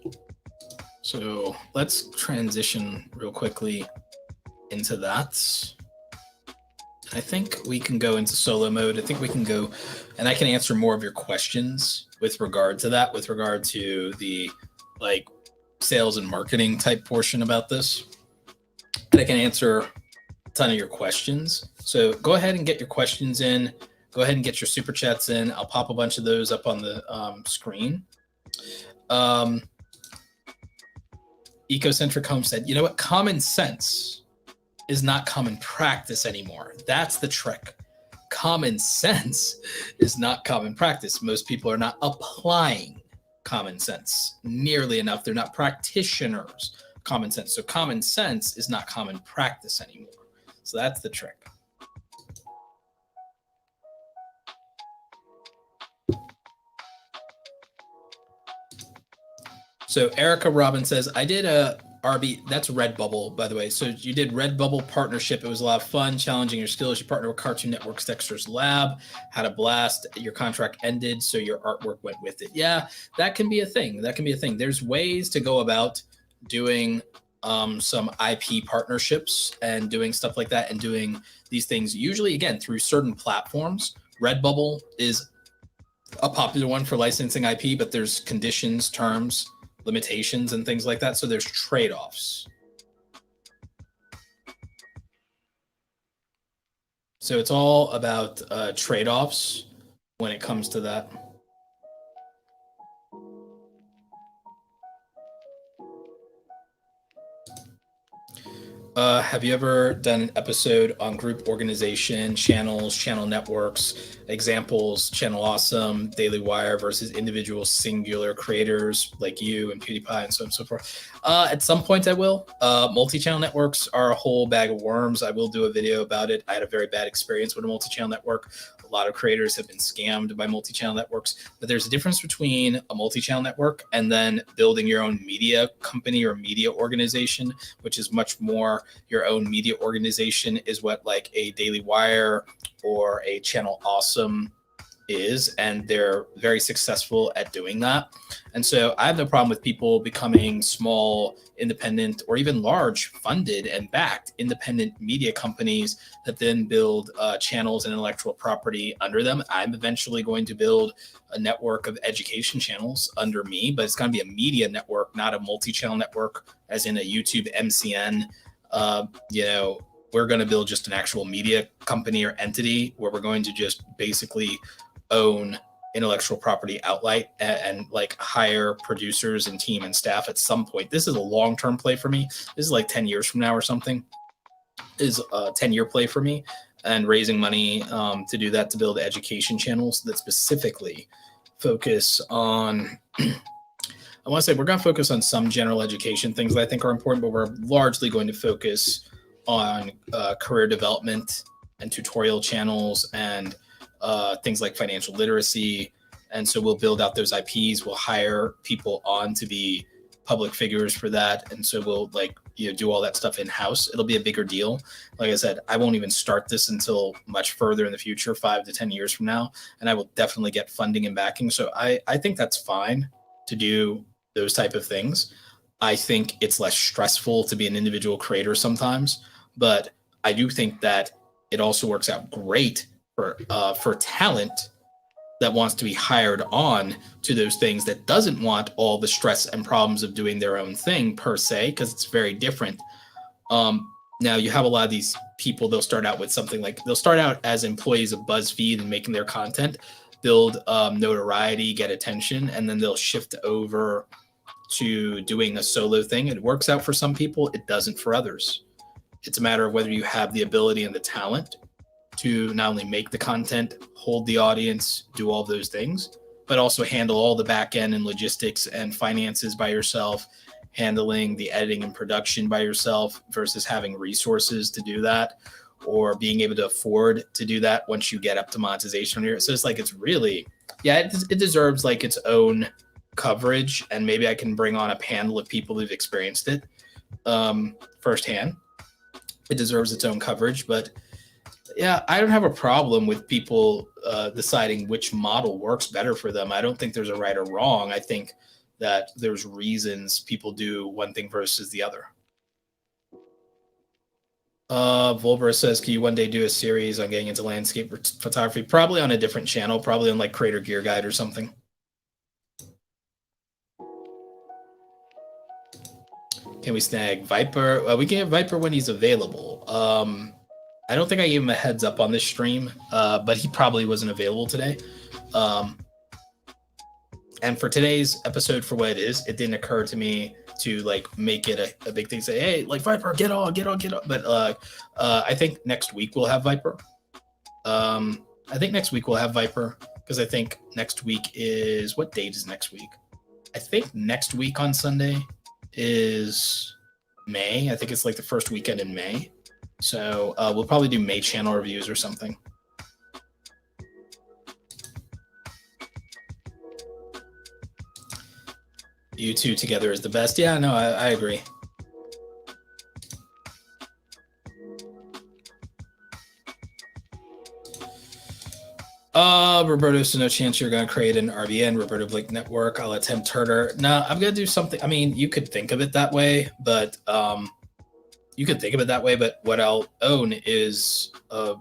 So let's transition real quickly into that. I think we can go into solo mode. I think we can go, and I can answer more of your questions with regard to that, with regard to the like sales and marketing type portion about this. And I can answer a ton of your questions. So go ahead and get your questions in. Go ahead and get your super chats in. I'll pop a bunch of those up on the screen. Ecocentric Home said, you know what? Common sense is not common practice anymore. That's the trick. Common sense is not common practice. Most people are not applying common sense nearly enough. They're not practitioners of common sense. So common sense is not common practice anymore. So that's the trick. So Erica Robin says, I did a RB, that's Redbubble, by the way. So you did Redbubble partnership. It was a lot of fun, challenging your skills. You partnered with Cartoon Network's Dexter's Lab, had a blast. Your contract ended, so your artwork went with it. Yeah, that can be a thing. That can be a thing. There's ways to go about doing some IP partnerships and doing stuff like that and doing these things, usually, again, through certain platforms. Redbubble is a popular one for licensing IP, but there's conditions, terms, limitations, and things like that. So there's trade-offs. So it's all about trade-offs when it comes to that. Have you ever done an episode on group organization, channels, channel networks, examples, Channel Awesome, Daily Wire versus individual singular creators like you and PewDiePie and so on and so forth? At some point I will. Multi-channel networks are a whole bag of worms. I will do a video about it. I had a very bad experience with a multi-channel network. A lot of creators have been scammed by multi-channel networks, but there's a difference between a multi-channel network and then building your own media company or media organization, which is much more your own media organization is what like a Daily Wire or a Channel Awesome is, and they're very successful at doing that. And so I have no problem with people becoming small, independent, or even large funded and backed independent media companies that then build channels and intellectual property under them. I'm eventually going to build a network of education channels under me, but it's going to be a media network, not a multi-channel network, as in a YouTube MCN. We're going to build just an actual media company or entity where we're going to just basically own intellectual property outright and like hire producers and team and staff at some point. This is a long-term play for me. This is like 10 years from now or something. Is a 10-year play for me, and raising money to do that, to build education channels that specifically focus on I want to say we're going to focus on some general education things that I think are important, but we're largely going to focus on career development and tutorial channels and things like financial literacy. And so we'll build out those IPs. We'll hire people on to be public figures for that. And so we'll do all that stuff in-house. It'll be a bigger deal. Like I said, I won't even start this until much further in the future, 5 to 10 years from now. And I will definitely get funding and backing. So I think that's fine to do those type of things. I think it's less stressful to be an individual creator sometimes, but I do think that it also works out great for talent that wants to be hired on to those things, that doesn't want all the stress and problems of doing their own thing per se, because it's very different. Now you have a lot of these people, they'll start out with something like, they'll start out as employees of BuzzFeed and making their content, build notoriety, get attention, and then they'll shift over to doing a solo thing. It works out for some people, it doesn't for others. It's a matter of whether you have the ability and the talent to not only make the content, hold the audience, do all those things, but also handle all the back end and logistics and finances by yourself, handling the editing and production by yourself versus having resources to do that, or being able to afford to do that once you get up to monetization here. So it's like, it's really, yeah, it deserves like its own coverage, and maybe I can bring on a panel of people who've experienced it firsthand. It deserves its own coverage, but yeah, I don't have a problem with people deciding which model works better for them. I don't think there's a right or wrong. I think that there's reasons people do one thing versus the other. Volver says, can you one day do a series on getting into landscape photography? Probably on a different channel, probably on like Creator Gear Guide or something. Can we snag Viper? We can get Viper when he's available. I don't think I gave him a heads up on this stream, but he probably wasn't available today. And for today's episode, for what it is, it didn't occur to me to like make it a big thing. Say, hey, like Viper, get on. But I think next week we'll have Viper. I think next week we'll have Viper, because I think next week is, what date is next week? I think next week on Sunday is May. I think it's like the first weekend in May. So we'll probably do May channel reviews or something. You two together is the best. Yeah, no, I agree. Roberto, so no chance you're going to create an RBN, Roberto Blake Network. I'll attempt Turner. No, I'm going to do something. I mean, you could think of it that way, but what I'll own is a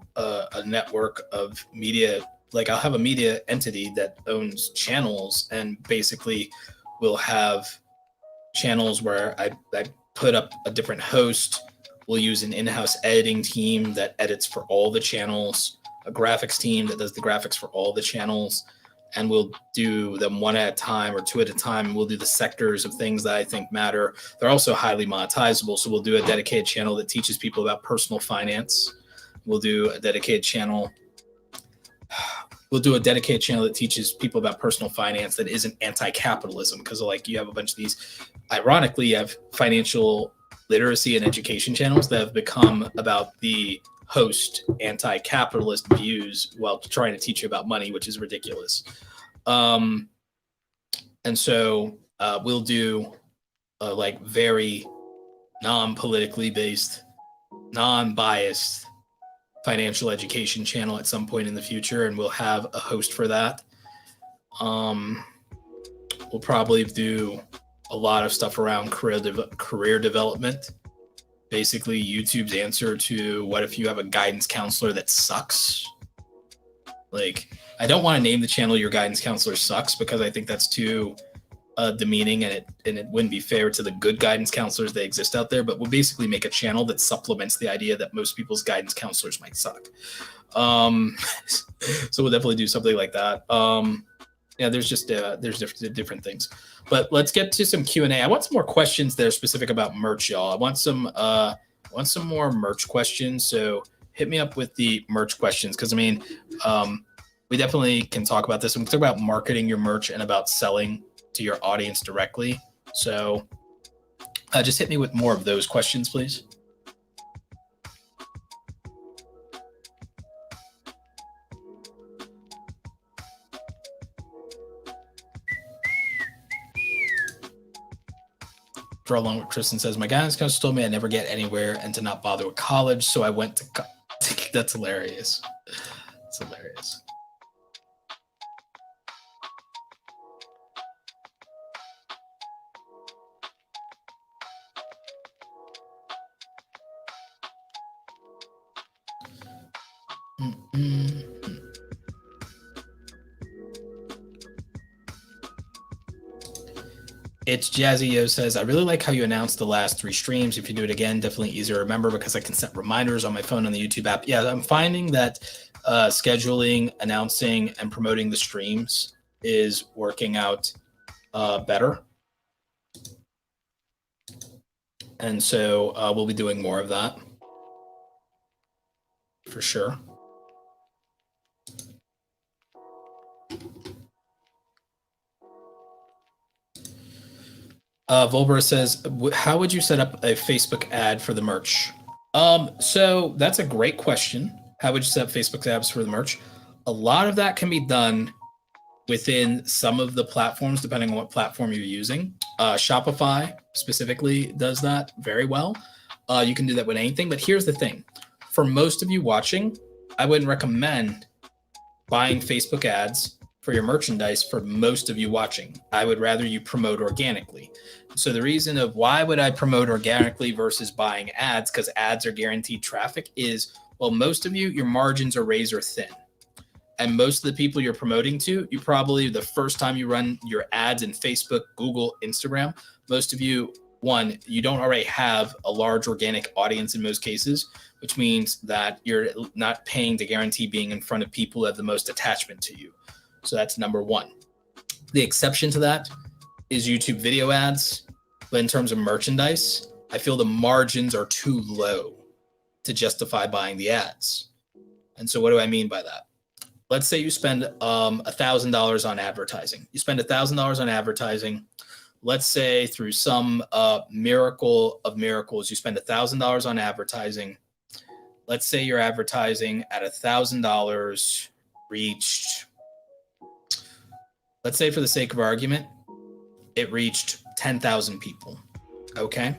network of media. Like, I'll have a media entity that owns channels, and basically we'll have channels where I put up a different host. We'll use an in-house editing team that edits for all the channels, a graphics team that does the graphics for all the channels, and we'll do them one at a time or two at a time. We'll do the sectors of things that I think matter. They're also highly monetizable, so we'll do a dedicated channel that teaches people about personal finance. We'll do a dedicated channel that teaches people about personal finance that isn't anti-capitalism, because like you have a bunch of these, ironically, you have financial literacy and education channels that have become about the host anti-capitalist views while trying to teach you about money, which is ridiculous. And so we'll do like very non-politically based, non-biased financial education channel at some point in the future, and we'll have a host for that. We'll probably do a lot of stuff around career development. Basically, YouTube's answer to what if you have a guidance counselor that sucks. Like, I don't want to name the channel Your Guidance Counselor Sucks, because I think that's too demeaning, and it wouldn't be fair to the good guidance counselors that exist out there. But we'll basically make a channel that supplements the idea that most people's guidance counselors might suck. So we'll definitely do something like that. Yeah, there's different things. But let's get to some Q&A. I want some more questions that are specific about merch, y'all. I want some more merch questions. So hit me up with the merch questions, because I mean, we definitely can talk about this. We can talk about marketing your merch and about selling to your audience directly. So just hit me with more of those questions, please. Draw along what Kristen says. My guidance counselor told me I'd never get anywhere and to not bother with college, so I went to That's hilarious. That's hilarious. It's Jazzy says, I really like how you announced the last 3 streams. If you do it again, definitely easier to remember, because I can set reminders on my phone on the YouTube app. Yeah, I'm finding that scheduling, announcing, and promoting the streams is working out better. And so we'll be doing more of that for sure. Volber says, how would you set up a Facebook ad for the merch? So that's a great question. How would you set up Facebook ads for the merch? A lot of that can be done within some of the platforms, depending on what platform you're using. Shopify specifically does that very well. You can do that with anything, but here's the thing. For most of you watching, I wouldn't recommend buying Facebook ads for your merchandise for most of you watching. I would rather you promote organically. So the reason of why would I promote organically versus buying ads, because ads are guaranteed traffic, is, well, most of you, your margins are razor thin. And most of the people you're promoting to, you probably, the first time you run your ads in Facebook, Google, Instagram, most of you, one, you don't already have a large organic audience in most cases, which means that you're not paying to guarantee being in front of people who have the most attachment to you. So that's number one. The exception to that is YouTube video ads. But in terms of merchandise, I feel the margins are too low to justify buying the ads. And so what do I mean by that? Let's say you spend $1,000 on advertising. You spend $1,000 on advertising. Let's say through some miracle of miracles, you spend $1,000 on advertising. Let's say your advertising at $1,000 reached, let's say for the sake of argument, it reached 10,000 people. Okay?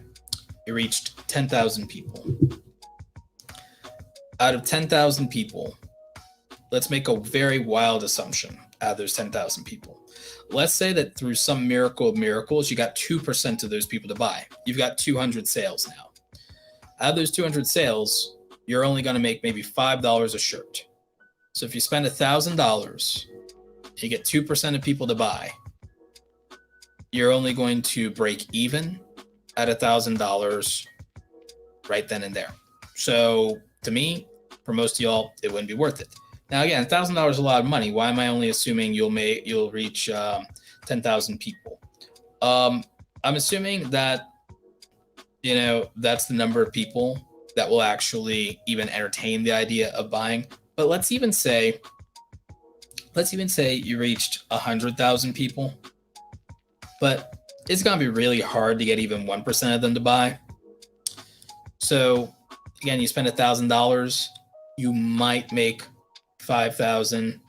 It reached 10,000 people. Out of 10,000 people, let's make a very wild assumption out of those 10,000 people. Let's say that through some miracle of miracles, you got 2% of those people to buy. You've got 200 sales now. Out of those 200 sales, you're only going to make maybe $5 a shirt. So if you spend $1,000, you get 2% of people to buy, you're only going to break even at $1,000 right then and there. So to me, for most of y'all, it wouldn't be worth it. Now, again, $1,000 is a lot of money. Why am I only assuming you'll reach 10,000 people? I'm assuming that, that's the number of people that will actually even entertain the idea of buying. But let's even say you reached 100,000 people, but it's going to be really hard to get even 1% of them to buy. So again, you spend $1,000, you might make 5,000.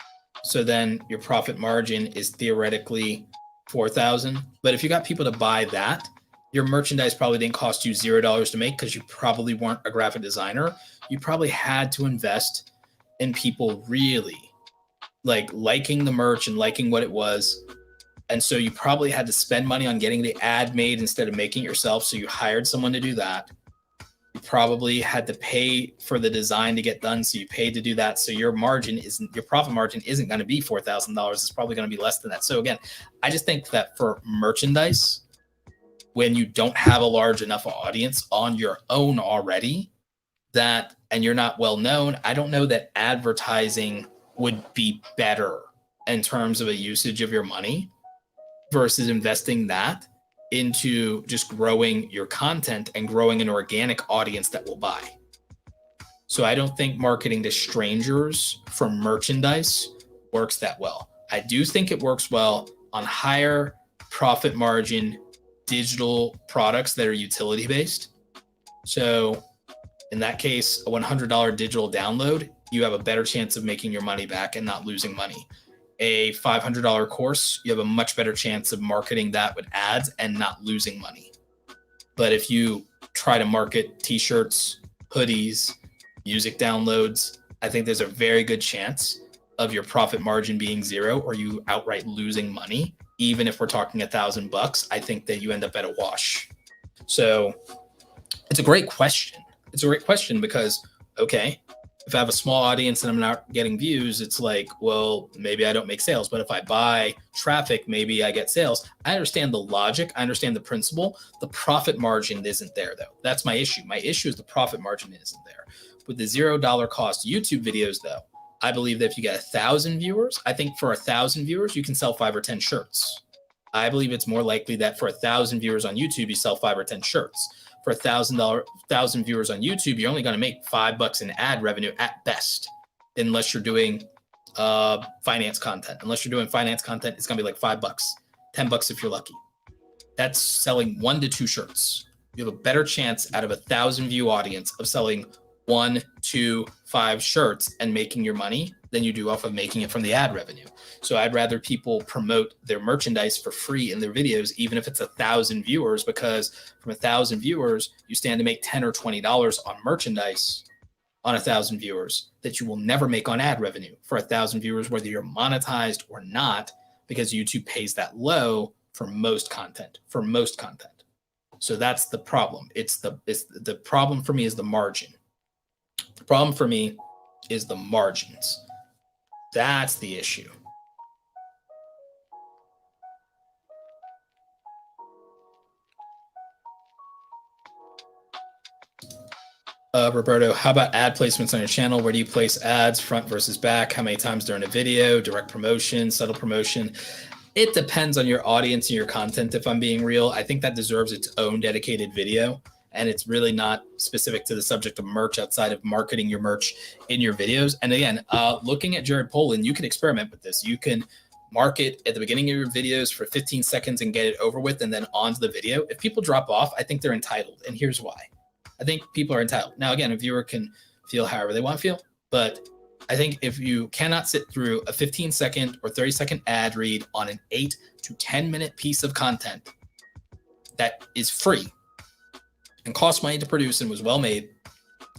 So then your profit margin is theoretically 4,000. But if you got people to buy that, your merchandise probably didn't cost you $0 to make, because you probably weren't a graphic designer. You probably had to invest in people really liking the merch and liking what it was. And so you probably had to spend money on getting the ad made instead of making it yourself. So you hired someone to do that. You probably had to pay for the design to get done, so you paid to do that. So your profit margin isn't going to be $4,000. It's probably going to be less than that. So again, I just think that for merchandise, when you don't have a large enough audience on your own already, and you're not well known, I don't know that advertising would be better in terms of a usage of your money versus investing that into just growing your content and growing an organic audience that will buy. So I don't think marketing to strangers for merchandise works that well. I do think it works well on higher profit margin digital products that are utility based. So in that case, a $100 digital download, you have a better chance of making your money back and not losing money. A $500 course, you have a much better chance of marketing that with ads and not losing money. But if you try to market t-shirts, hoodies, music downloads, I think there's a very good chance of your profit margin being zero or you outright losing money. Even if we're talking $1,000, I think that you end up at a wash. So it's a great question. It's a great question because, okay, if I have a small audience and I'm not getting views, it's like, well, maybe I don't make sales. But if I buy traffic, maybe I get sales. I understand the logic. I understand the principle. The profit margin isn't there, though. That's my issue. My issue is the profit margin isn't there. With the $0 cost YouTube videos, though, I believe that if you get 1,000 viewers, I think for 1,000 viewers, you can sell 5 or 10 shirts. I believe it's more likely that for 1,000 viewers on YouTube, you sell 5 or 10 shirts. For $1,000 viewers on YouTube, you're only going to make $5 in ad revenue at best, unless you're doing finance content. Unless you're doing finance content, it's going to be like $5, $10 if you're lucky. that's selling 1 to 2 shirts. You have a better chance out of 1,000 view audience of selling 1, 2, 5 shirts and making your money than you do off of making it from the ad revenue. So I'd rather people promote their merchandise for free in their videos, even if it's 1,000 viewers, because from 1,000 viewers, you stand to make $10 or $20 on merchandise on 1,000 viewers that you will never make on ad revenue for 1,000 viewers, whether you're monetized or not, because YouTube pays that low for most content, So that's the problem. The problem for me is the margin. The problem for me is the margins. That's the issue. Roberto, how about ad placements on your channel? Where do you place ads, front versus back? How many times during a video? Direct promotion, subtle promotion? It depends on your audience and your content, if I'm being real. I think that deserves its own dedicated video, and it's really not specific to the subject of merch outside of marketing your merch in your videos. And again, looking at Jared Polin, you can experiment with this. You can market at the beginning of your videos for 15 seconds and get it over with, and then onto the video. If people drop off, I think they're entitled, and here's why. I think people are entitled. Now, again, a viewer can feel however they want to feel, but I think if you cannot sit through a 15-second or 30-second ad read on an 8 to 10-minute piece of content that is free and costs money to produce and was well made,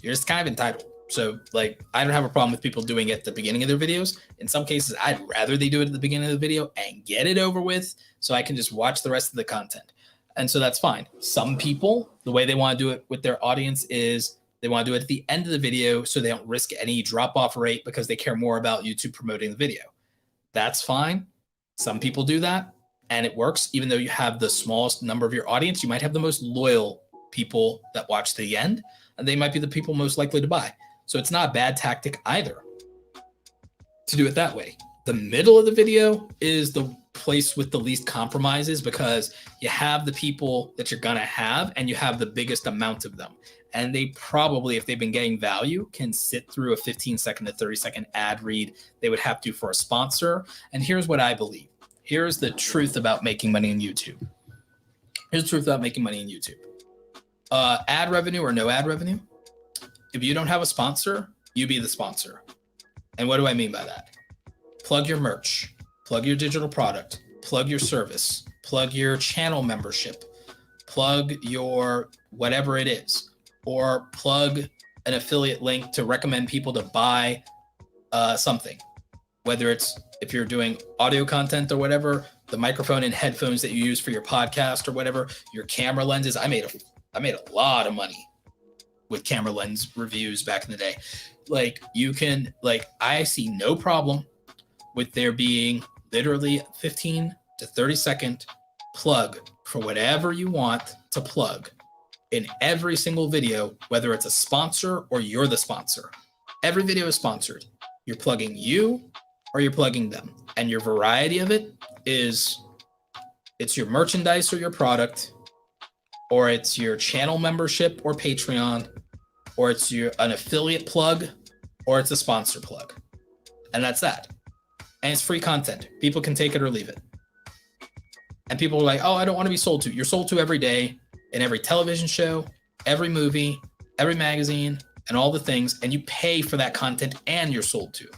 you're just kind of entitled. So, like, I don't have a problem with people doing it at the beginning of their videos. In some cases, I'd rather they do it at the beginning of the video and get it over with so I can just watch the rest of the content. And so that's fine. Some people, the way they want to do it with their audience is they want to do it at the end of the video so they don't risk any drop-off rate because they care more about YouTube promoting the video. That's fine. Some people do that, and it works. Even though you have the smallest number of your audience, you might have the most loyal people that watch to the end, and they might be the people most likely to buy. So it's not a bad tactic either to do it that way. The middle of the video is the place with the least compromises because you have the people that you're going to have and you have the biggest amount of them. And they probably, if they've been getting value, can sit through a 15-second to 30-second ad read they would have to for a sponsor. And here's what I believe. Here's the truth about making money in YouTube. Ad revenue or no ad revenue. If you don't have a sponsor, you be the sponsor. And what do I mean by that? Plug your merch, plug your digital product, plug your service, plug your channel membership, plug your whatever it is, or plug an affiliate link to recommend people to buy something. Whether it's, if you're doing audio content or whatever, the microphone and headphones that you use for your podcast or whatever, your camera lenses. I made a lot of money with camera lens reviews back in the day. Like, you can, like, I see no problem with there being literally 15 to 30-second plug for whatever you want to plug in every single video, whether it's a sponsor or you're the sponsor. Every video is sponsored. You're plugging you or you're plugging them. And your variety of it is, it's your merchandise or your product, or it's your channel membership or Patreon, or it's an affiliate plug, or it's a sponsor plug. And that's that. And it's free content. People can take it or leave it. And people are like, oh, I don't want to be sold to. You're sold to every day in every television show, every movie, every magazine, and all the things. And you pay for that content and you're sold to.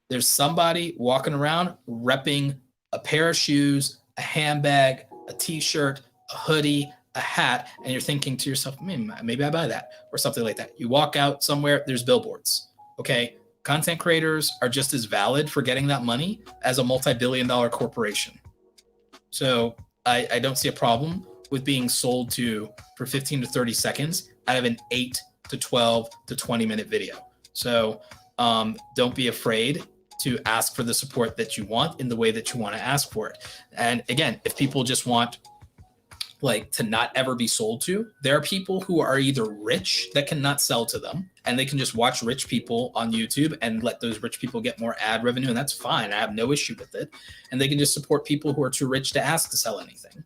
There's somebody walking around repping a pair of shoes, a handbag, a t-shirt, a hoodie, a hat, and you're thinking to yourself, maybe I buy that, or something like that. You walk out somewhere, there's billboards. Okay. Content creators are just as valid for getting that money as a multi-billion-dollar corporation. So I don't see a problem with being sold to for 15 to 30 seconds out of an 8 to 12 to 20-minute video. So don't be afraid to ask for the support that you want in the way that you want to ask for it. And again, if people just want like to not ever be sold to, there are people who are either rich that cannot sell to them and they can just watch rich people on YouTube and let those rich people get more ad revenue, and that's fine. I have no issue with it. And they can just support people who are too rich to ask to sell anything.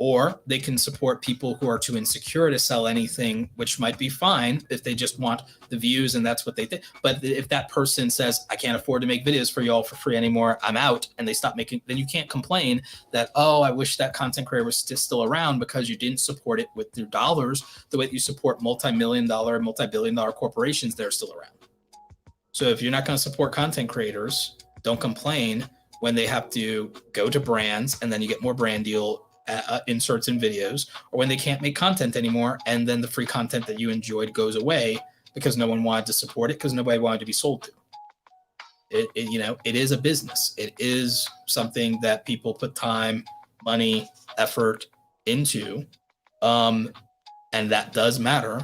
Or they can support people who are too insecure to sell anything, which might be fine if they just want the views and that's what they think. But if that person says, I can't afford to make videos for y'all for free anymore, I'm out, and they stop making, then you can't complain that, oh, I wish that content creator was still around, because you didn't support it with your dollars the way that you support multi-million-dollar, multi-billion-dollar corporations that are still around. So if you're not going to support content creators, don't complain when they have to go to brands and then you get more brand deal inserts in videos, or when they can't make content anymore and then the free content that you enjoyed goes away because no one wanted to support it, because nobody wanted to be sold to. It is a business. It is something that people put time, money, effort into, and that does matter.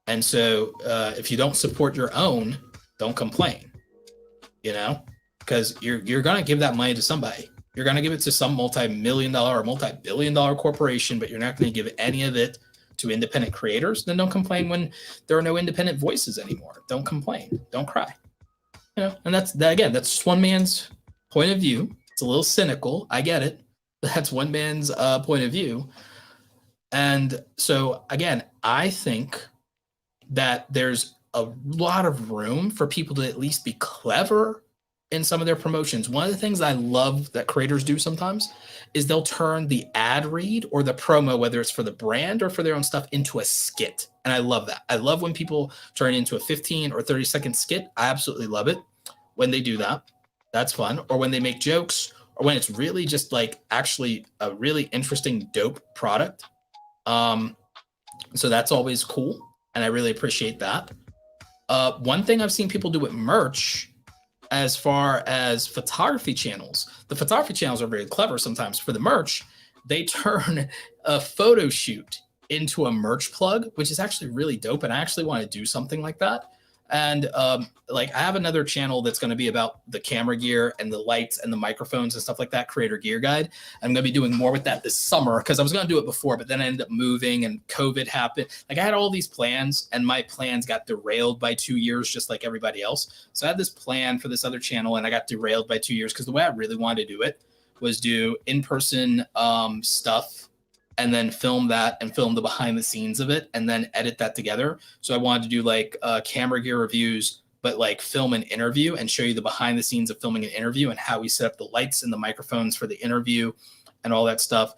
And so if you don't support your own, don't complain, because you're going to give that money to somebody. You're going to give it to some multi-million-dollar or multi-billion-dollar corporation, but you're not going to give any of it to independent creators. Then don't complain when there are no independent voices anymore. Don't complain. Don't cry. And that's just one man's point of view. It's a little cynical. I get it. That's one man's point of view. And so, again, I think that there's a lot of room for people to at least be clever in some of their promotions. One of the things I love that creators do sometimes is they'll turn the ad read or the promo, whether it's for the brand or for their own stuff, into a skit. And I love that. I love when people turn it into a 15 or 30-second skit. I absolutely love it when they do that. That's fun. Or when they make jokes, or when it's really just like actually a really interesting, dope product. So that's always cool. And I really appreciate that. One thing I've seen people do with merch, as far as photography channels, the photography channels are very clever sometimes. For the merch, they turn a photo shoot into a merch plug, which is actually really dope. And I actually want to do something like that. And I have another channel that's going to be about the camera gear and the lights and the microphones and stuff like that, Creator Gear Guide. I'm going to be doing more with that this summer, because I was going to do it before, but then I ended up moving and COVID happened. I had all these plans, and my plans got derailed by 2 years, just like everybody else. So I had this plan for this other channel, and I got derailed by 2 years, because the way I really wanted to do it was do in-person stuff, and then film that and film the behind the scenes of it and then edit that together. So I wanted to do camera gear reviews, but film an interview and show you the behind the scenes of filming an interview and how we set up the lights and the microphones for the interview and all that stuff.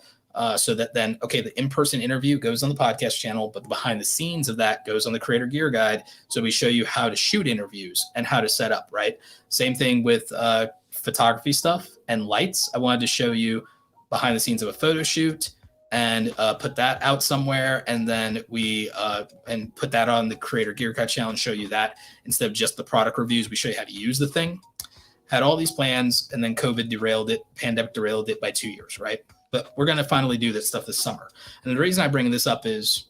So that then, the in-person interview goes on the podcast channel, but the behind the scenes of that goes on the Creator Gear Guide. So we show you how to shoot interviews and how to set up, right? Same thing with photography stuff and lights. I wanted to show you behind the scenes of a photo shoot and put that out somewhere, and then we and put that on the Creator Gear Guide channel and show you that instead of just the product reviews. We show you how to use the thing. Had all these plans, and then COVID derailed it, pandemic derailed it by 2 years, right? But we're going to finally do this stuff this summer. And the reason I bring this up is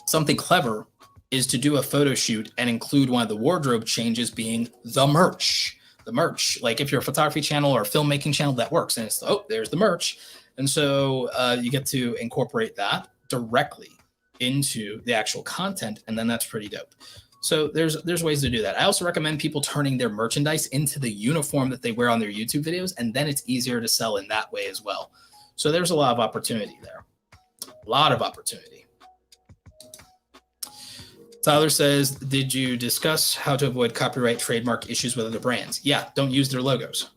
something clever is to do a photo shoot and include one of the wardrobe changes being the merch. The merch, like if you're a photography channel or a filmmaking channel, that works. And it's, there's the merch. And so you get to incorporate that directly into the actual content, and then that's pretty dope. So there's ways to do that. I also recommend people turning their merchandise into the uniform that they wear on their YouTube videos, and then it's easier to sell in that way as well. So there's a lot of opportunity there. A lot of opportunity. Tyler says, did you discuss how to avoid copyright trademark issues with other brands? Yeah, don't use their logos.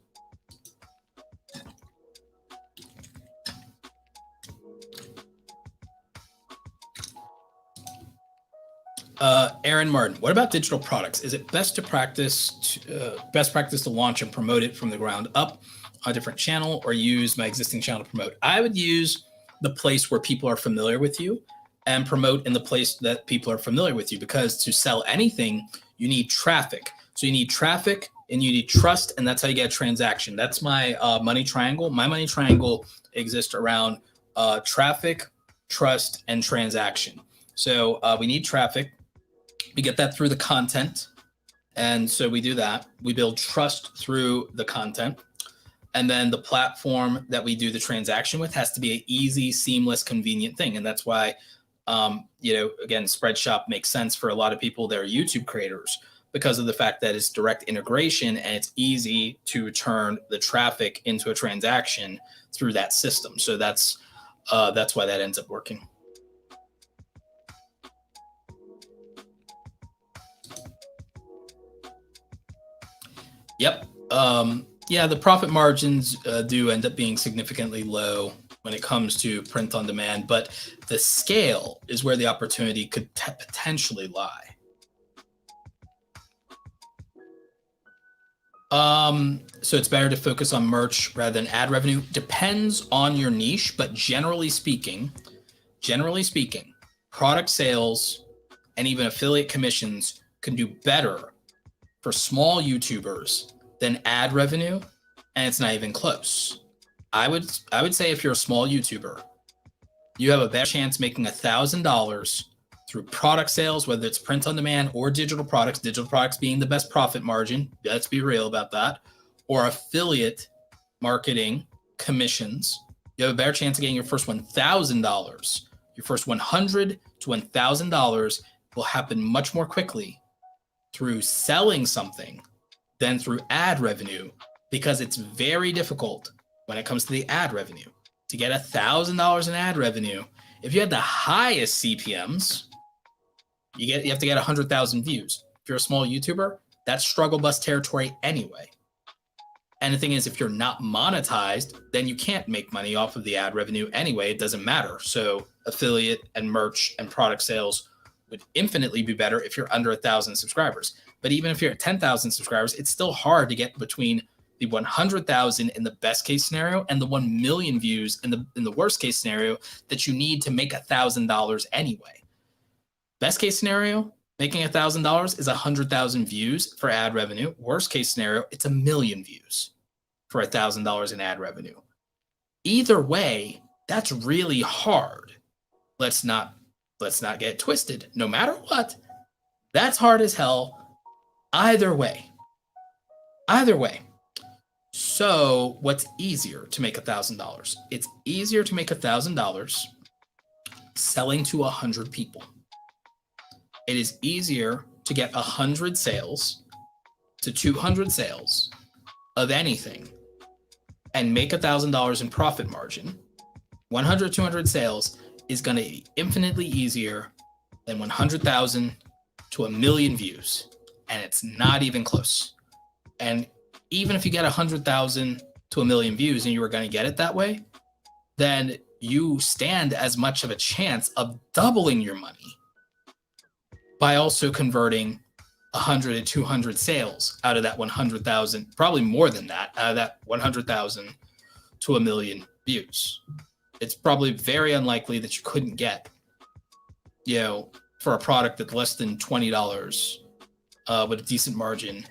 Aaron Martin, what about digital products? Is it best practice to launch and promote it from the ground up on a different channel, or use my existing channel to promote? I would use the place where people are familiar with you and promote in the place that people are familiar with you, because to sell anything, you need traffic. So you need traffic and you need trust, and that's how you get a transaction. That's my money triangle. My money triangle exists around traffic, trust, and transaction. So we need traffic. We get that through the content. And so we do that. We build trust through the content. And then the platform that we do the transaction with has to be an easy, seamless, convenient thing. And that's why, again, Spreadshop makes sense for a lot of people that are YouTube creators, because of the fact that it's direct integration and it's easy to turn the traffic into a transaction through that system. So that's That's why that ends up working. Yep. Yeah, the profit margins do end up being significantly low when it comes to print on demand, but the scale is where the opportunity could potentially lie. So it's better to focus on merch rather than ad revenue. Depends on your niche, but generally speaking, product sales and even affiliate commissions can do better for small YouTubers than ad revenue, and it's not even close. I would say if you're a small YouTuber, you have a better chance making $1,000 through product sales, whether it's print on demand or digital products being the best profit margin. Let's be real about that. Or affiliate marketing commissions. You have a better chance of getting your first $1,000. Your first $100 to $1,000 will happen much more quickly through selling something than through ad revenue, because it's very difficult when it comes to the ad revenue to get $1,000 in ad revenue. If you had the highest CPMs, you have to get 100,000 views. If you're a small YouTuber, that's struggle bus territory anyway. And the thing is, if you're not monetized, then you can't make money off of the ad revenue anyway. It doesn't matter. So affiliate and merch and product sales would infinitely be better if you're under 1,000 subscribers. But even if you're at 10,000 subscribers, it's still hard to get between the 100,000 in the best case scenario and the 1 million views in the worst case scenario that you need to make $1,000 anyway. Best case scenario, making $1,000 is 100,000 views for ad revenue. Worst case scenario, it's 1 million views for $1,000 in ad revenue. Either way, that's really hard. Let's not get it twisted. No matter what, that's hard as hell. Either way. So what's easier to make $1,000? It's easier to make $1,000 selling to 100 people. It is easier to get 100 sales to 200 sales of anything and make $1,000 in profit margin. 100, 200 sales is going to be infinitely easier than 100,000 to 1 million views. And it's not even close. And even if you get 100,000 to 1 million views and you were going to get it that way, then you stand as much of a chance of doubling your money by also converting 100 to 200 sales out of that 100,000, probably more than that, out of that 100,000 to 1 million views. It's probably very unlikely that you couldn't get, for a product that's less than $20 with a decent margin,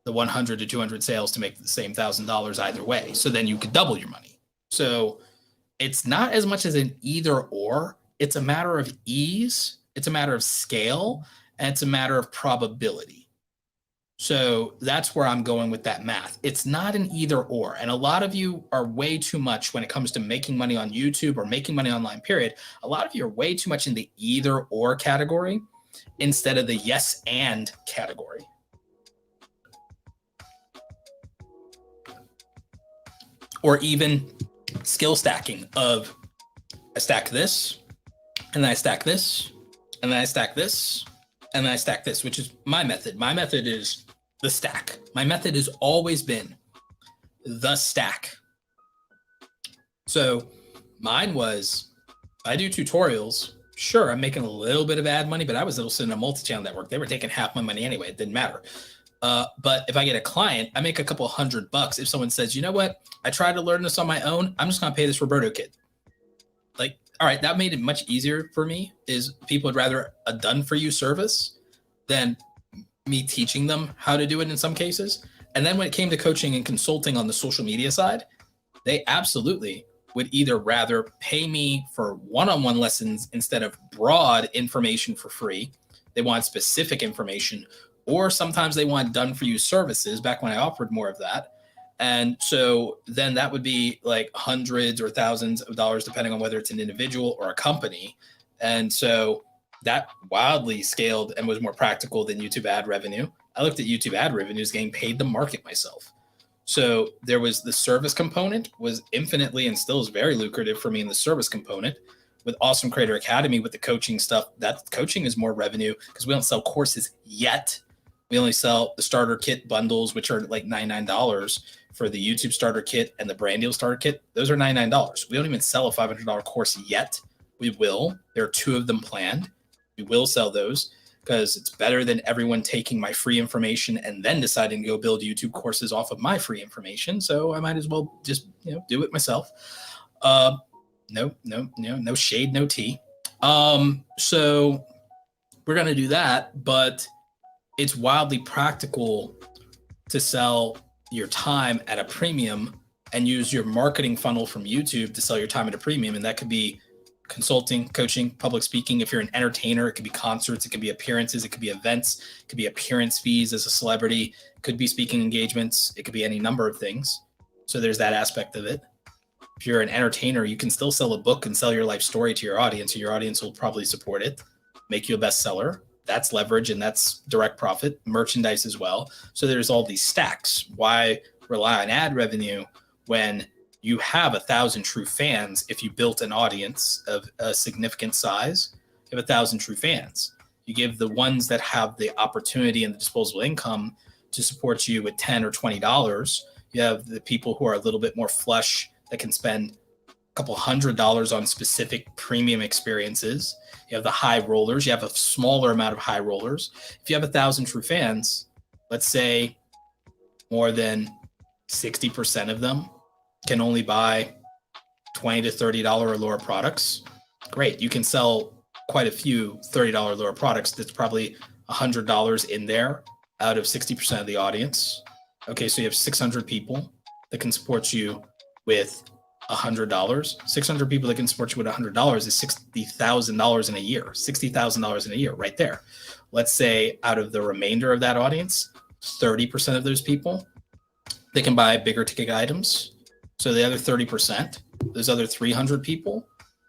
the 100 to 200 sales to make the same $1,000 either way. So then you could double your money. So it's not as much as an either or. It's a matter of ease. It's a matter of scale, and it's a matter of probability. So that's where I'm going with that math. It's not an either or. And a lot of you are way too much when it comes to making money on YouTube or making money online, period. A lot of you are way too much in the either or category instead of the yes and category. Or even skill stacking of I stack this, and then I stack this, and then I stack this, and then I stack this, which is my method. My method is the stack. My method has always been the stack. So mine was, I do tutorials. Sure, I'm making a little bit of ad money, but I was also in a multi-channel network. They were taking half my money anyway. It didn't matter. But if I get a client, I make a couple $100 if someone says, you know what, I tried to learn this on my own. I'm just going to pay this Roberto kid. Like, all right, that made it much easier for me. Is people would rather a done for you service than me teaching them how to do it in some cases. And then when it came to coaching and consulting on the social media side, they absolutely would either rather pay me for one-on-one lessons instead of broad information for free. They want specific information, or sometimes they want done for you services back when I offered more of that. And so then that would be like hundreds or thousands of dollars, depending on whether it's an individual or a company. And so that wildly scaled and was more practical than YouTube ad revenue. I looked at YouTube ad revenue as getting paid to market myself. So there was the service component was infinitely and still is very lucrative for me in the service component. With Awesome Creator Academy, with the coaching stuff, that coaching is more revenue because we don't sell courses yet. We only sell the starter kit bundles, which are like $99 for the YouTube starter kit and the brand deal starter kit. Those are $99. We don't even sell a $500 course yet. We will. There are 2 of them planned. We will sell those because it's better than everyone taking my free information and then deciding to go build YouTube courses off of my free information. So I might as well just do it myself. No shade, no tea. So we're gonna do that, but it's wildly practical to sell your time at a premium and use your marketing funnel from YouTube to sell your time at a premium, and that could be consulting, coaching, public speaking. If you're an entertainer, it could be concerts, it could be appearances, it could be events, it could be appearance fees as a celebrity, it could be speaking engagements, it could be any number of things. So there's that aspect of it. If you're an entertainer, you can still sell a book and sell your life story to your audience, and your audience will probably support it, make you a bestseller. That's leverage and that's direct profit, merchandise as well. So there's all these stacks. Why rely on ad revenue when you have 1,000 true fans? If you built an audience of a significant size, you have 1,000 true fans. You give the ones that have the opportunity and the disposable income to support you with $10 or $20. You have the people who are a little bit more flush that can spend a couple $100 on specific premium experiences. You have the high rollers. You have a smaller amount of high rollers. If you have 1,000 true fans, let's say more than 60% of them can only buy $20 to $30 or lower products. Great. You can sell quite a few $30 lower products. That's probably $100 in there out of 60% of the audience. Okay, so you have 600 people that can support you with $100. 600 people that can support you with $100 is $60,000 in a year. $60,000 in a year right there. Let's say out of the remainder of that audience, 30% of those people, they can buy bigger ticket items. So the other 30%, those other 300 people,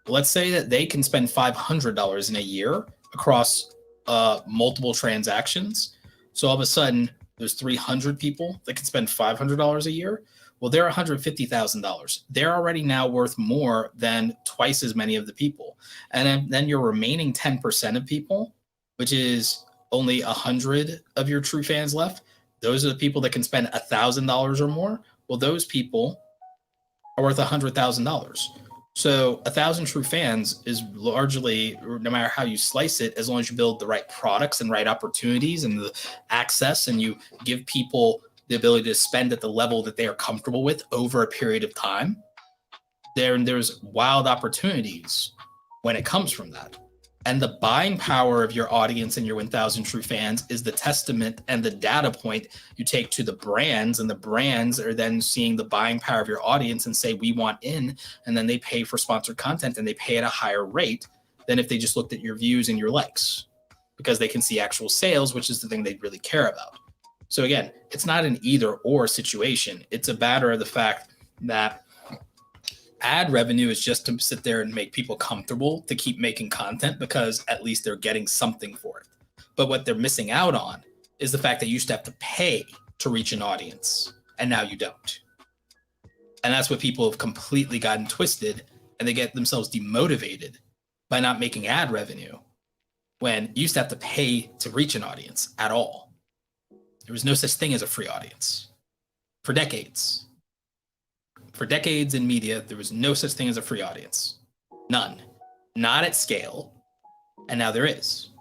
let's say that they can spend $500 in a year across multiple transactions. So all of a sudden, there's 300 people that can spend $500 a year. Well, they're $150,000. They're already now worth more than twice as many of the people. And then your remaining 10% of people, which is only 100 of your true fans left, those are the people that can spend $1,000 or more. Well, those people are worth $100,000. So 1,000 true fans is largely, no matter how you slice it, as long as you build the right products and right opportunities and the access, and you give people the ability to spend at the level that they are comfortable with over a period of time, there's wild opportunities when it comes from that. And the buying power of your audience and your 1,000 true fans is the testament and the data point you take to the brands, and the brands are then seeing the buying power of your audience and say, we want in, and then they pay for sponsored content, and they pay at a higher rate than if they just looked at your views and your likes, because they can see actual sales, which is the thing they really care about. So again, it's not an either or situation. It's a matter of the fact that ad revenue is just to sit there and make people comfortable to keep making content because at least they're getting something for it. But what they're missing out on is the fact that you used to have to pay to reach an audience, and now you don't. And that's what people have completely gotten twisted, and they get themselves demotivated by not making ad revenue when you used to have to pay to reach an audience at all. There was no such thing as a free audience for decades. For decades in media, there was no such thing as a free audience. None. Not at scale. And now there is.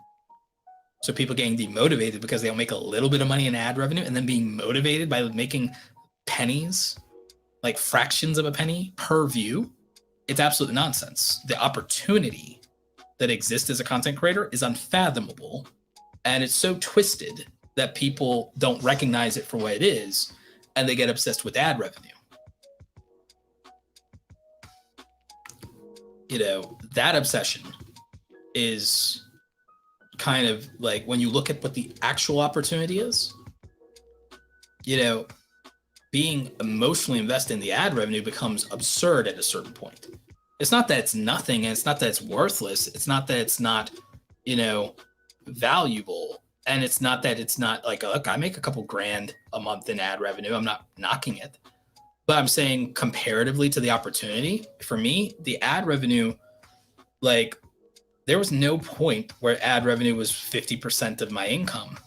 So people getting demotivated because they'll make a little bit of money in ad revenue and then being motivated by making pennies, like fractions of a penny per view. It's absolute nonsense. The opportunity that exists as a content creator is unfathomable. And it's so twisted that people don't recognize it for what it is, and they get obsessed with ad revenue. You know, that obsession is kind of like when you look at what the actual opportunity is, you know, being emotionally invested in the ad revenue becomes absurd at a certain point. It's not that it's nothing, and it's not that it's worthless. It's not that it's not, you know, valuable. And it's not that it's not like, look, I make a couple grand a month in ad revenue. I'm not knocking it. But I'm saying comparatively to the opportunity, for me, the ad revenue, like there was no point where ad revenue was 50% of my income.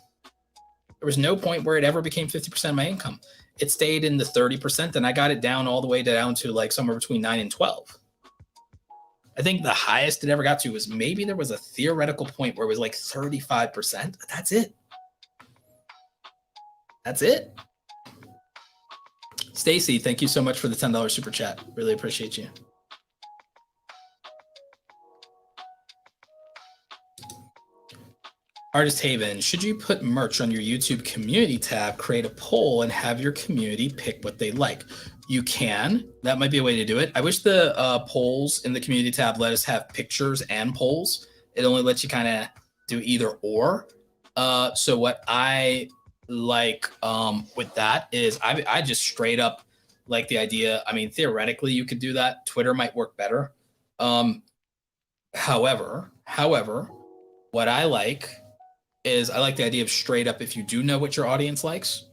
There was no point where it ever became 50% of my income. It stayed in the 30%, and I got it down all the way down to like somewhere between 9 and 12. I think the highest it ever got to was maybe there was a theoretical point where it was like 35%. That's it. That's it. Stacy, thank you so much for the $10 super chat. Really appreciate you. Artist Haven, should you put merch on your YouTube community tab, create a poll, and have your community pick what they like? You can. That might be a way to do it. I wish the polls in the community tab let us have pictures and polls. It only lets you kind of do either or. So what I like with that is I just straight up like the idea. I mean, theoretically, you could do that. Twitter might work better. However, what I like is I like the idea of straight up, if you do know what your audience likes,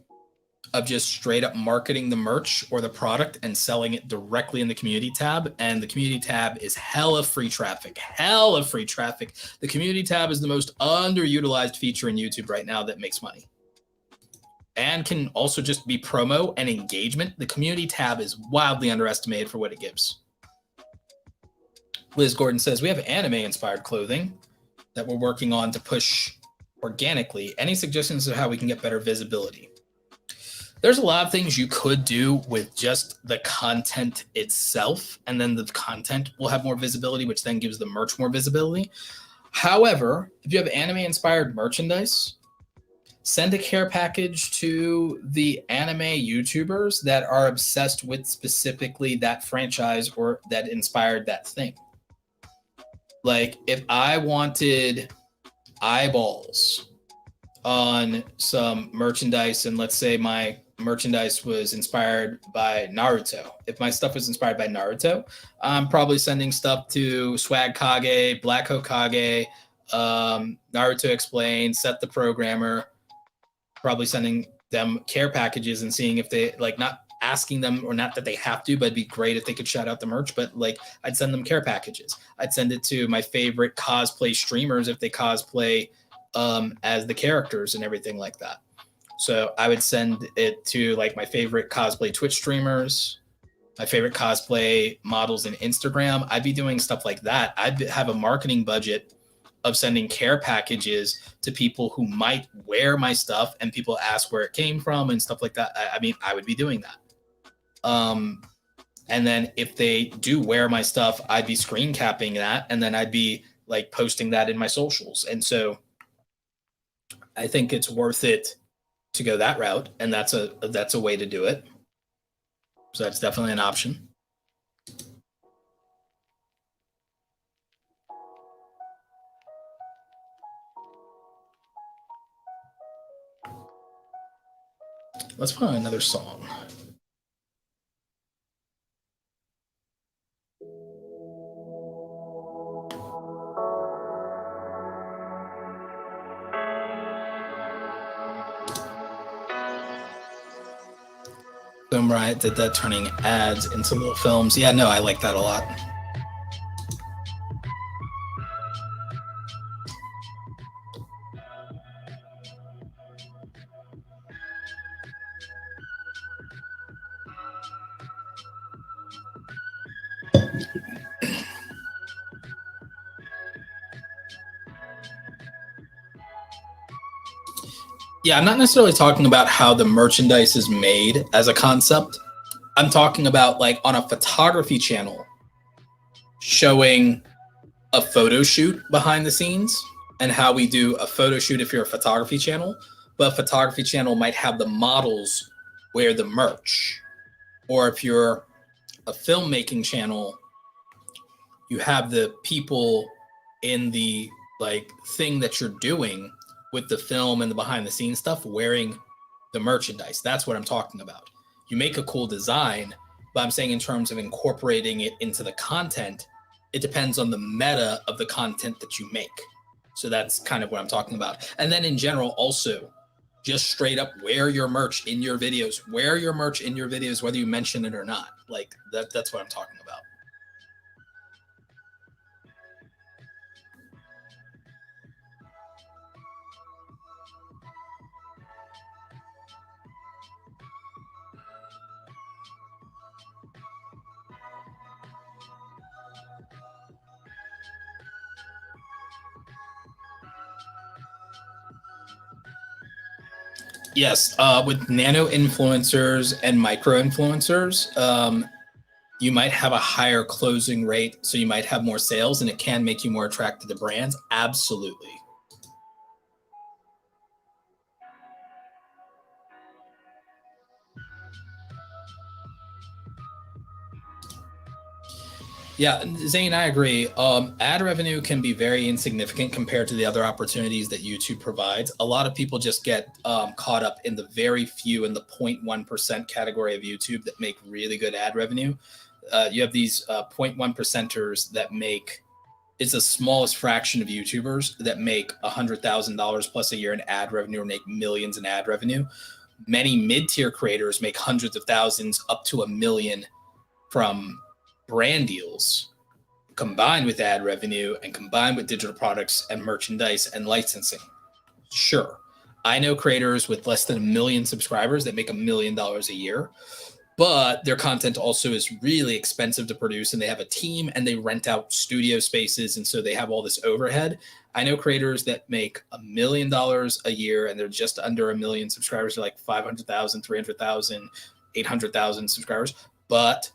of just straight up marketing the merch or the product and selling it directly in the community tab. And the community tab is hella free traffic. The community tab is the most underutilized feature in YouTube right now that makes money and can also just be promo and engagement. The community tab is wildly underestimated for what it gives. Liz Gordon says, we have anime inspired clothing that we're working on to push organically. Any suggestions of how we can get better visibility? There's a lot of things you could do with just the content itself, and then the content will have more visibility, which then gives the merch more visibility. However, if you have anime inspired merchandise, send a care package to the anime YouTubers that are obsessed with specifically that franchise or that inspired that thing. Like if I wanted eyeballs on some merchandise, and let's say my merchandise was inspired by Naruto. If my stuff was inspired by Naruto, I'm probably sending stuff to Swag Kage, Black Hokage, Naruto Explained, Set the Programmer, probably sending them care packages and seeing if they like, not asking them, or not that they have to, but it'd be great if they could shout out the merch, but like I'd send them care packages. I'd send it to my favorite cosplay streamers if they cosplay as the characters and everything like that. So I would send it to like my favorite cosplay Twitch streamers, my favorite cosplay models in Instagram. I'd be doing stuff like that. I'd have a marketing budget of sending care packages to people who might wear my stuff, and people ask where it came from and stuff like that. I mean, I would be doing that. And then if they do wear my stuff, I'd be screen capping that, and then I'd be like posting that in my socials. And so I think it's worth it to go that route, and that's a way to do it. So that's definitely an option. Let's find another song. Boom Riot did that, turning ads into little films. Yeah, no, I like that a lot. Yeah, I'm not necessarily talking about how the merchandise is made as a concept. I'm talking about like on a photography channel showing a photo shoot behind the scenes, and how we do a photo shoot if you're a photography channel, but a photography channel might have the models wear the merch. Or if you're a filmmaking channel, you have the people in the like thing that you're doing with the film and the behind the scenes stuff wearing the merchandise. That's what I'm talking about. You make a cool design, but I'm saying in terms of incorporating it into the content, it depends on the meta of the content that you make. So that's kind of what I'm talking about. And then in general, also, just straight up wear your merch in your videos. Wear your merch in your videos, whether you mention it or not. Like that's what I'm talking about. Yes, with nano influencers and micro influencers, you might have a higher closing rate, so you might have more sales, and it can make you more attracted to brands. Absolutely. Yeah, Zane, I agree. Ad revenue can be very insignificant compared to the other opportunities that YouTube provides. A lot of people just get caught up in the very few in the 0.1% category of YouTube that make really good ad revenue. You have these 0.1 percenters that make, it's the smallest fraction of YouTubers that make $100,000 plus a year in ad revenue or make millions in ad revenue. Many mid-tier creators make hundreds of thousands up to $1 million from brand deals combined with ad revenue and combined with digital products and merchandise and licensing. Sure. I know creators with less than 1 million subscribers that make $1 million a year, but their content also is really expensive to produce, and they have a team and they rent out studio spaces. And so they have all this overhead. I know creators that make $1 million a year and they're just under 1 million subscribers. They're like 500,000, 300,000, 800,000 subscribers, but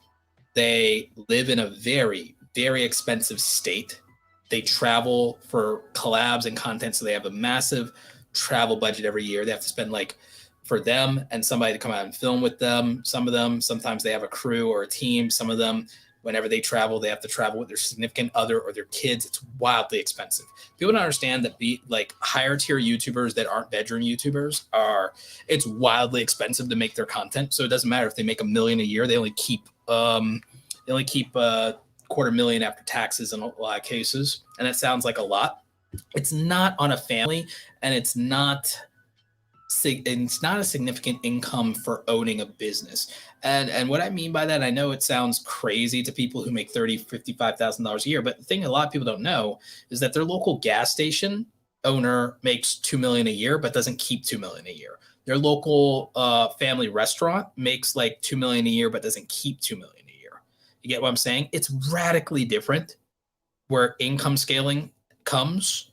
they live in a very, very expensive state. They travel for collabs and content, so they have a massive travel budget every year. They have to spend, like, for them and somebody to come out and film with them. Some of them, sometimes they have a crew or a team. Some of them, whenever they travel, they have to travel with their significant other or their kids. It's wildly expensive. People don't understand that like higher tier YouTubers that aren't bedroom YouTubers it's wildly expensive to make their content. So it doesn't matter if they make $1 million a year. They only keep $250,000 after taxes in a lot of cases. And that sounds like a lot. It's not on a family, and it's not a significant income for owning a business. And what I mean by that, I know it sounds crazy to people who make $30,000, $55,000 a year, but the thing a lot of people don't know is that their local gas station owner makes $2 million a year, but doesn't keep $2 million a year. Their local family restaurant makes like $2 million a year, but doesn't keep $2 million a year. You get what I'm saying? It's radically different where income scaling comes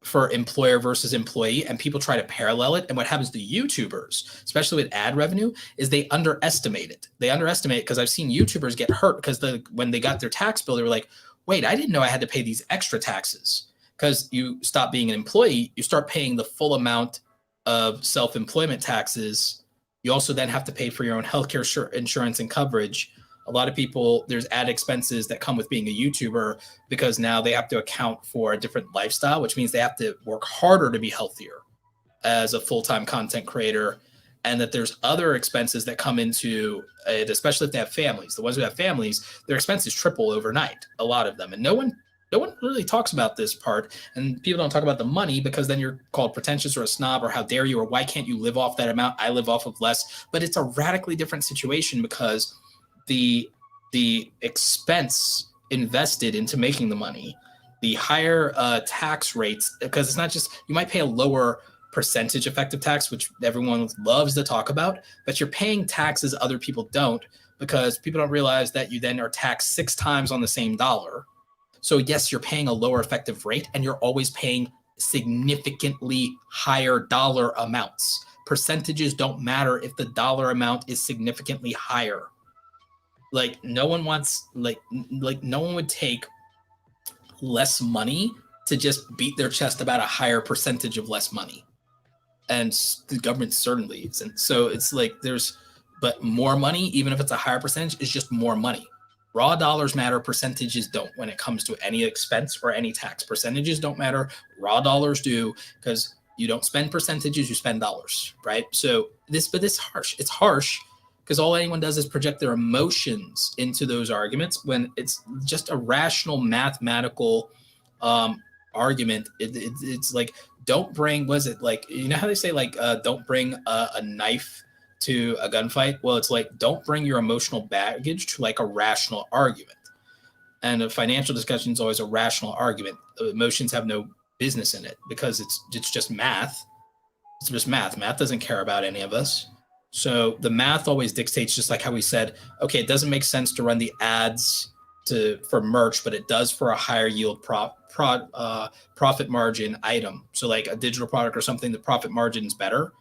for employer versus employee, and people try to parallel it. And what happens to YouTubers, especially with ad revenue, is they underestimate it. They underestimate it because I've seen YouTubers get hurt because when they got their tax bill, they were like, wait, I didn't know I had to pay these extra taxes. Because you stop being an employee, you start paying the full amount of self-employment taxes. You also then have to pay for your own healthcare insurance and coverage. A lot of people, there's added expenses that come with being a YouTuber because now they have to account for a different lifestyle, which means they have to work harder to be healthier as a full-time content creator. And that there's other expenses that come into it, especially if they have families. The ones who have families, their expenses triple overnight, a lot of them. And no one really talks about this part, and people don't talk about the money because then you're called pretentious or a snob or how dare you or why can't you live off that amount? I live off of less. But it's a radically different situation because the expense invested into making the money, the higher tax rates, because it's not just, you might pay a lower percentage effective tax, which everyone loves to talk about, but you're paying taxes other people don't, because people don't realize that you then are taxed 6 times on the same dollar. So yes, you're paying a lower effective rate, and you're always paying significantly higher dollar amounts. Percentages don't matter if the dollar amount is significantly higher. Like no one wants, like no one would take less money to just beat their chest about a higher percentage of less money. And the government certainly isn't. So it's like but more money, even if it's a higher percentage, is just more money. Raw dollars matter, percentages don't when it comes to any expense or any tax. Percentages don't matter, raw dollars do, because you don't spend percentages, you spend dollars, right? So it's harsh. It's harsh because all anyone does is project their emotions into those arguments when it's just a rational mathematical argument. It's like, don't bring, was it like, you know how they say like, don't bring a knife to a gunfight? Well, it's like, don't bring your emotional baggage to like a rational argument. And a financial discussion is always a rational argument. Emotions have no business in it because it's just math. It's just math. Math doesn't care about any of us. So the math always dictates, just like how we said, okay, it doesn't make sense to run the ads for merch, but it does for a higher yield profit margin item. So like a digital product or something, the profit margin is better.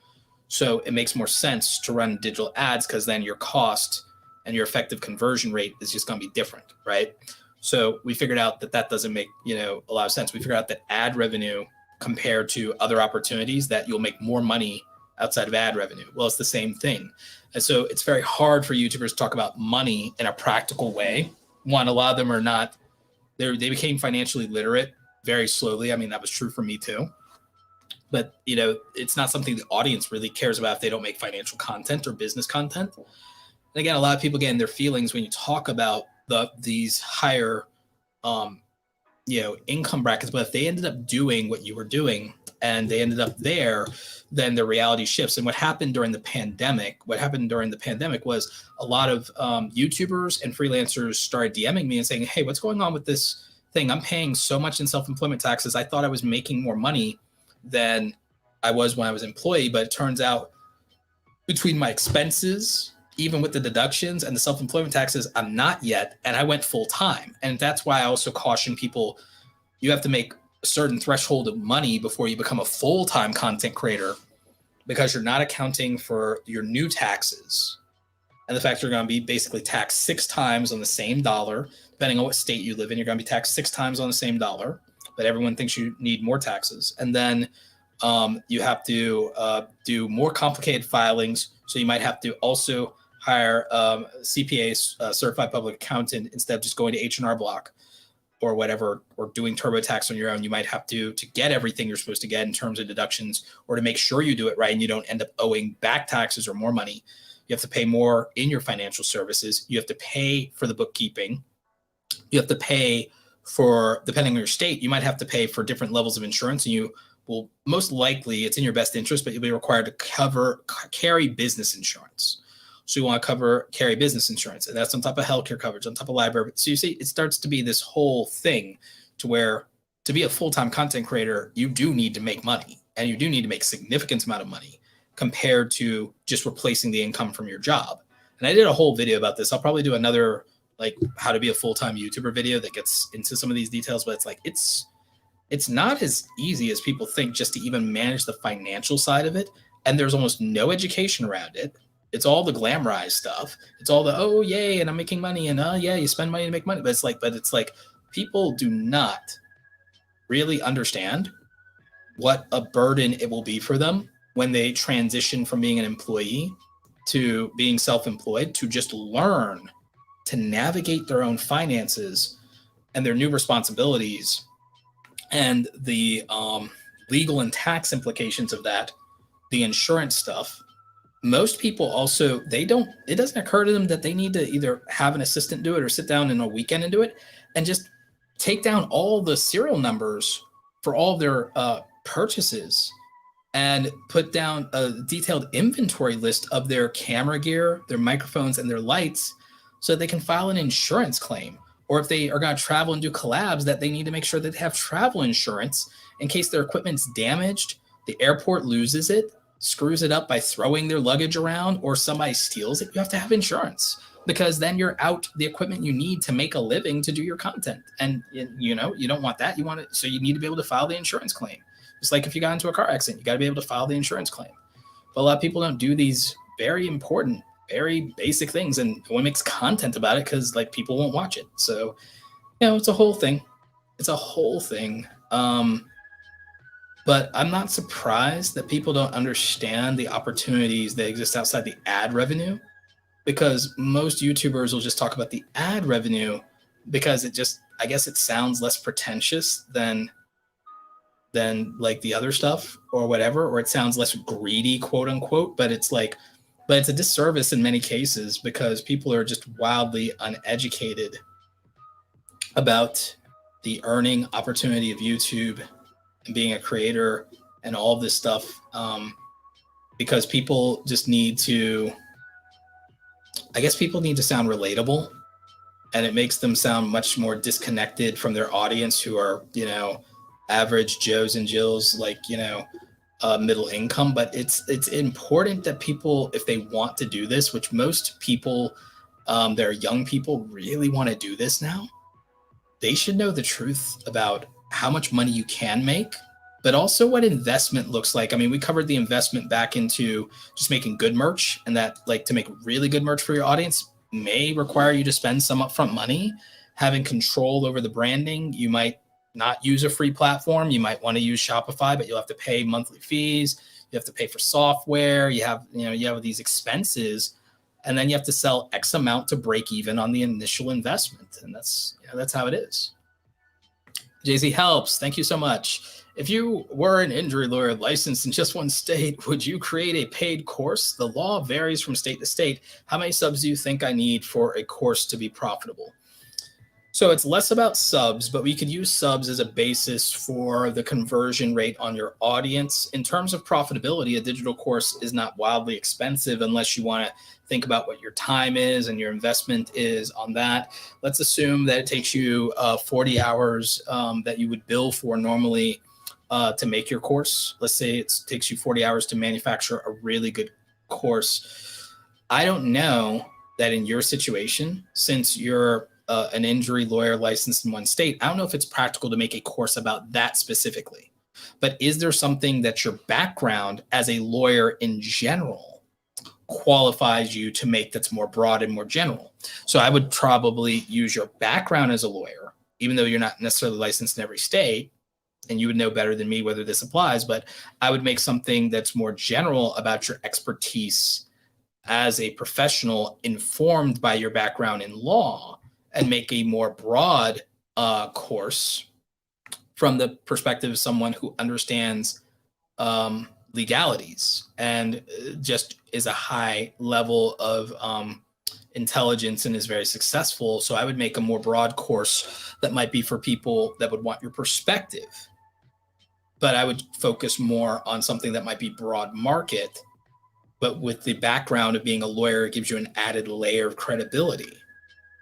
So it makes more sense to run digital ads because then your cost and your effective conversion rate is just going to be different, right? So we figured out that doesn't make a lot of sense. We figured out that ad revenue compared to other opportunities, that you'll make more money outside of ad revenue. Well, it's the same thing. And so it's very hard for YouTubers to talk about money in a practical way. One, a lot of them are not, they became financially literate very slowly. I mean, that was true for me too. But, it's not something the audience really cares about if they don't make financial content or business content. And again, a lot of people get in their feelings when you talk about these higher, income brackets. But if they ended up doing what you were doing and they ended up there, then the reality shifts. And what happened during the pandemic was a lot of YouTubers and freelancers started DMing me and saying, hey, what's going on with this thing? I'm paying so much in self-employment taxes. I thought I was making more money than I was when I was employee, but it turns out between my expenses, even with the deductions and the self-employment taxes, I'm not yet. And I went full time. And that's why I also caution people, you have to make a certain threshold of money before you become a full-time content creator, because you're not accounting for your new taxes. And the fact you're going to be basically taxed 6 times on the same dollar, depending on what state you live in, you're going to be taxed 6 times on the same dollar, but everyone thinks you need more taxes. And then you have to do more complicated filings. So you might have to also hire CPA, certified public accountant, instead of just going to H&R Block or whatever, or doing TurboTax on your own. You might have to get everything you're supposed to get in terms of deductions, or to make sure you do it right and you don't end up owing back taxes or more money. You have to pay more in your financial services. You have to pay for the bookkeeping. You have to pay for, depending on your state, you might have to pay for different levels of insurance, and you will most likely, it's in your best interest, but you'll be required to carry business insurance. So you want to carry business insurance, and that's on top of healthcare coverage, on top of library. So you see, it starts to be this whole thing to where, to be a full-time content creator, you do need to make money, and you do need to make significant amount of money compared to just replacing the income from your job. And I did a whole video about this. I'll probably do another, like, how to be a full-time YouTuber video that gets into some of these details, but it's like, it's not as easy as people think just to even manage the financial side of it. And there's almost no education around it. It's all the glamorized stuff. It's all the, oh, yay, and I'm making money, and yeah, you spend money to make money. But it's like people do not really understand what a burden it will be for them when they transition from being an employee to being self-employed, to just learn to navigate their own finances and their new responsibilities and the legal and tax implications of that, the insurance stuff. Most people also, it doesn't occur to them that they need to either have an assistant do it or sit down in a weekend and do it, and just take down all the serial numbers for all of their purchases and put down a detailed inventory list of their camera gear, their microphones, and their lights, so they can file an insurance claim. Or if they are going to travel and do collabs, that they need to make sure that they have travel insurance in case their equipment's damaged, the airport loses it, screws it up by throwing their luggage around, or somebody steals it. You have to have insurance, because then you're out the equipment you need to make a living to do your content. And you don't want that. You want it, so you need to be able to file the insurance claim. Just like if you got into a car accident, you got to be able to file the insurance claim. But a lot of people don't do these very important, very basic things, and no one makes content about it because like people won't watch it. So it's a whole thing. But I'm not surprised that people don't understand the opportunities that exist outside the ad revenue, because most YouTubers will just talk about the ad revenue because I guess it sounds less pretentious than like the other stuff or whatever, or it sounds less greedy, quote unquote. But it's a disservice in many cases, because people are just wildly uneducated about the earning opportunity of YouTube and being a creator and all of this stuff, because people just need to, I guess people need to sound relatable, and it makes them sound much more disconnected from their audience who are, average Joes and Jills, like, middle income. But it's important that people, if they want to do this, which most people, they're young people, really want to do this now, they should know the truth about how much money you can make, but also what investment looks like. I mean, we covered the investment back into just making good merch, and that, like, to make really good merch for your audience may require you to spend some upfront money. Having control over the branding, you might not use a free platform. You might want to use Shopify, but you'll have to pay monthly fees. You have to pay for software. You have these expenses, and then you have to sell X amount to break even on the initial investment. And that's how it is. Jay-Z helps. Thank you so much. If you were an injury lawyer licensed in just one state, would you create a paid course? The law varies from state to state. How many subs do you think I need for a course to be profitable? So it's less about subs, but we could use subs as a basis for the conversion rate on your audience. In terms of profitability, a digital course is not wildly expensive unless you want to think about what your time is and your investment is on that. Let's assume that it takes you 40 hours that you would bill for normally to make your course. Let's say it takes you 40 hours to manufacture a really good course. I don't know that in your situation, since you're an injury lawyer licensed in one state, I don't know if it's practical to make a course about that specifically. But is there something that your background as a lawyer in general qualifies you to make that's more broad and more general? So I would probably use your background as a lawyer, even though you're not necessarily licensed in every state, and you would know better than me whether this applies, but I would make something that's more general about your expertise as a professional informed by your background in law, and make a more broad course from the perspective of someone who understands legalities and just is a high level of intelligence and is very successful. So I would make a more broad course that might be for people that would want your perspective. But I would focus more on something that might be broad market, but with the background of being a lawyer, it gives you an added layer of credibility.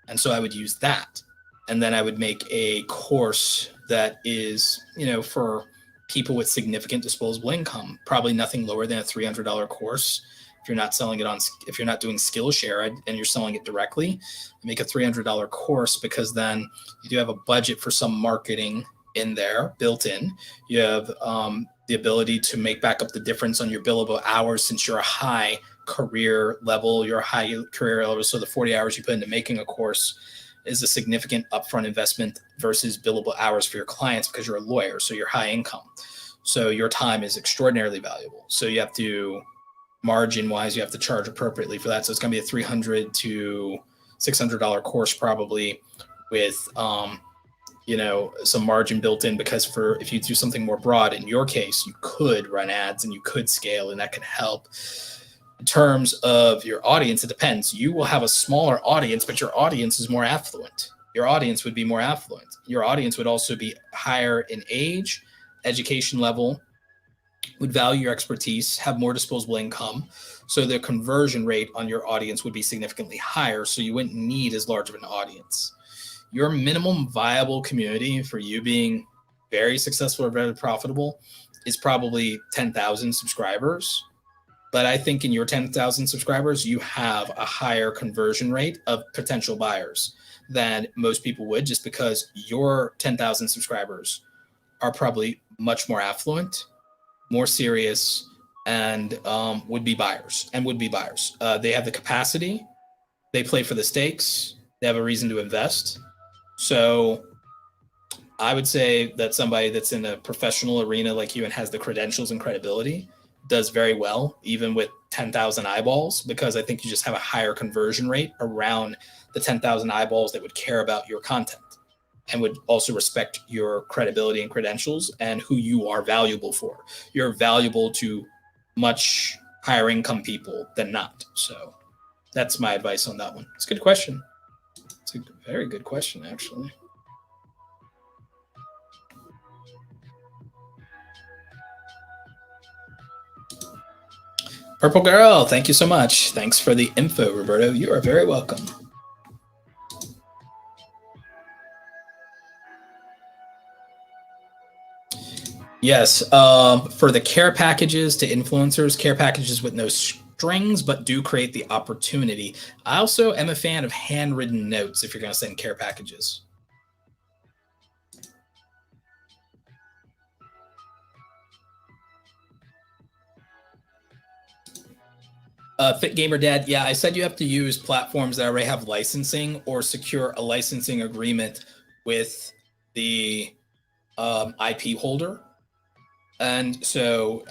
And so I would use that. And then I would make a course that is, for people with significant disposable income, probably nothing lower than a $300 course. If you're not selling it if you're not doing Skillshare and you're selling it directly, make a $300 course, because then you do have a budget for some marketing in there built in. You have the ability to make back up the difference on your billable hours, since you're a high career level, your high career level. So the 40 hours you put into making a course is a significant upfront investment versus billable hours for your clients, because you're a lawyer, so you're high income. So your time is extraordinarily valuable. So you have to, margin wise, you have to charge appropriately for that. So it's going to be a $300 to $600 course, probably, with some margin built in, because if you do something more broad, in your case, you could run ads and you could scale, and that could help. In terms of your audience, it depends. You will have a smaller audience, but your audience is more affluent. Your audience would be more affluent. Your audience would also be higher in age, education level, would value your expertise, have more disposable income. So the conversion rate on your audience would be significantly higher. So you wouldn't need as large of an audience. Your minimum viable community for you being very successful or very profitable is probably 10,000 subscribers. But I think in your 10,000 subscribers, you have a higher conversion rate of potential buyers than most people would, just because your 10,000 subscribers are probably much more affluent, more serious, and would be buyers. They have the capacity. They play for the stakes. They have a reason to invest. So I would say that somebody that's in a professional arena like you and has the credentials and credibility does very well, even with 10,000 eyeballs, because I think you just have a higher conversion rate around the 10,000 eyeballs that would care about your content and would also respect your credibility and credentials and who you are valuable for. You're valuable to much higher income people than not. So that's my advice on that one. It's a good question. It's a very good question, actually. Purple Girl, thank you so much. Thanks for the info, Roberto. You are very welcome. Yes, for the care packages to influencers, care packages with no strings, but do create the opportunity. I also am a fan of handwritten notes if you're going to send care packages. Fit Gamer Dad, yeah, I said you have to use platforms that already have licensing or secure a licensing agreement with the IP holder. And so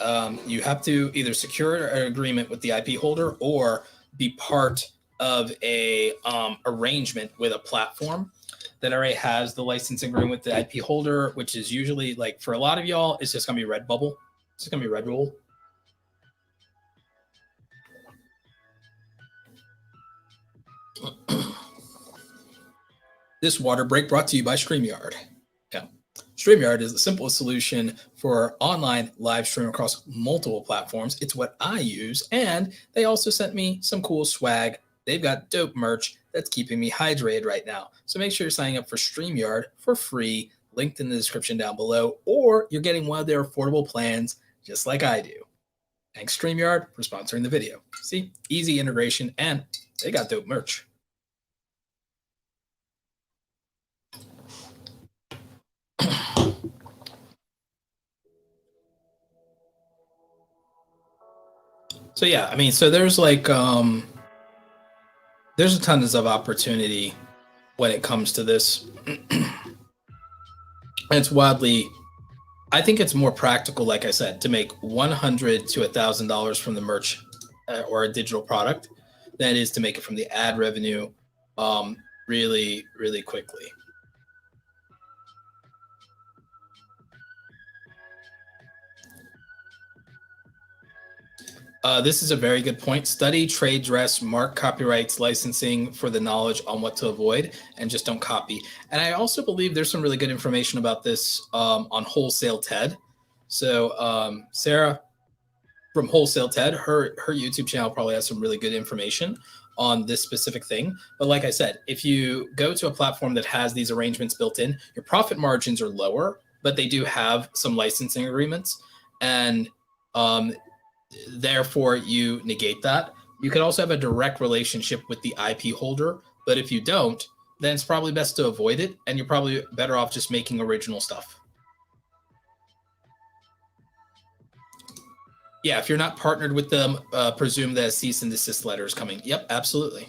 you have to either secure an agreement with the IP holder or be part of a arrangement with a platform that already has the licensing agreement with the IP holder, which is usually like for a lot of y'all, it's just gonna be Redbubble. It's just gonna be Redbubble. This water break brought to you by StreamYard. Yeah. StreamYard is the simplest solution for online live stream across multiple platforms. It's what I use, and they also sent me some cool swag. They've got dope merch that's keeping me hydrated right now. So make sure you're signing up for StreamYard for free, linked in the description down below, or you're getting one of their affordable plans just like I do. Thanks, StreamYard, for sponsoring the video. See, easy integration, and they got dope merch. So yeah, I mean, so there's like there's a tons of opportunity when it comes to this. It's wildly, I think it's more practical, like I said, to make $100 to $1,000 from the merch or a digital product than it is to make it from the ad revenue really, really quickly. This is a very good point. Study, trade dress, mark copyrights, licensing for the knowledge on what to avoid, and just don't copy. And I also believe there's some really good information about this on Wholesale TED. So Sarah from Wholesale TED, her YouTube channel probably has some really good information on this specific thing. But like I said, if you go to a platform that has these arrangements built in, your profit margins are lower, but they do have some licensing agreements. And therefore you negate that. You could also have a direct relationship with the IP holder, but if you don't, then it's probably best to avoid it, and you're probably better off just making original stuff. Yeah, if you're not partnered with them, presume that a cease and desist letter is coming. Yep, absolutely.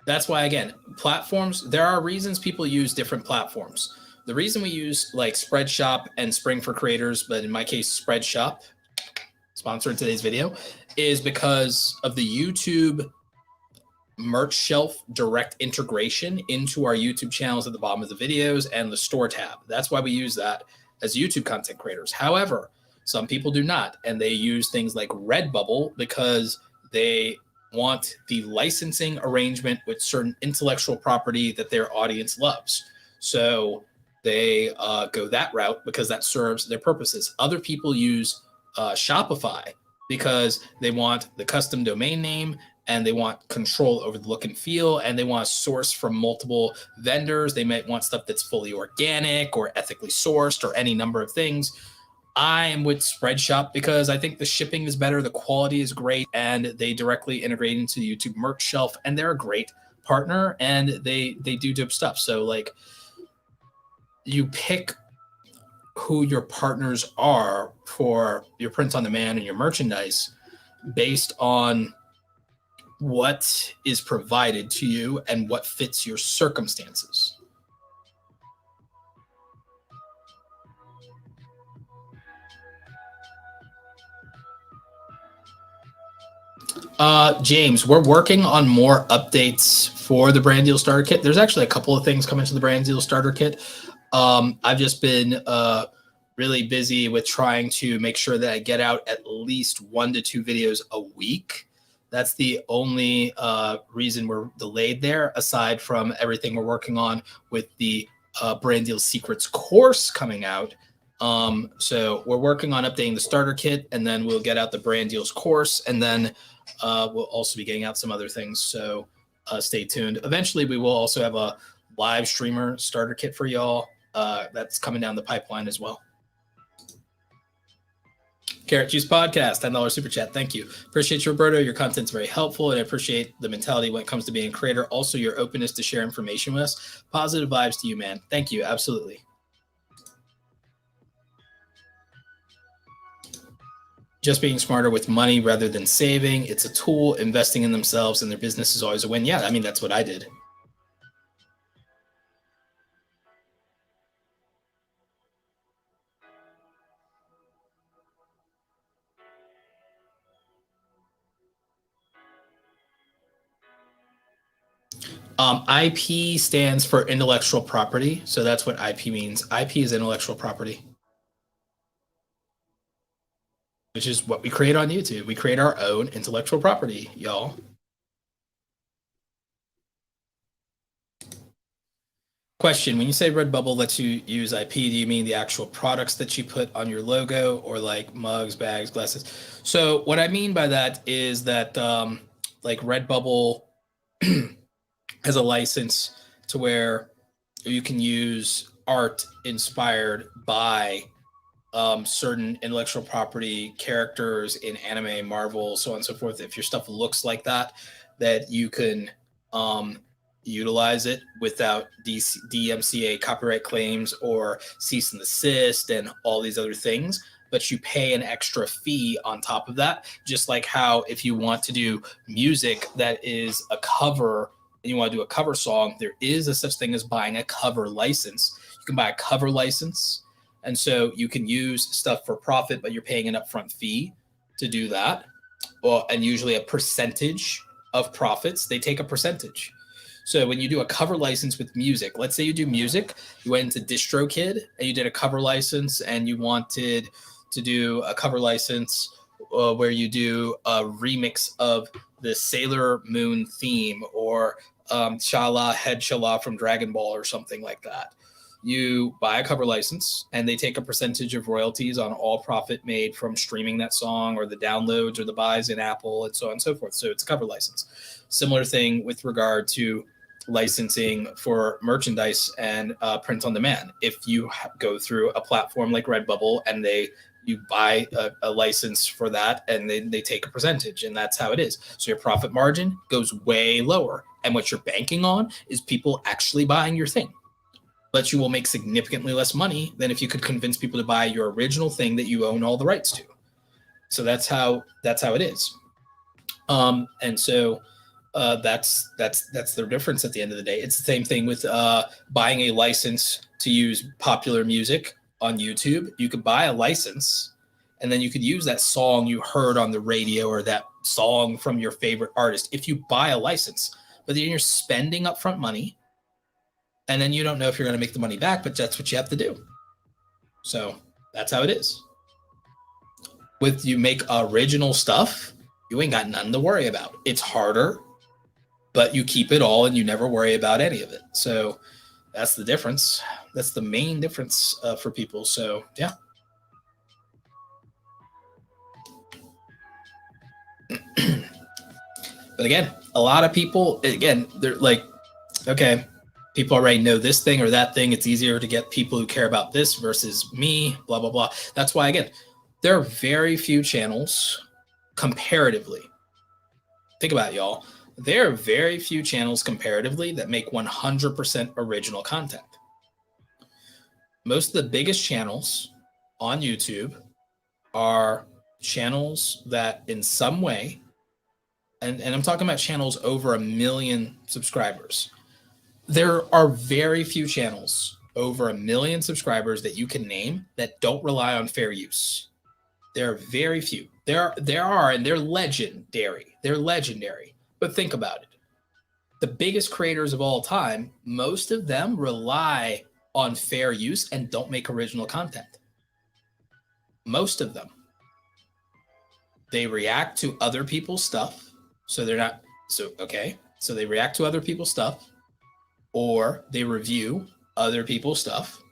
That's why, again, platforms, there are reasons people use different platforms. The reason we use like Spreadshop and Spring for Creators, but in my case, Spreadshop, sponsored today's video, is because of the YouTube merch shelf direct integration into our YouTube channels at the bottom of the videos and the store tab. That's why we use that as YouTube content creators. However, some people do not, and they use things like Redbubble because they want the licensing arrangement with certain intellectual property that their audience loves. So they go that route because that serves their purposes. Other people use Shopify because they want the custom domain name and they want control over the look and feel, and they want to source from multiple vendors. They might want stuff that's fully organic or ethically sourced or any number of things. I am with Spreadshop because I think the shipping is better, the quality is great, and they directly integrate into the YouTube merch shelf, and they're a great partner, and they do dope stuff. So like, you pick who your partners are for your print on demand and your merchandise based on what is provided to you and what fits your circumstances. James, we're working on more updates for the brand deal starter kit. There's actually a couple of things coming to the brand deal starter kit. I've just been really busy with trying to make sure that I get out at least 1 to 2 videos a week. That's the only reason we're delayed there, aside from everything we're working on with the Brand Deal Secrets course coming out. So we're working on updating the starter kit, and then we'll get out the brand deals course, and then we'll also be getting out some other things. So stay tuned. Eventually, we will also have a live streamer starter kit for y'all. That's coming down the pipeline as well. Carrot Juice Podcast, $10 super chat. Thank you. Appreciate you, Roberto. Your content's very helpful, and I appreciate the mentality when it comes to being a creator. Also, your openness to share information with us. Positive vibes to you, man. Thank you. Absolutely. Just being smarter with money rather than saving. It's a tool. Investing in themselves and their business is always a win. Yeah, I mean, that's what I did. IP stands for intellectual property. So that's what IP means. IP is intellectual property, which is what we create on YouTube. We create our own intellectual property, y'all. Question, when you say Redbubble lets you use IP, do you mean the actual products that you put on your logo or like mugs, bags, glasses? So what I mean by that is that like Redbubble has a license to where you can use art inspired by certain intellectual property characters in anime, Marvel, so on and so forth. If your stuff looks like that, that you can utilize it without DMCA copyright claims or cease and desist and all these other things. But you pay an extra fee on top of that, just like how if you want to do music that is a cover and you want to do a cover song, there is a such thing as buying a cover license. You can buy a cover license, and so you can use stuff for profit, but you're paying an upfront fee to do that. Well, and usually a percentage of profits, they take a percentage. So when you do a cover license with music, let's say you do music, you went into DistroKid and you did a cover license and you wanted to do a cover license where you do a remix of the Sailor Moon theme or Shala Head Shala from Dragon Ball or something like that. You buy a cover license and they take a percentage of royalties on all profit made from streaming that song or the downloads or the buys in Apple and so on and so forth. So it's a cover license. Similar thing with regard to licensing for merchandise and print on demand. If you go through a platform like Redbubble and you buy a license for that and they take a percentage, and that's how it is. So your profit margin goes way lower. And what you're banking on is people actually buying your thing. But you will make significantly less money than if you could convince people to buy your original thing that you own all the rights to. So that's how it is. And so that's the difference at the end of the day. It's the same thing with buying a license to use popular music on YouTube. You could buy a license and then you could use that song you heard on the radio or that song from your favorite artist if you buy a license. But then you're spending upfront money and then you don't know if you're going to make the money back, but that's what you have to do. So that's how it is. With you make original stuff, you ain't got nothing to worry about. It's harder, but you keep it all and you never worry about any of it. So that's the difference. That's the main difference for people. So yeah. But again, a lot of people, again, they're like, okay, people already know this thing or that thing. It's easier to get people who care about this versus me, blah, blah, blah. That's why, again, there are very few channels comparatively. Think about it, y'all. There are very few channels comparatively that make 100% original content. Most of the biggest channels on YouTube are channels that in some way, and I'm talking about channels over 1 million subscribers. There are very few channels over 1 million subscribers that you can name that don't rely on fair use. There are very few. There are, and they're legendary. They're legendary. But think about it. The biggest creators of all time, most of them rely on fair use and don't make original content. Most of them. They react to other people's stuff. So they're not, so they react to other people's stuff, or they review other people's stuff,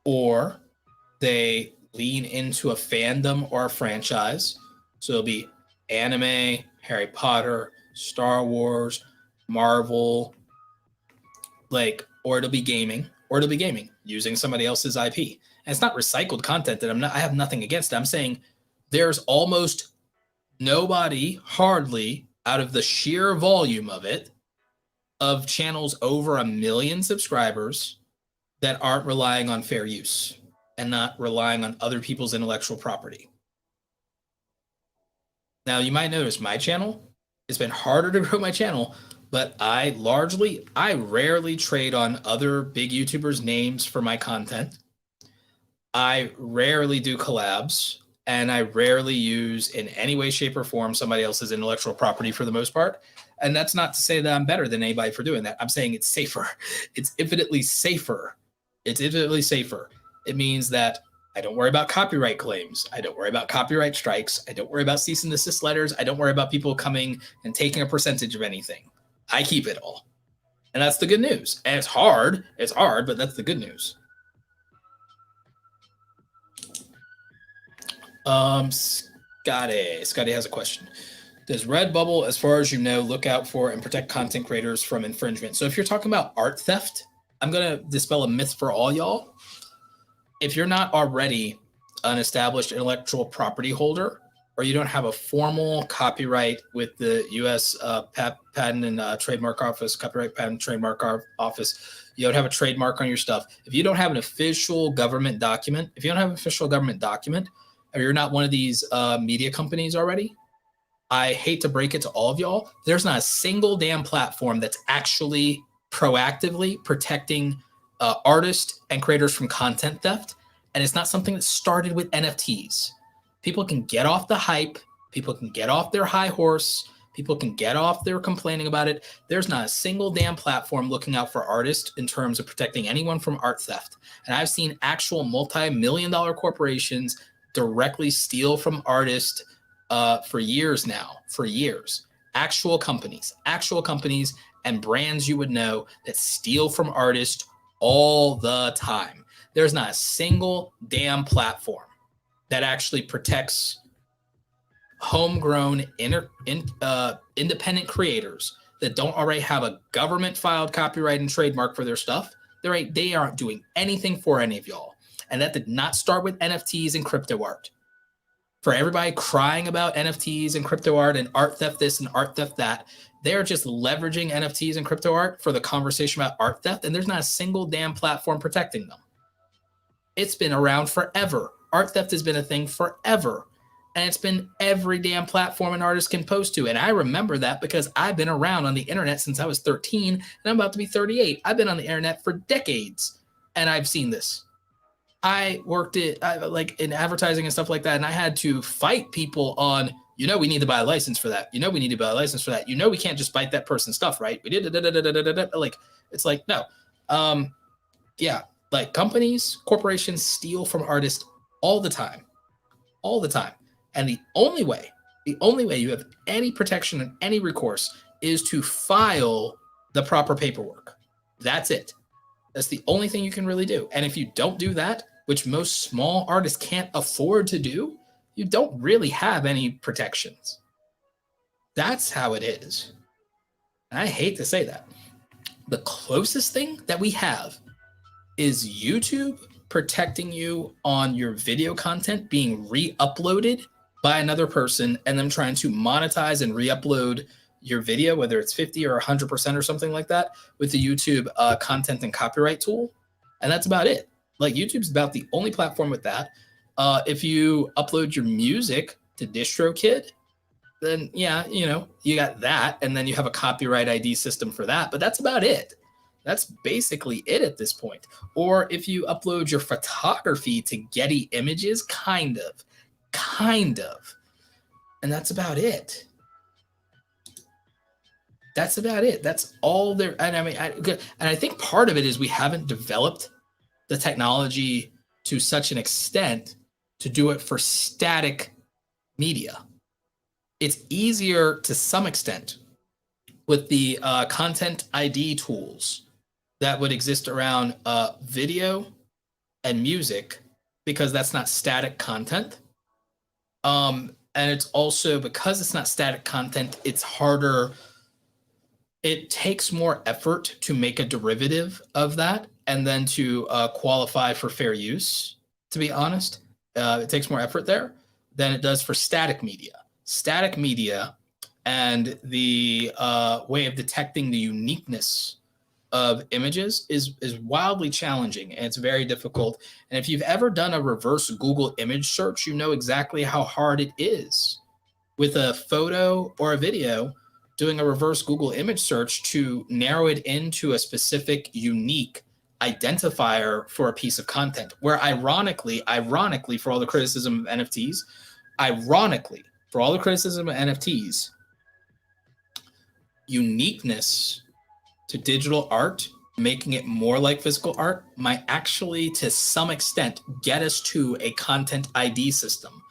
or they lean into a fandom or a franchise. So it'll be anime, Harry Potter, Star Wars, Marvel, or it'll be gaming using somebody else's IP. And it's not recycled content that I have nothing against it. I'm saying there's almost nobody, hardly, out of the sheer volume of it, of channels over 1 million subscribers that aren't relying on fair use and not relying on other people's intellectual property. Now, you might notice my channel, it's been harder to grow my channel, but I rarely trade on other big YouTubers' names for my content. I rarely do collabs, and I rarely use in any way, shape, or form somebody else's intellectual property for the most part. And that's not to say that I'm better than anybody for doing that. I'm saying it's safer. It's infinitely safer. It's infinitely safer. It means that I don't worry about copyright claims. I don't worry about copyright strikes. I don't worry about cease and desist letters. I don't worry about people coming and taking a percentage of anything. I keep it all. And that's the good news. And it's hard, but that's the good news. Scotty has a question. Does Redbubble, as far as you know, look out for and protect content creators from infringement? So if you're talking about art theft, I'm going to dispel a myth for all y'all. If you're not already an established intellectual property holder, or you don't have a formal copyright with the U.S. Patent and Trademark Office, Copyright Patent Trademark Office, you don't have a trademark on your stuff. If you don't have an official government document, or you're not one of these media companies already, I hate to break it to all of y'all, there's not a single damn platform that's actually proactively protecting artists and creators from content theft. And it's not something that started with NFTs. People can get off the hype. People can get off their high horse. People can get off their complaining about it. There's not a single damn platform looking out for artists in terms of protecting anyone from art theft. And I've seen actual multi-million-dollar corporations directly steal from artists for years now, actual companies and brands you would know that steal from artists all the time. There's not a single damn platform that actually protects homegrown independent creators that don't already have a government filed copyright and trademark for their stuff. They aren't doing anything for any of y'all. And that did not start with NFTs and crypto art. For everybody crying about NFTs and crypto art and art theft this and art theft that, they're just leveraging NFTs and crypto art for the conversation about art theft, and there's not a single damn platform protecting them. It's been around forever. Art theft has been a thing forever, and it's been every damn platform an artist can post to. And I remember that because I've been around on the internet since I was 13, and I'm about to be 38. I've been on the internet for decades, and I've seen this. I worked in advertising and stuff like that, and I had to fight people on, we need to buy a license for that. We need to buy a license for that. We can't just bite that person's stuff, right? We did it's like, no. Companies, corporations steal from artists all the time. And the only way you have any protection and any recourse is to file the proper paperwork. That's it. That's the only thing you can really do. And if you don't do that, which most small artists can't afford to do, you don't really have any protections. That's how it is. And I hate to say that. The closest thing that we have is YouTube protecting you on your video content being re-uploaded by another person and them trying to monetize and re-upload your video, whether it's 50 or 100% or something like that, with the YouTube content and copyright tool. And that's about it. YouTube's about the only platform with that. If you upload your music to DistroKid, then you got that, and then you have a copyright ID system for that, but that's about it. That's basically it at this point. Or if you upload your photography to Getty Images, kind of. And that's about it. That's about it. That's all there. And I think part of it is we haven't developed the technology to such an extent to do it for static media. It's easier to some extent with the content ID tools that would exist around video and music, because that's not static content. And it's also because it's not static content, it's harder. It takes more effort to make a derivative of that and then to qualify for fair use, to be honest. It takes more effort there than it does for static media. Static media and the way of detecting the uniqueness of images is wildly challenging, and it's very difficult. And if you've ever done a reverse Google image search, you know exactly how hard it is with a photo or a video, doing a reverse Google image search to narrow it into a specific unique identifier for a piece of content. Where ironically, for all the criticism of NFTs, uniqueness to digital art, making it more like physical art, might actually, to some extent, get us to a content ID system.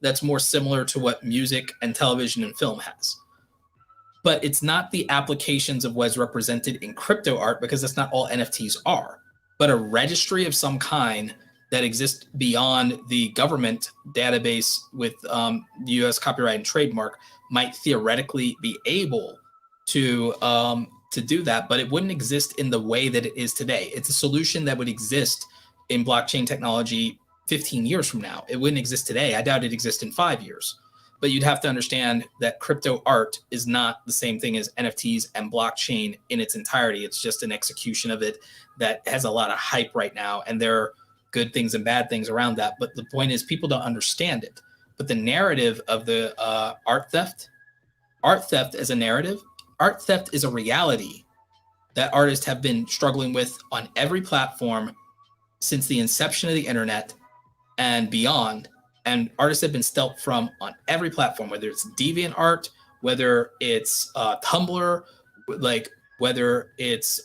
That's more similar to what music and television and film has. But it's not the applications of what's represented in crypto art, because that's not all NFTs are, but a registry of some kind that exists beyond the government database with the US copyright and trademark might theoretically be able to do that, but it wouldn't exist in the way that it is today. It's a solution that would exist in blockchain technology 15 years from now. It wouldn't exist today. I doubt it exists in 5 years. But you'd have to understand that crypto art is not the same thing as NFTs and blockchain in its entirety. It's just an execution of it that has a lot of hype right now, and there are good things and bad things around that. But the point is, people don't understand it. But the narrative of the art theft as a narrative, art theft is a reality that artists have been struggling with on every platform since the inception of the internet and beyond. And artists have been stealth from on every platform, whether it's DeviantArt, whether it's Tumblr, like whether it's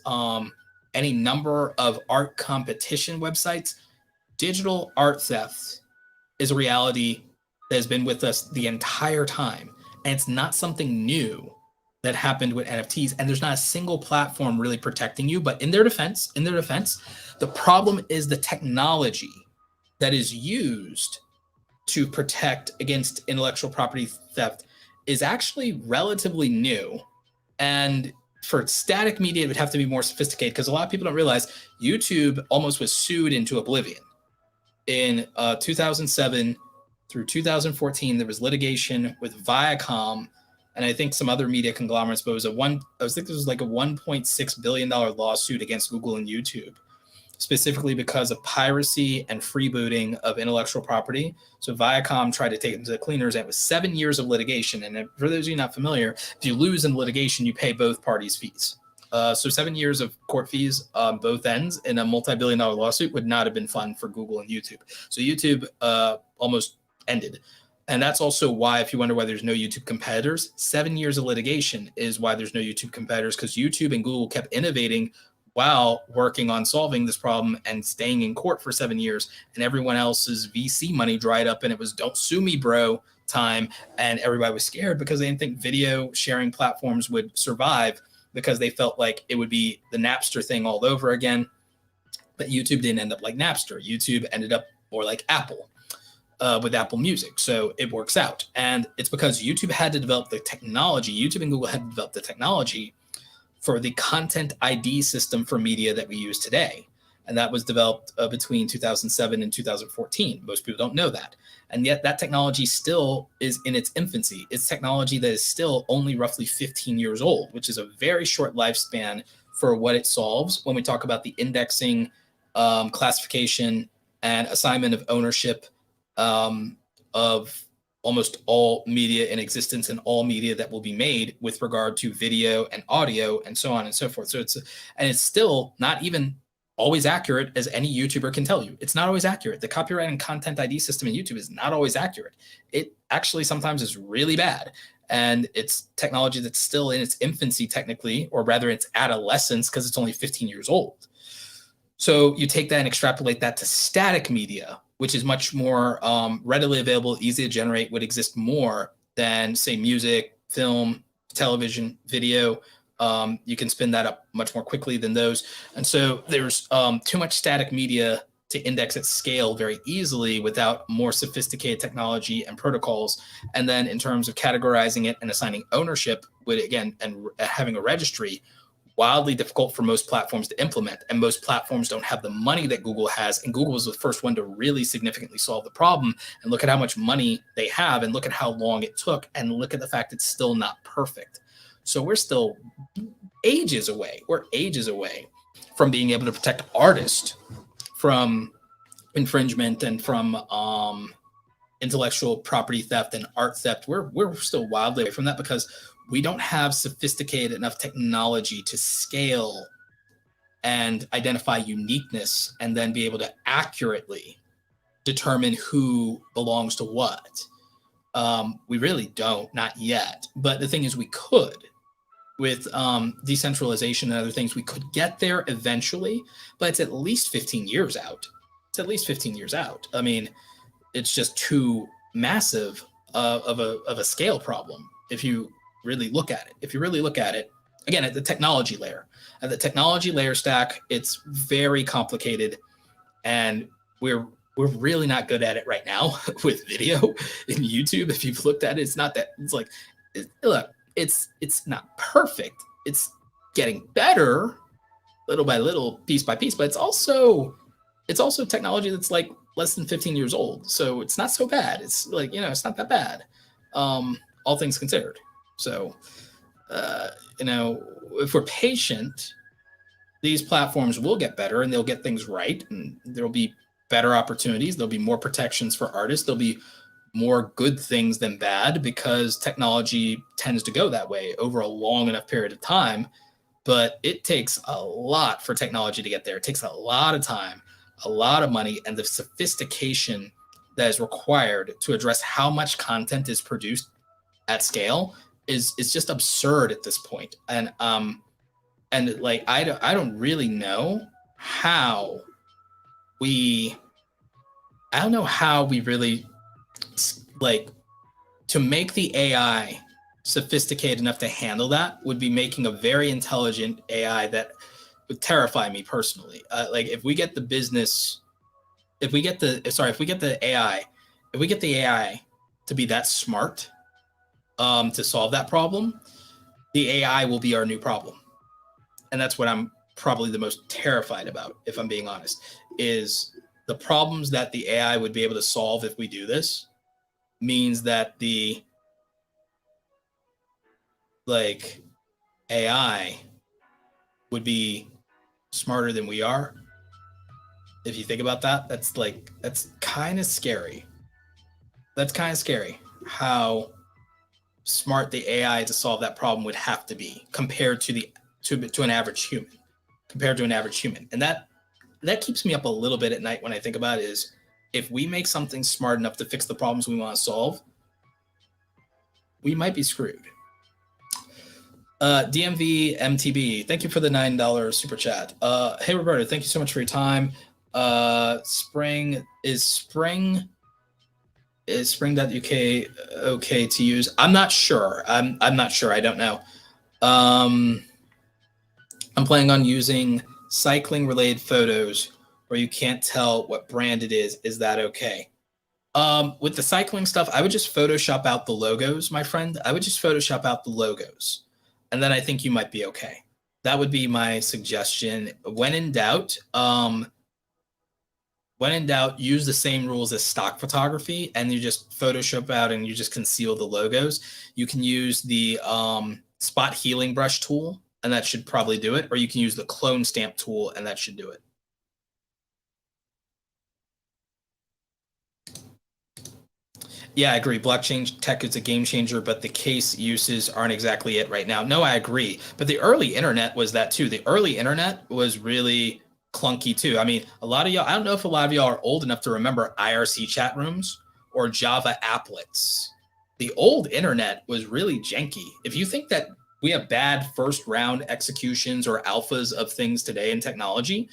any number of art competition websites. Digital art theft is a reality that has been with us the entire time. And it's not something new that happened with NFTs. And there's not a single platform really protecting you. But in their defense, the problem is the technology that is used to protect against intellectual property theft is actually relatively new. And for static media, it would have to be more sophisticated, because a lot of people don't realize YouTube almost was sued into oblivion. In 2007 through 2014, there was litigation with Viacom and I think some other media conglomerates, but it was like a $1.6 billion lawsuit against Google and YouTube, specifically because of piracy and freebooting of intellectual property. So Viacom tried to take it to the cleaners, and it was 7 years of litigation. And for those of you not familiar, if you lose in litigation, you pay both parties fees. So 7 years of court fees on both ends in a multi-billion-dollar lawsuit would not have been fun for Google and YouTube. So YouTube almost ended. And that's also why, if you wonder why there's no YouTube competitors, 7 years of litigation is why there's no YouTube competitors, because YouTube and Google kept innovating while working on solving this problem and staying in court for 7 years. And everyone else's VC money dried up, and it was "don't sue me, bro" time. And everybody was scared because they didn't think video sharing platforms would survive, because they felt like it would be the Napster thing all over again. But YouTube didn't end up like Napster. YouTube ended up more like Apple. With Apple Music. So it works out. And it's because YouTube had to develop the technology. YouTube and Google had to develop the technology for the content ID system for media that we use today. And that was developed between 2007 and 2014. Most people don't know that. And yet that technology still is in its infancy. It's technology that is still only roughly 15 years old, which is a very short lifespan for what it solves when we talk about the indexing, classification, and assignment of ownership of almost all media in existence and all media that will be made with regard to video and audio and so on and so forth. So it's still not even always accurate, as any YouTuber can tell you. It's not always accurate. The copyright and content ID system in YouTube is not always accurate. It actually sometimes is really bad. And it's technology that's still in its infancy technically, or rather its adolescence, because it's only 15 years old. So you take that and extrapolate that to static media, which is much more readily available, easy to generate, would exist more than, say, music, film, television, video, You can spin that up much more quickly than those. And so there's too much static media to index at scale very easily without more sophisticated technology and protocols. And then in terms of categorizing it and assigning ownership, with again, and having a registry, wildly difficult for most platforms to implement. And most platforms don't have the money that Google has. And Google was the first one to really significantly solve the problem. And look at how much money they have, and look at how long it took, and look at the fact it's still not perfect. So we're still ages away. We're ages away from being able to protect artists from infringement and from intellectual property theft and art theft. We're still wildly away from that because we don't have sophisticated enough technology to scale and identify uniqueness and then be able to accurately determine who belongs to what. We really don't, not yet. But the thing is, we could. With decentralization and other things, we could get there eventually, but it's at least 15 years out. It's at least 15 years out. I mean, it's just too massive of a scale problem if you really look at it. If you really look at it, again, at the technology layer. At the technology layer stack, it's very complicated, and we're really not good at it right now with video in YouTube. If you've looked at it, it's not that. It's like, look, it's not perfect. It's getting better, little by little, piece by piece. But it's also technology that's like less than 15 years old, so it's not so bad. It's like, it's not that bad, all things considered. So, if we're patient, these platforms will get better and they'll get things right, and there'll be better opportunities. There'll be more protections for artists. There'll be more good things than bad because technology tends to go that way over a long enough period of time. But it takes a lot for technology to get there. It takes a lot of time, a lot of money, and the sophistication that is required to address how much content is produced at scale is just absurd at this point. And like I don't really know how we really, like, to make the AI sophisticated enough to handle that would be making a very intelligent AI that would terrify me personally. Like if we get the AI to be that smart, to solve that problem, the AI will be our new problem. And that's what I'm probably the most terrified about, if I'm being honest, is the problems that the AI would be able to solve if we do this means that the AI would be smarter than we are. If you think about that, that's kind of scary. That's kind of scary how smart the AI to solve that problem would have to be compared to an average human. And that keeps me up a little bit at night when I think about it, is if we make something smart enough to fix the problems we want to solve, we might be screwed. DMV MTB, thank you for the $9 super chat. Hey Roberto, thank you so much for your time. Is spring.uk okay to use? I'm not sure. I'm not sure. I don't know. I'm planning on using cycling related photos where you can't tell what brand it is. Is that okay? With the cycling stuff, I would just Photoshop out the logos, my friend. I would just Photoshop out the logos, and then I think you might be okay. That would be my suggestion. When in doubt, use the same rules as stock photography, and you just Photoshop out and you just conceal the logos. You can use the spot healing brush tool, and that should probably do it. Or you can use the clone stamp tool, and that should do it. Yeah, I agree. Blockchain tech is a game changer, but the case uses aren't exactly it right now. No, I agree. But the early internet was that too. The early internet was really clunky too. I mean, a lot of y'all, I don't know if a lot of y'all are old enough to remember IRC chat rooms or Java applets. The old internet was really janky. If you think that we have bad first round executions or alphas of things today in technology,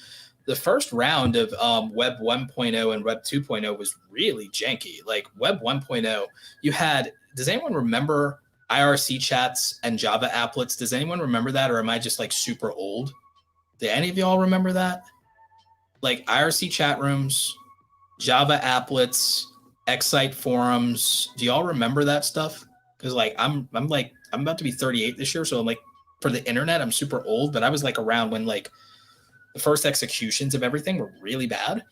the first round of Web 1.0 and Web 2.0 was really janky. Like Web 1.0, you had, does anyone remember IRC chats and Java applets. Does anyone remember that, or am I just like super old? Do any of y'all remember that? Like IRC chat rooms, Java applets, Excite forums. Do y'all remember that stuff? Because like I'm about to be 38 this year, so I'm like, for the internet, I'm super old, but I was like around when like the first executions of everything were really bad.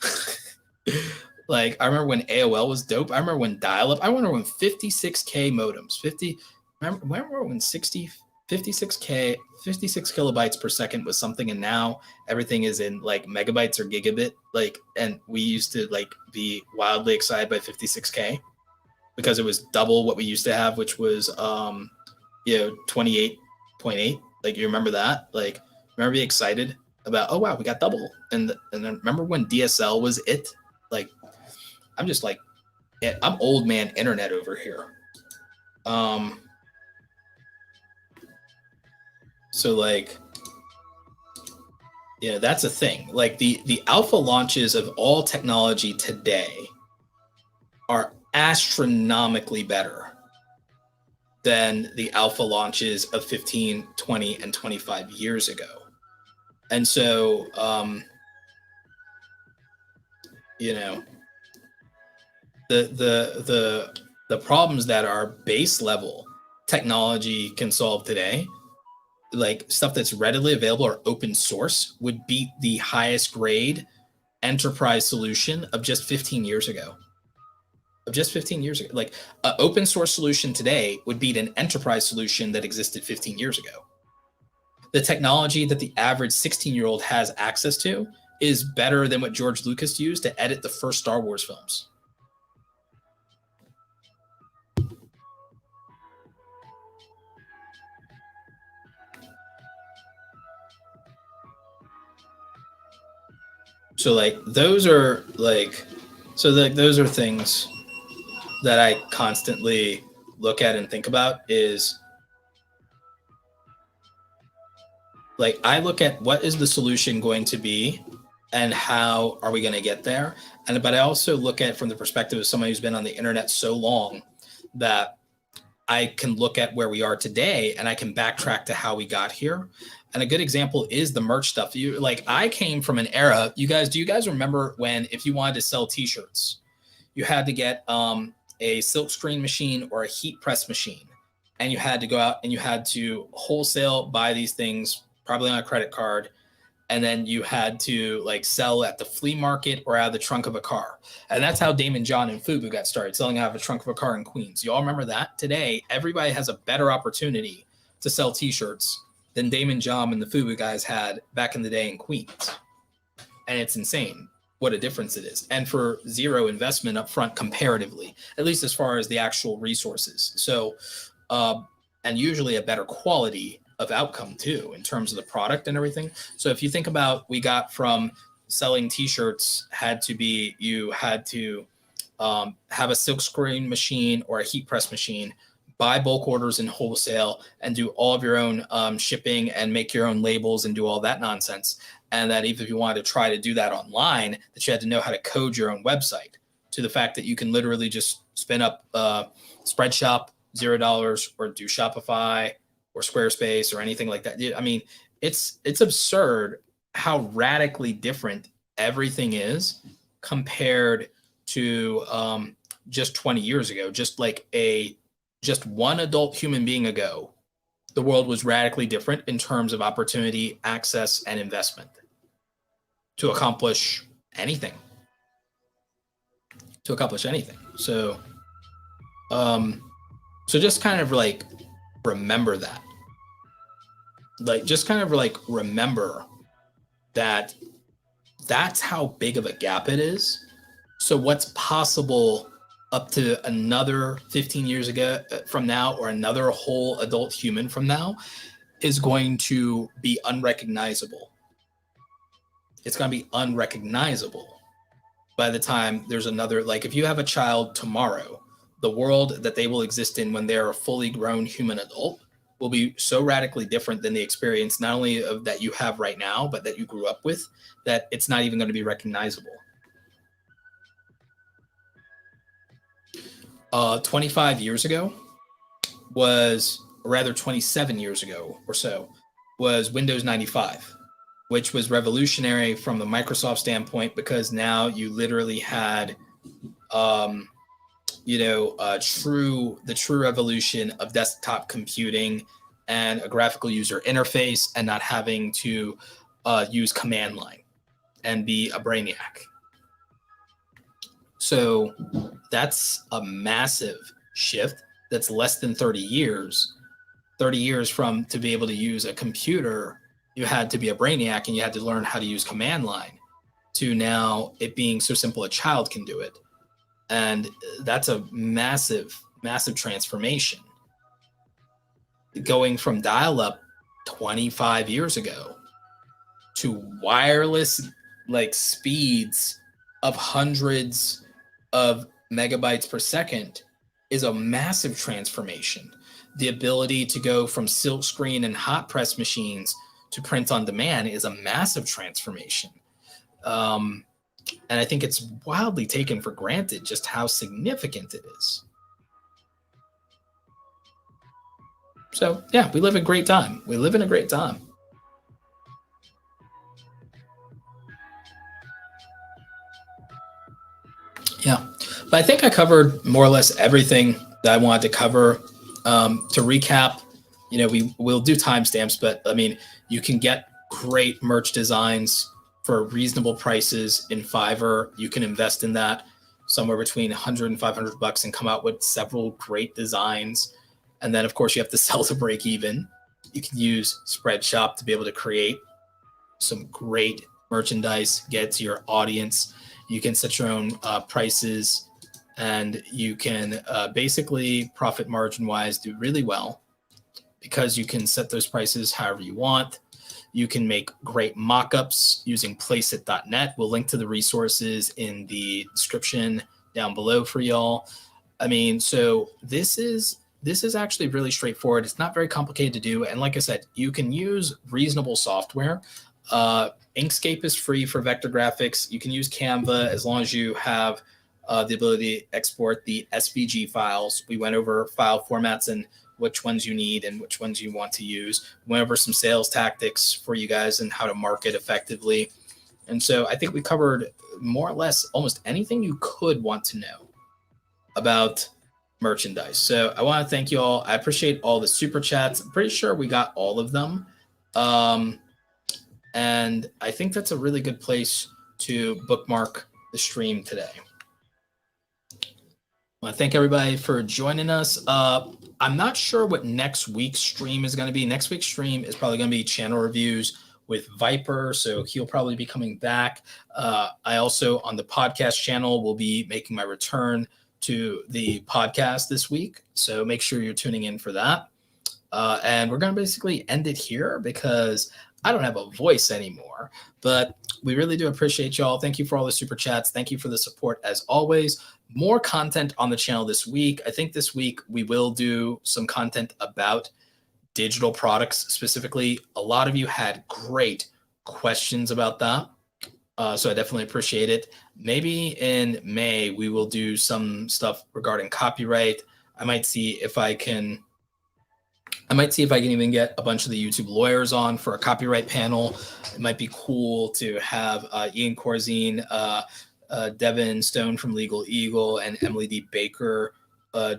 Like I remember when AOL was dope. I remember when dial-up. I remember when 56K modems, remember when 56K 56 kilobytes per second was something, and now everything is in like megabytes or gigabit. Like, and we used to like be wildly excited by 56K because it was double what we used to have, which was 28.8. Like, you remember that? Like, remember being excited about, oh wow, we got double. And then remember when DSL was it? Like, I'm just like, I'm old man internet over here. So like, yeah, that's a thing. Like the alpha launches of all technology today are astronomically better than the alpha launches of 15, 20, and 25 years ago. And so, you know, the problems that our base level technology can solve today, like stuff that's readily available or open source, would beat the highest grade enterprise solution of just 15 years ago. Like an open source solution today would beat an enterprise solution that existed 15 years ago. The technology that the average 16-year-old has access to is better than what George Lucas used to edit the first Star Wars films. So like those are like, so like those are things that I constantly look at and think about. Is like, I look at what is the solution going to be and how are we going to get there. But I also look at it from the perspective of somebody who's been on the internet so long that I can look at where we are today and I can backtrack to how we got here. And a good example is the merch stuff. I came from an era, do you guys remember when, if you wanted to sell t-shirts, you had to get a silk screen machine or a heat press machine, and you had to go out and you had to wholesale buy these things, probably on a credit card, and then you had to like sell at the flea market or out of the trunk of a car. And that's how Damon John and Fubu got started, selling out of the trunk of a car in Queens. You all remember that? Today, everybody has a better opportunity to sell t-shirts than Damon John and the Fubu guys had back in the day in Queens. And it's insane what a difference it is. And for zero investment up front comparatively, at least as far as the actual resources. So, and usually a better quality of outcome too, in terms of the product and everything. So if you think about, we got from selling t-shirts you had to have a silk screen machine or a heat press machine, buy bulk orders in wholesale, and do all of your own shipping and make your own labels and do all that nonsense. And that even if you wanted to try to do that online, that you had to know how to code your own website, to the fact that you can literally just spin up Spreadshop, $0, or do Shopify or Squarespace or anything like that. I mean, it's absurd how radically different everything is compared to just 20 years ago. Just one adult human being ago, the world was radically different in terms of opportunity, access, and investment to accomplish anything. So, so just kind of like remember that. Like, just kind of like remember that that's how big of a gap it is. So what's possible up to another 15 years ago from now, or another whole adult human from now, is going to be unrecognizable. It's going to be unrecognizable by the time there's another, like if you have a child tomorrow, the world that they will exist in when they're a fully grown human adult will be so radically different than the experience, not only of that you have right now, but that you grew up with, that it's not even going to be recognizable. 25 years ago, was, or rather 27 years ago or so, was Windows 95, which was revolutionary from the Microsoft standpoint because now you literally had, the true revolution of desktop computing and a graphical user interface and not having to use command line and be a brainiac. So that's a massive shift. That's less than 30 years. 30 years from to be able to use a computer, you had to be a brainiac and you had to learn how to use command line, to now it being so simple a child can do it. And that's a massive, massive transformation. Going from dial-up 25 years ago to wireless like speeds of hundreds of megabytes per second is a massive transformation. The ability to go from silk screen and hot press machines to print on demand is a massive transformation. And I think it's wildly taken for granted just how significant it is. So yeah, we live in a great time. We live in a great time. Yeah, but I think I covered more or less everything that I wanted to cover. To recap, we'll do timestamps, but I mean, you can get great merch designs for reasonable prices in Fiverr. You can invest in that somewhere between 100 and 500 bucks and come out with several great designs. And then of course you have to sell to break even. You can use Spreadshop to be able to create some great merchandise, get to your audience. You can set your own prices, and you can basically profit margin wise do really well because you can set those prices however you want. You can make great mockups using placeit.net. We'll link to the resources in the description down below for y'all. I mean, so this is actually really straightforward. It's not very complicated to do. And like I said, you can use reasonable software. Inkscape is free for vector graphics. You can use Canva as long as you have the ability to export the SVG files. We went over file formats and which ones you need and which ones you want to use. We went over some sales tactics for you guys and how to market effectively. And so I think we covered more or less almost anything you could want to know about merchandise. So I want to thank you all. I appreciate all the super chats. I'm pretty sure we got all of them. And I think that's a really good place to bookmark the stream today. I want to thank everybody for joining us. I'm not sure what next week's stream is going to be. Next week's stream is probably going to be channel reviews with Viper, so he'll probably be coming back. I also, on the podcast channel, will be making my return to the podcast this week, so make sure you're tuning in for that. And we're going to basically end it here because I don't have a voice anymore, but we really do appreciate y'all. Thank you for all the super chats. Thank you for the support as always. More content on the channel this week. I think this week we will do some content about digital products specifically. A lot of you had great questions about that. So I definitely appreciate it. Maybe in May, we will do some stuff regarding copyright. I might see if I can even get a bunch of the YouTube lawyers on for a copyright panel. It might be cool to have Ian Corzine, Devin Stone from Legal Eagle, and Emily D. Baker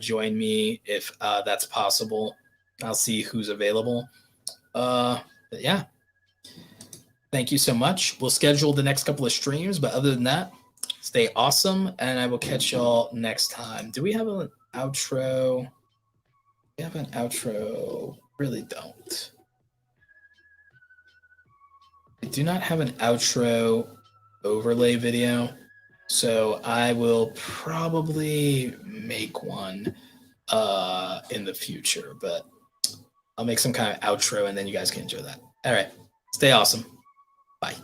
join me if that's possible. I'll see who's available. But yeah, thank you so much. We'll schedule the next couple of streams, but other than that, stay awesome, and I will catch y'all next time. Do we have an outro? We have an outro. Really don't. I do not have an outro overlay video, so I will probably make one in the future, but I'll make some kind of outro and then you guys can enjoy that. All right. Stay awesome. Bye.